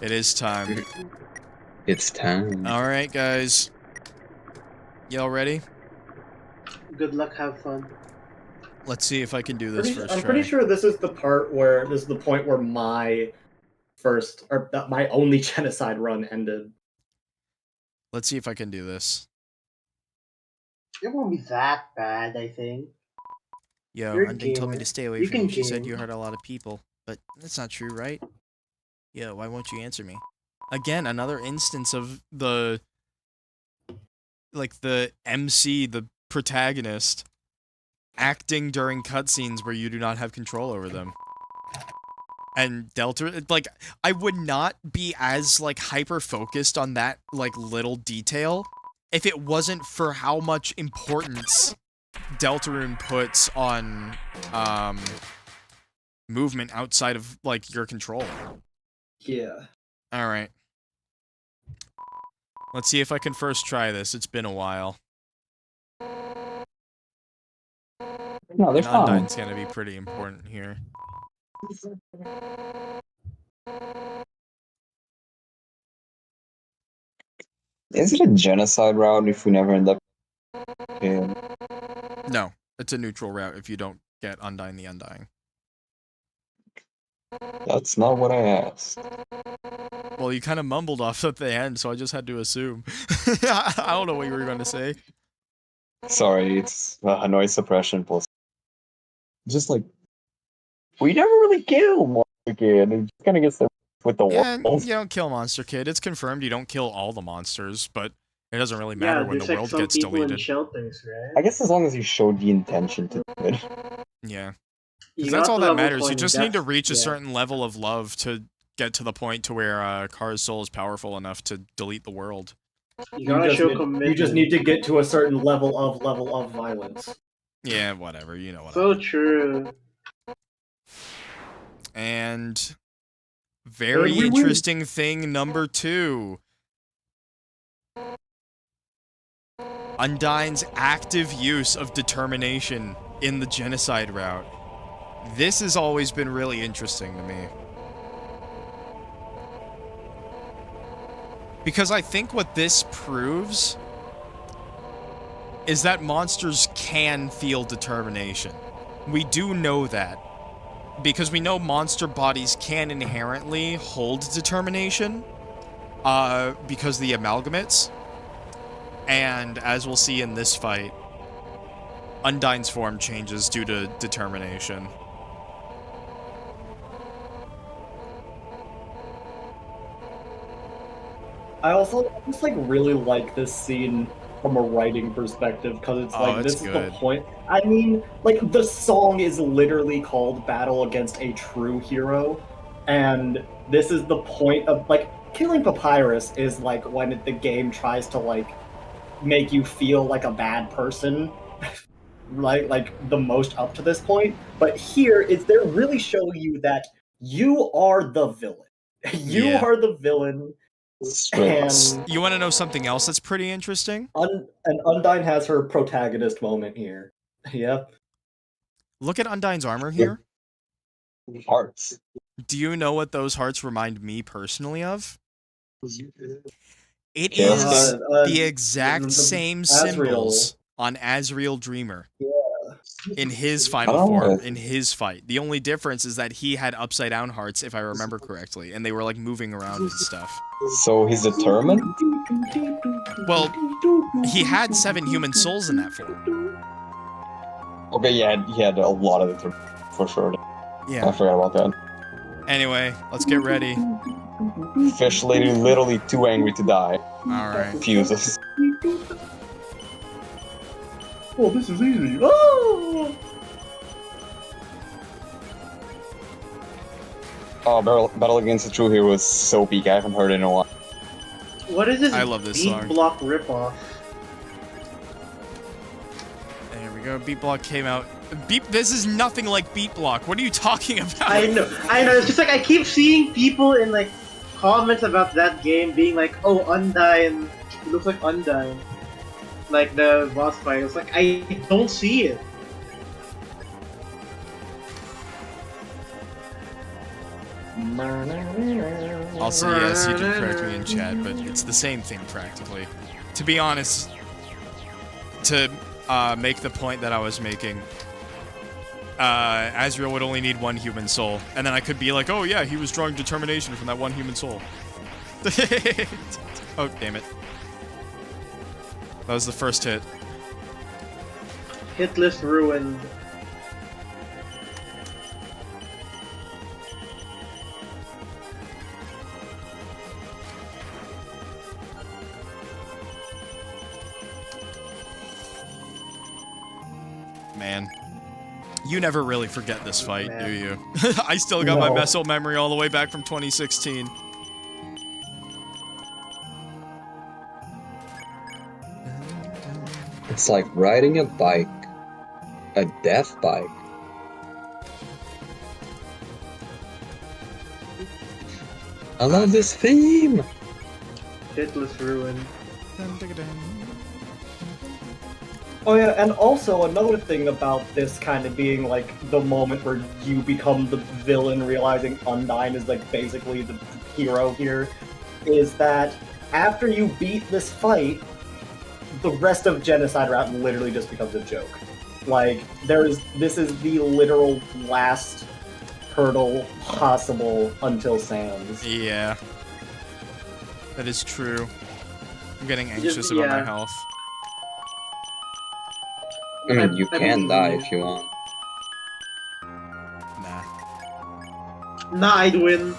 It is time. It's time. Alright, guys. Y'all ready? Good luck, have fun. Let's see if I can do this first I'm try. pretty sure this is the point where my my only genocide run ended. Let's see if I can do this. It won't be that bad, I think. Yo, You're a Undyne told me gamer. to stay away You from can you. She said game. you hurt a lot of people. But that's not true, right? Yo, why won't you answer me? Again, another instance of the... Like, the MC, the protagonist, acting during cutscenes where you do not have control over them. And Delta, like, I would not be as, like, hyper-focused on that, like, little detail if it wasn't for how much importance Deltarune puts on, movement outside of, like, your control. Yeah. Alright. Let's see if I can first try this. It's been a while. No, And they're fine. Undyne's gonna be pretty important here. Is it a genocide route if we never end up? Yeah. No, it's a neutral route if you don't get Undyne the Undying. That's not what I asked. Well, you kind of mumbled off at the end, so I just had to assume. I don't know what you were going to say. Sorry, it's noise suppression plus. Just like we never really kill Monster Kid. It just kind of gets there with the Yeah, world. you don't kill Monster Kid. It's confirmed you don't kill all the monsters, but it doesn't really matter when the there's like world some gets people in deleted. shelters, right? I guess as long as you showed the intention to do it. Yeah. You Because got that's all to that level matters. You 20, just need to that's- reach a yeah. certain level of love to get to the point to where Kara's soul is powerful enough to delete the world. You gotta show commitment. You just need to get to a certain level of violence. Yeah, whatever. You know what I So mean. true. And very And we win. interesting thing number 2. Undyne's active use of determination in the genocide route. This has always been really interesting to me. Because I think what this proves is that monsters can feel determination. We do know that. Because we know monster bodies can inherently hold determination. Because of the amalgamates. And as we'll see in this fight, Undyne's form changes due to determination. I also just like really like this scene from a writing perspective because it's like it's this is good. the point. I mean, like the song is literally called "Battle Against a True Hero," and this is the point of like killing Papyrus is like when the game tries to like make you feel like a bad person. like the most up to this point, but here is they're really showing you that you are the villain. You Yeah. are the villain. And You want to know something else that's pretty interesting? and Undyne has her protagonist moment here. Yep. Look at Undyne's armor here. Hearts. Do you know what those hearts remind me personally of? It Yeah. is the exact same Asriel. symbols on Asriel Dreamer. in his I final don't know. form, in his fight. The only difference is that he had upside down hearts, if I remember correctly, and they were like moving around and stuff. So he's determined? Well, he had 7 human souls in that form. Okay, yeah, he had a lot of it for sure. I Yeah. forgot about that. Anyway, let's get ready. Fish lady literally too angry to die. Alright. Fuses. Oh, this is easy. Oh! Oh, Battle Against the True Hero is so peak. I haven't heard it in a while. What is this? I love this beat song. block ripoff? There we go. Beat Block came out. This is nothing like Beat Block. What are you talking about? I know. It's just like I keep seeing people in like comments about that game being like, "Oh, Undyne. It looks like Undyne." Like the boss fight. It's like I don't see it. Also, yes, you did correct me in chat, but it's the same thing practically. To be honest, to make the point that I was making, Azrael would only need 1 human soul, and then I could be like, oh yeah, he was drawing determination from that 1 human soul. Oh, damn it. That was the first hit. Hit list ruined. Man. You never really forget this fight, do you? I still got my muscle memory all the way back from 2016. It's like riding a bike. A death bike. I love this theme! Hit list ruined. Oh yeah, and also another thing about this kind of being like the moment where you become the villain, realizing Undyne is like basically the hero here, is that after you beat this fight, the rest of Genocide Route literally just becomes a joke. Like, this is the literal last hurdle possible until Sans. Yeah. That is true. I'm getting anxious about my health. I mean, you can die if you want. Nah. I'd win.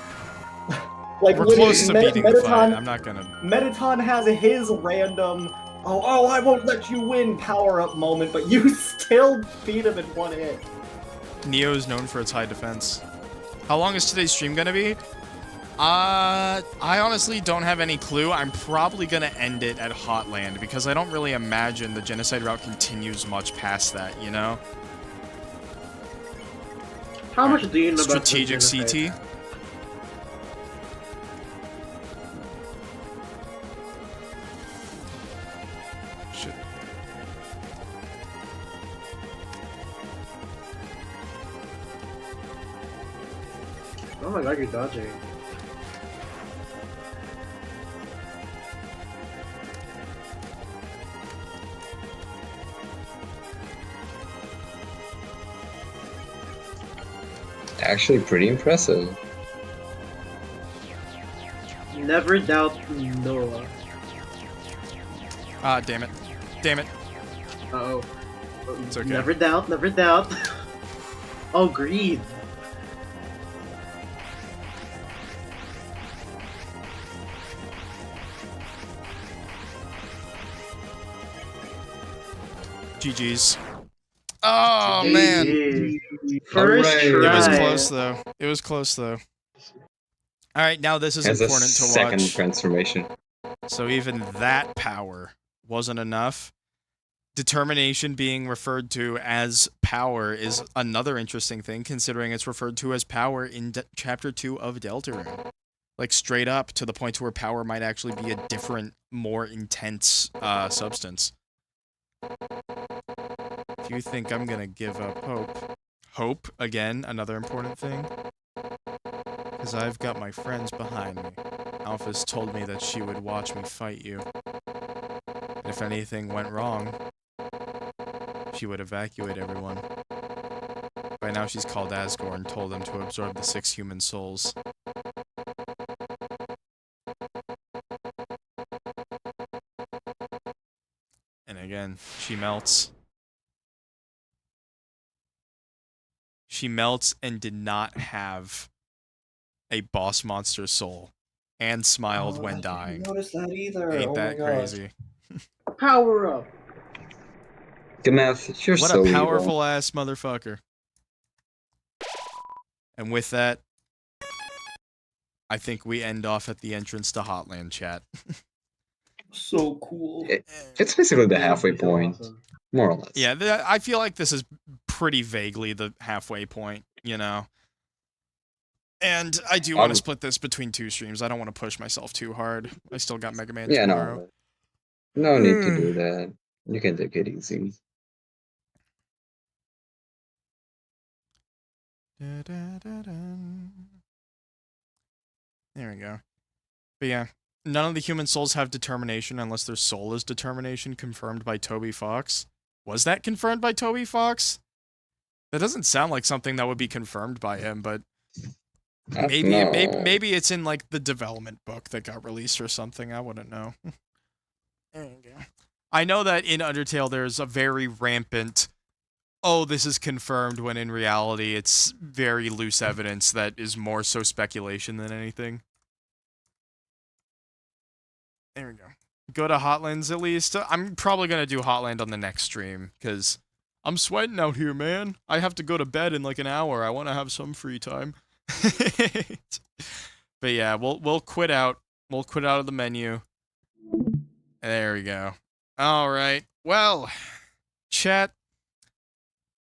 Like, we're close to beating the fight. Mettaton, I'm not gonna... Mettaton has his random, oh, I won't let you win power-up moment, but you still beat him in 1 hit. Neo is known for its high defense. How long is today's stream gonna be? I honestly don't have any clue. I'm probably gonna end it at Hotland because I don't really imagine the Genocide route continues much past that, you know? How much do you know about Strategic CT? Shit. Oh my god, you're dodging. Actually, pretty impressive. Never doubt Noah. Ah, damn it. Damn it. Uh-oh. It's okay. Never doubt, never doubt. Oh, greed. GG's. Oh, man. First try. It was close, though. It was close, though. Alright, now this is Has important a to second watch. transformation. So even that power wasn't enough. Determination being referred to as power is another interesting thing, considering it's referred to as power in Chapter 2 of Deltarune. Like, straight up, to the point to where power might actually be a different, more intense substance. If you think I'm gonna give up hope... Hope, again, another important thing. Because I've got my friends behind me. Alphys told me that she would watch me fight you. If anything went wrong, she would evacuate everyone. By now she's called Asgore and told them to absorb the 6 human souls. And again, she melts. She melts and did not have a boss monster soul. And smiled when dying. Notice that either. Ain't that crazy? Power up. Gameth, you're What so a evil. powerful ass motherfucker. And with that, I think we end off at the entrance to Hotland chat. So cool. It's basically the halfway point, more or less. Yeah, I feel like this is pretty vaguely the halfway point, you know? And I do want to split this between 2 streams. I don't want to push myself too hard. I still got Mega Man tomorrow. No need to do that. You can take it easy. There we go. But yeah, none of the human souls have determination unless their soul is determination, confirmed by Toby Fox. Was that confirmed by Toby Fox? That doesn't sound like something that would be confirmed by him, but maybe it's in like the development book that got released or something. I wouldn't know. There you go. I know that in Undertale there's a very rampant, oh, this is confirmed, when in reality it's very loose evidence that is more so speculation than anything. There we go. Go to Hotlands at least. I'm probably going to do Hotland on the next stream, because I'm sweating out here, man. I have to go to bed in like an hour. I want to have some free time. But yeah, we'll quit out. We'll quit out of the menu. There we go. All right. Well, chat.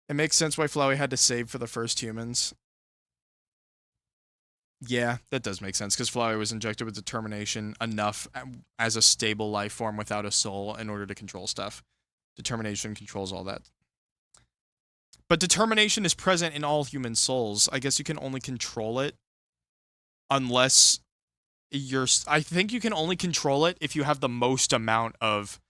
It makes sense why Flowey had to save for the first humans. Yeah, that does make sense, because Flowey was injected with determination enough as a stable life form without a soul in order to control stuff. Determination controls all that. But determination is present in all human souls. I guess you can only control it unless you're... I think you can only control it if you have the most amount of...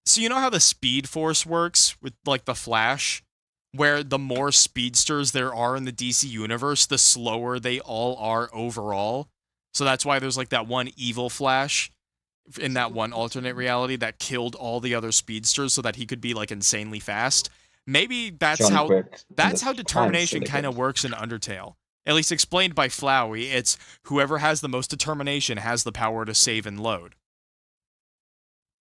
So you know how the Speed Force works with, like, the Flash? Where the more speedsters there are in the DC universe, the slower they all are overall. So that's why there's, like, that one evil Flash in that one alternate reality that killed all the other speedsters so that he could be, like, insanely fast. Maybe that's how determination kind of works in Undertale. At least explained by Flowey, it's whoever has the most determination has the power to save and load.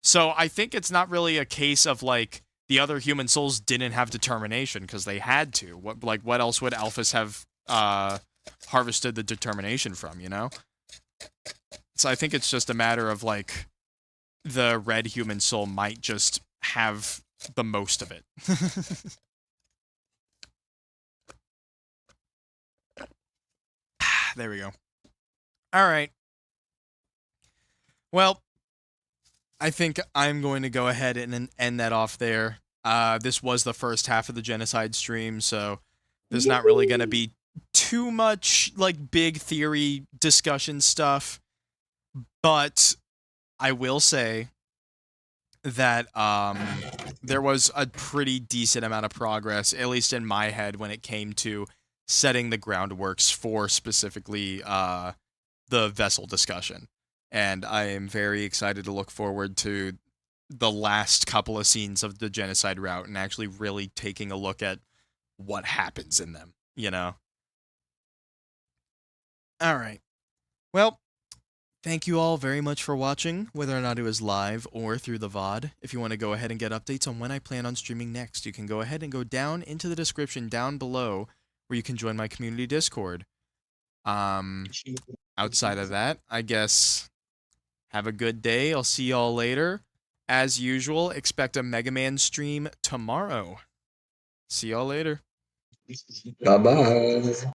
So I think it's not really a case of, like, the other human souls didn't have determination because they had to. What else would Alphys have harvested the determination from, you know? So I think it's just a matter of, like, the red human soul might just have the most of it. There we go. All right. Well, I think I'm going to go ahead and end that off there. This was the first half of the Genocide stream, so there's not really going to be too much, like, big theory discussion stuff. But I will say that there was a pretty decent amount of progress, at least in my head, when it came to setting the groundworks for specifically the vessel discussion. And I am very excited to look forward to the last couple of scenes of the Genocide route and actually really taking a look at what happens in them, you know? All right. Well, thank you all very much for watching, whether or not it was live or through the VOD. If you want to go ahead and get updates on when I plan on streaming next, you can go ahead and go down into the description down below where you can join my community Discord. Outside of that, I guess... Have a good day. I'll see y'all later. As usual, expect a Mega Man stream tomorrow. See y'all later. Bye-bye.